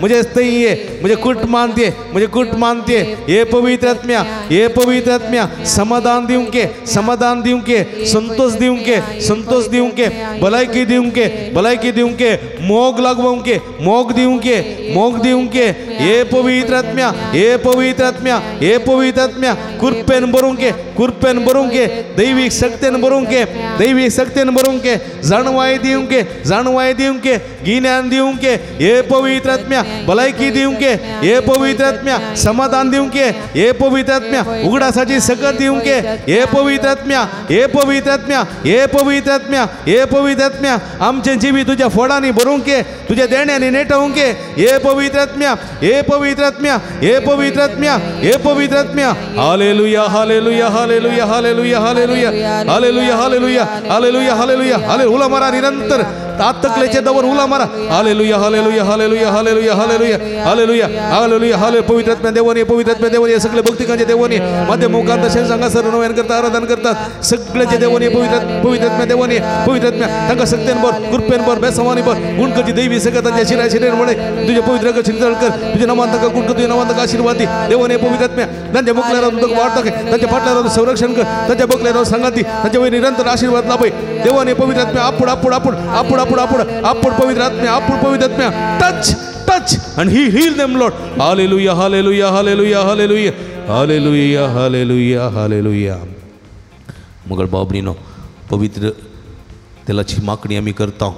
मुझे तई है मुझे कुट मानते ये पवित्रत्म्या समाधान दिऊं के संतोष दिऊं के भलाइकी दिऊं के मोग दिऊं के ये पवित्रत्म्या कुर्पेन बरूं के दैविक शक्तीन बरूं के जाणवाई दिऊं के ज्ञान दिऊं के ये पवित्रत्म्या भलाइकी दिऊं के ये पवित्रत्म्या समाधान दिऊं के ये पवित्रत्म्या उघडासाची सकत दिऊं के ये पवित्रत्म्या आमचे जीवी तुझ्या फोडांनी भरूं के तुझ्या देण्याने नेटवूं के ये पवित्रत्म्या hallelujah hallelujah hallelujah hallelujah hallelujah hallelujah hallelujah hallelujah hallelujah hallelujah मारा निरंतर तकलेचे दवर उला मारा hallelujah hallelujah hallelujah hallelujah hallelujah hallelujah hallelujah हाले पवित्र आत्म्या देवाने सगळे भक्तिकांचे देवाने मध्ये मुखांत शेण सांगा सर्व नव्यान करता आराधन करतात सगळ्याचे देवाने पवित्र आत्म्या देवाने पवित्र आत्म्या तांका शक्तींवर कृपेंवर बेसवानीवर गुणकरची दैवी सगळं त्यांच्या शिरामुळे तुझे पवित्र चिंतन कर तुझे नमांतक गुणकर तुझे नमांतक आशीर्वादी देवाने पवित्र आत्म्या त्यांच्या मुखल्याला तुझं वाढता त्यांच्या पाटल्याला संरक्षण कर त्यांच्या बकल्याला सांगाती त्यांच्या वेळी निरंतर आशीर्वाद लाभे देवाने पवित्र आत्म्या आपुड आपुड आपुड आपुड आपुड आपुड आपुड पवित्र आत्म्या आपुड पवित्र आत्म्या touch and he healed them Lord hallelujah hallelujah hallelujah hallelujah hallelujah hallelujah hallelujah मगर बाबरीनो पवित्र तेलाची मागणी आम्ही करता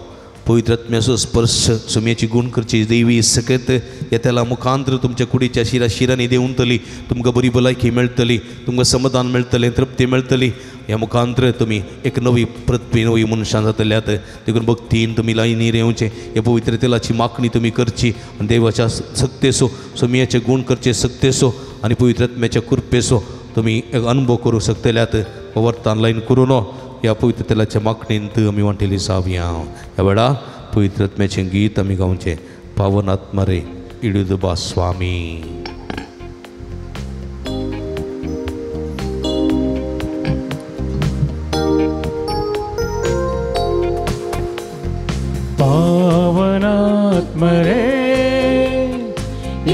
पवित्र आत्म्याचो स्पर्श सुम्याची गुण करची दैवी सकत या त्याला मुखांतर तुमच्या कुडीच्या शिरांनी देऊन तली तुमकां बरी भलायकी मेळटली तुमकां समाधान मेळटलें तृप्ती मेळटली ह्या मुखांतर तुम्ही एक नवी पृथ्वी नवी मनशां जातल्यात देखून भक्तीन तुम्ही लायनी येवचे हे पवित्र तेलाची मागणी तुम्ही करची आणि देवाच्या सक्तेसो सुमयाचे गुण करचे सक्तेसो आणि पवित्र आत्म्याच्या कृपेसो तुम्ही एक अनुभव करू शकतल्यात वर्तान लायन करू नो या पवित्र तेलाच्या मागणींत आमी वांटेली सावया ह्या वेळा पवित्र आत्म्याचें गीत आमी गावचें पावन आत्मा रे इडुदबा स्वामी पावनात्मा रे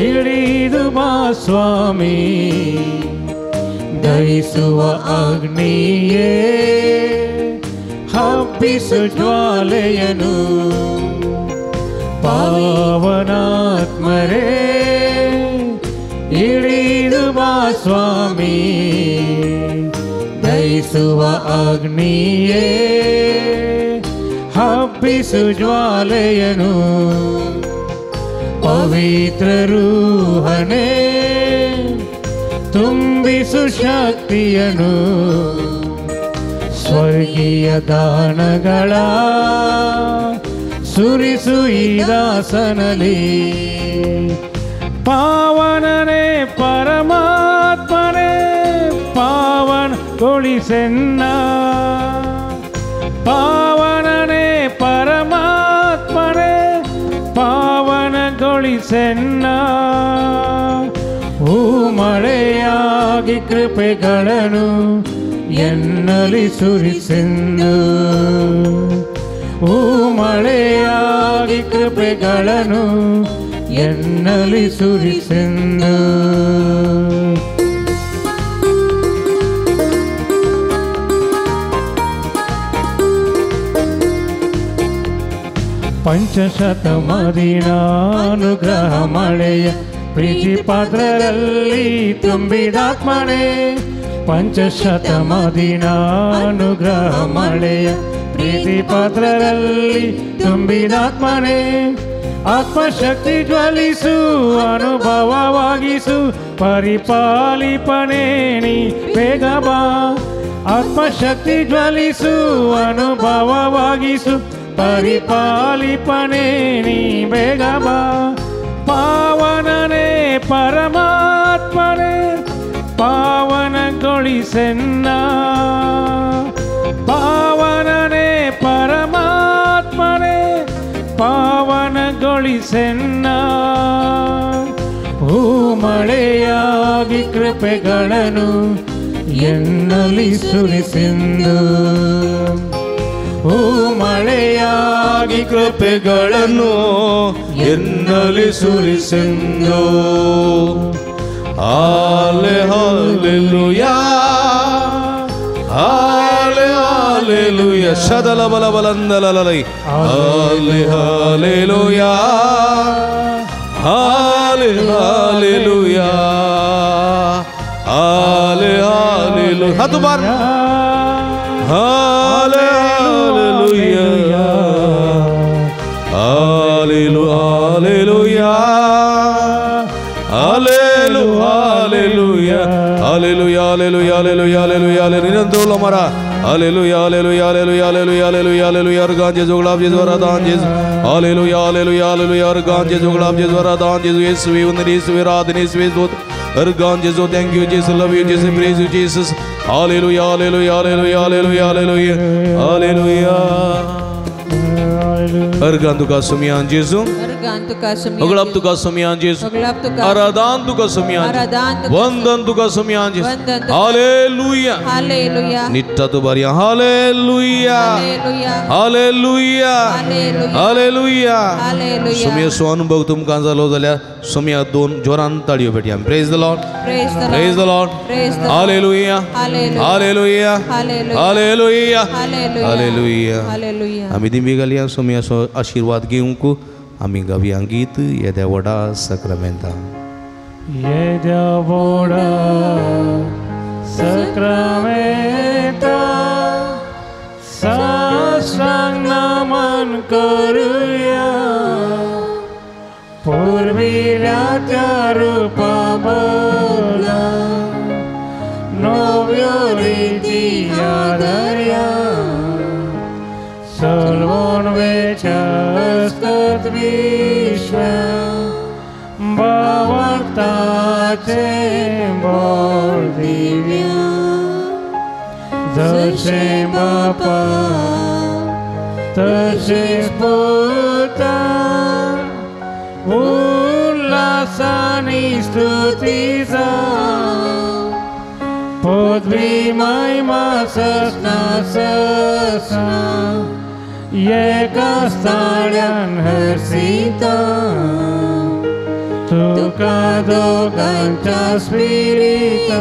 इडुदबा स्वामी ದಹಿಸುವ ಅಗ್ನಿಯೇ ಹಬ್ಬಿಸು ಜ್ವಾಲೆಯನು ಪಾವನಾತ್ಮರೇ ಇಳಿದು ಬಾ ಸ್ವಾಮಿ ದಹಿಸುವ ಅಗ್ನಿಯೇ ಹಬ್ಬಿಸು ಜ್ವಾಲೆಯನು ಪವಿತ್ರ ರೂಹನೇ ತುಂಬಿಸು ಶಕ್ತಿಯನು ಸ್ವರ್ಗೀಯ ದಾನಗಳ ಸುರಿಸು ಈ ದಾಸನಲಿ ಪಾವನನೇ ಪರಮಾತ್ಮನೇ ಪಾವನಗೊಳಿಸೆನ್ನ ಪಾವನನೇ ಪರಮಾತ್ಮನೇ ಪಾವನಗೊಳಿಸೆನ್ನ ಮಳೆಯಾಗಿ ಕೃಪೆಗಳನ್ನು ಎನ್ನಲಿ ಸುರಿಸೆಂದು ಮಳೆಯಾಗಿ ಕೃಪೆಗಳನ್ನು ಎನ್ನಲಿ ಸುರಿಸೆಂದು ಪಂಚಶತಮದಿನ ಅನುಗ್ರಹ ಮಳೆಯ ಪ್ರೀತಿ ಪಾತ್ರರಲ್ಲಿ ತುಂಬಿದಾತ್ಮನೆ ಪಂಚಶತಮದಿನ ಅನುಗ್ರಹ ಮಳೆಯ ಪ್ರೀತಿ ಪಾತ್ರರಲ್ಲಿ ತುಂಬಿದಾತ್ಮನೆ ಆತ್ಮಶಕ್ತಿ ಜ್ವಲಿಸು ಅನುಭವವಾಗಿಸು ಪರಿಪಾಲಿಪನೆ ನೀ ಬೇಗ ಬಾ ಆತ್ಮಶಕ್ತಿ ಜ್ವಲಿಸು ಅನುಭವವಾಗಿಸು ಪರಿಪಾಲಿಪನೆ ನೀ ಬೇಗ ಬಾ ಪಾವನನೇ ಪರಮಾತ್ಮನೇ ಪಾವನಗೊಳಿಸೆನ್ನ ಪಾವನನೇ ಪರಮಾತ್ಮನೇ ಪಾವನಗೊಳಿಸೆನ್ನ ಮಳೆಯಾಗಿ ಕೃಪೆಗಳನ್ನು ಎನ್ನಲಿ ಸುರಿಸೆಂದು ಮಳೆಯಾಗಿ ಕೃಪೆಗಳನ್ನು ಎನ್ನಲಿ ಸುರಿಸೆಂದು ಹಾಲೆ ಹಾಲೆಲೂಯಾ ಹಾಲೆ ಹಾಲೆಲೂಯಾ ಶದಲ ಬಲ ಬಲಂದಲಲೈ ಹಾಲೆ ಹಾಲೆಲೂಯಾ ಹಾಲೆ ಹಾಲೆಲೂಯಾ ಹಾಲೆ ಹಾಲೆಲೂಯಾ ಹತ್ತು bar Hallelujah, Hallelujah, Hallelujah, Hallelujah, Hallelujah, Hallelujah, Hallelujah, Hallelujah, Mara, Hallelujah, Hallelujah, Hallelujah, Hallelujah, Hallelujah, Hallelujah, Argan Jesus, Glab Jesus, Varadan Jesus, Hallelujah, Hallelujah, Hallelujah, Argan Jesus, Glab Jesus, Varadan Jesus, Yesu, we unri, Yesu, we radin, Yesu, we zot, Argan Jesus, thank you, Jesus, love you, Jesus, praise you, Jesus. Hallelujah, hallelujah, hallelujah, hallelujah, hallelujah, hallelujah. अर्गान तुका सुमियान जेजू अर्गान तुका सुमियान अगळाप तुका सुमियान जेजू अगळाप तुका आराधन तुका सुमियान आराधन तुका वंदन तुका सुमियान जेजू वंदन तुका हालेलुया हालेलुया निट्टा तो बरिया hallelujah hallelujah hallelujah hallelujah hallelujah hallelujah सुमियाचो अनुभव तुमकां जालो जाल्यार सुमिया दोन जोरान ताळयो भेटया praise the Lord praise the praise the Lord praise the hallelujah hallelujah hallelujah hallelujah hallelujah hallelujah hallelujah hallelujah आमी दिंबी घालया सुमियाचो आशिर्वाद घेवंक आमी गावया गीत येद्या व्हडा सक्रामेंता येद्या व्हडा सक्रामेंता साष्टांग नमन करूया पूर्विल्या त्या रूपा बदला नव्यो रिती आदर्या सर्वोन वेचस्कत विश्व भक्ताचे बोल दिव्या जसे बापा तसेच पुत्र उल्हासाने स्तुतीचा पदवी महिमा ससना ससना एका स्थाळ्यान हर्षिता तुका दोगांच्या स्पिरिता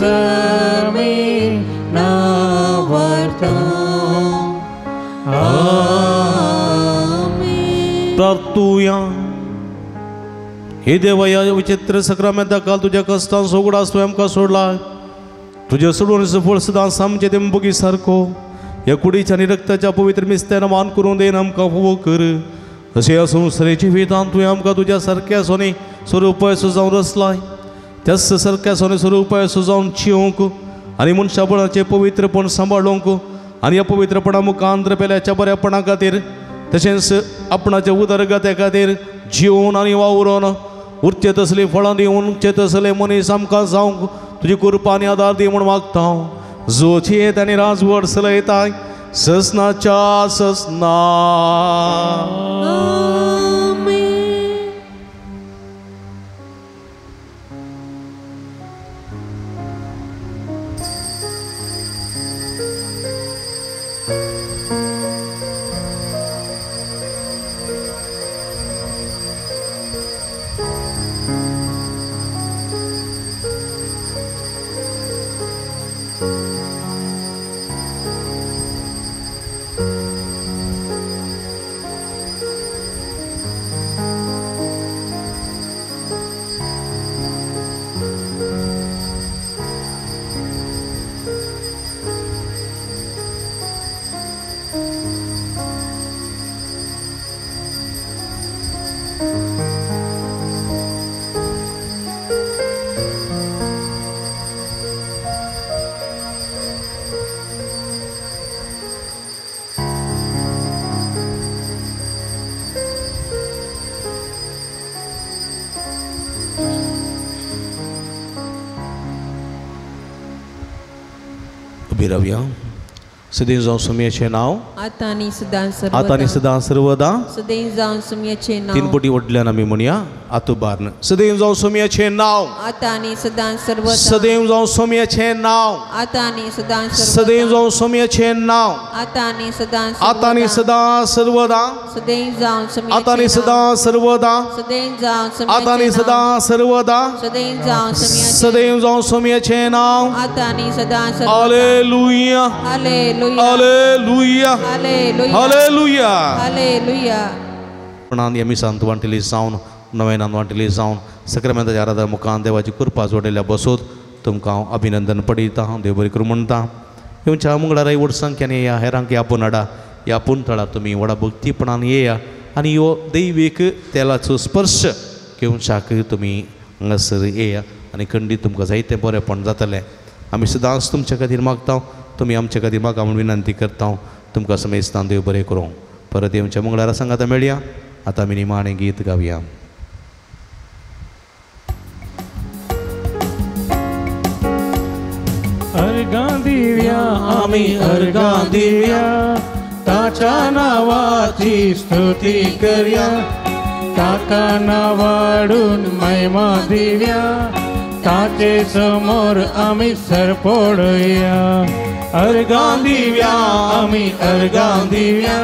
समसमी नावर्ता प्रार्थूया हे देवा या विचित्र सक्रामेंता काल तुझ्या कष्टान सोगडास तू आमकां सोडला तुझ्या सोडून फळ सदां सामचें तें बगी सारको ह्या कुडीच्या आनी रक्ताच्या पवित्र मिस्त्यान मान करून देन आमकां फोव कर अशें ह्या संवसाराची वेदांत तुवें आमकां तुज्या सारक्या सोनी स्वरुपाय सुजावन रचलाय त्याच सारक्या सोनी स्वरुपाय सुजावन जियोंक आनी मनशापणाचें पवित्रपण सांबाळूंक आनी ह्या पवित्रपणा मुखांतर पेल्याच्या बऱ्यापणा खातीर तशेंच आपणाच्या उदरगते खातीर जिवन आनी वावरून उरचे तसली फळां दिवन उरचे तसले मनीस आमकां जावंक तुजी कृपा आनी आदार दी म्हूण मागता हांव जोची येत आनी राजवट चलयताय ससनाच्या ससना बिराव्या सदैव जावं सुमयाचें नांव आता आनी सदां आतां आनी सदां सर्वदा सदैव जावं सुमयाचें नांव तीन पटी वटल्यान आमी म्हणया आतुबारन सदैव जावं सुमयाचें नांव आता आनी सदां सर्वदा सदैव जावं सुमयाचें नांव आता आनी सदां सदैव जावं सुमयाचें नांव आता आनी सदां आतां आनी सदां सर्वदा सदैव जावं सुमयाचें आतां आनी सदां सर्वदा सदैव जावं आतां आनी सुमयाचें सदां सर्वदा सदैव जावं सुमयाचें सदैव जावं सुमयाचें नांव आता आनी सदां hallelujah hallelujah hallelujah hallelujah hallelujah hallelujah पण आमी सांत वांटेली जावन नव्यान वांटेली जावन सक्रामेंताच्या आराधना मुखान देवाची कृपा जोडिल्ल्या बसोत तुमकां हांव अभिनंदन पडयतां हांव देव बरें करूं म्हणटा येवच्या मंगळारा व्हड संख्यान येया हेरांक आपूण हाडा ह्या पुंतळा तुमी व्हडा भक्तीपणान येया आनी ह्यो दैवीक तेलाचो स्पर्श घेवच्याक तुमी हांगासर येया आनी खंडीत तुमकां जायतें बरेंपण जातलें आमी सदांच तुमचे खातीर मागता तुमी आमचे खातीर म्हाका म्हूण विनंती करता तुमकां समेस्तान देव बरें करूं परत येवच्या मंगळारा सांगात मेळया आतां आमी निमाणें गीत गावया अर्गां दिव्या आमी अर्गां दिव्या ताच्या नावाची स्तुती करया, ताका नावाडून महिमा दिव्या, ताचे समोर आम्ही सरपडया. अर्गां दिव्या आम्ही अर्गां दिव्या,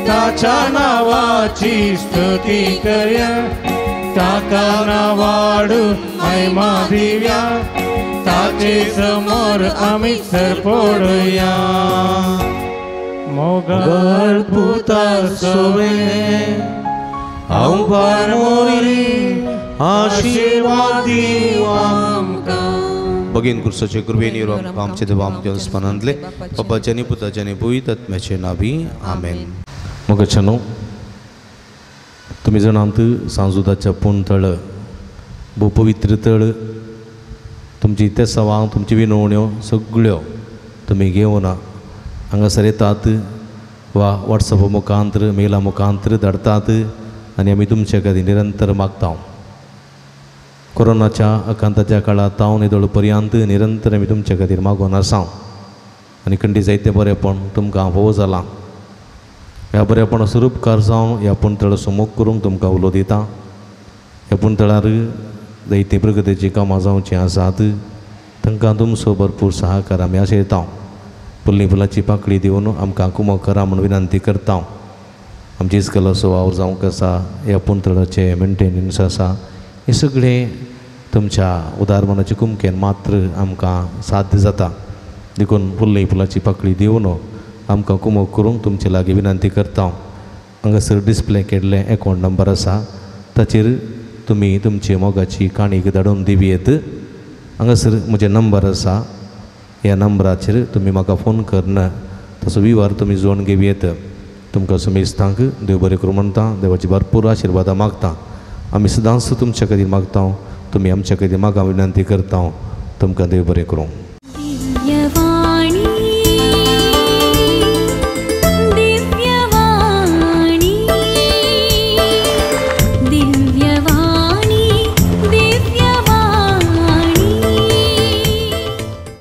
ताच्या नावाची स्तुती करया, ताका नावाडून महिमा दिव्या, ताचे समोर आम्ही सरपडया. मोगाळ पुता सोवे हांव मोरी आशीर्वाद दिवं आमकां. बगीन कुर्साचे कृपेनी आमचे देव आमच्या स्मरणांतले बापाचे आनी पुताचे आनी पवित्र आत्म्याचे नावी आमेन. मोगाचनो तुमी जाणात सांजुदाच्या पूण तळ भोव पवित्र तळ, तुमची ते सवां तुमची विनवण्यो सगळ्यो तुमी घेवन हांगासर येतात वा वॉट्सॅप मुखांतर मेला मुखांतर धाडतात आनी आमी तुमचे खातीर निरंतर मागता. कोरोनाच्या आकांताच्या काळात तावन निदळ पर्यंत निरंतर आमी तुमचे खातीर मागून आसा आनी खंडी जायते बरेपण तुमकां फोव जालां. ह्या बरेपण स्वरूपकार जावन ह्या पुणतळ सुमोग करूंक तुमकां उलो दिता. ह्या पुणतळार जायती प्रगतीची कामां जावचीं आसात, तांकां तुमचो भरपूर सहकार आमी आशयता. फुल्ली फुलाची पाकळी दिवन आमकां कुमो करा म्हूण विनंती करता. आमची इस्कलाचो वावर जावंक आसा, ह्या पुणतळाचे मेंटेनन्स आसा, हे सगळें तुमच्या उदारमनाच्या कुमकेन मात्र आमकां साध्य जाता. देखून फुल्ली फुलाची पाकळी दिवन आमकां कुमो करूंक तुमचे लागीं विनंती करता. हांगासर डिस्प्ले केल्ले अकावंट नंबर आसा, ताचेर तुमी तुमची मोगाची काणीक धाडून दिवयेत. हांगासर म्हजे नंबर आसा, ह्या नंबराचेर तुमी म्हाका फोन करना, तसो विवार तुमी जोडून घेवयेत. तुमकां समेस्तांक देव बरें करूं म्हणटा, देवाची भरपूर आशिर्वाद मागता. आमी सदांच तुमचे खातीर मागता, तुमी आमचे खातीर म्हाका विनंती करता. तुमकां देव बरें करूं.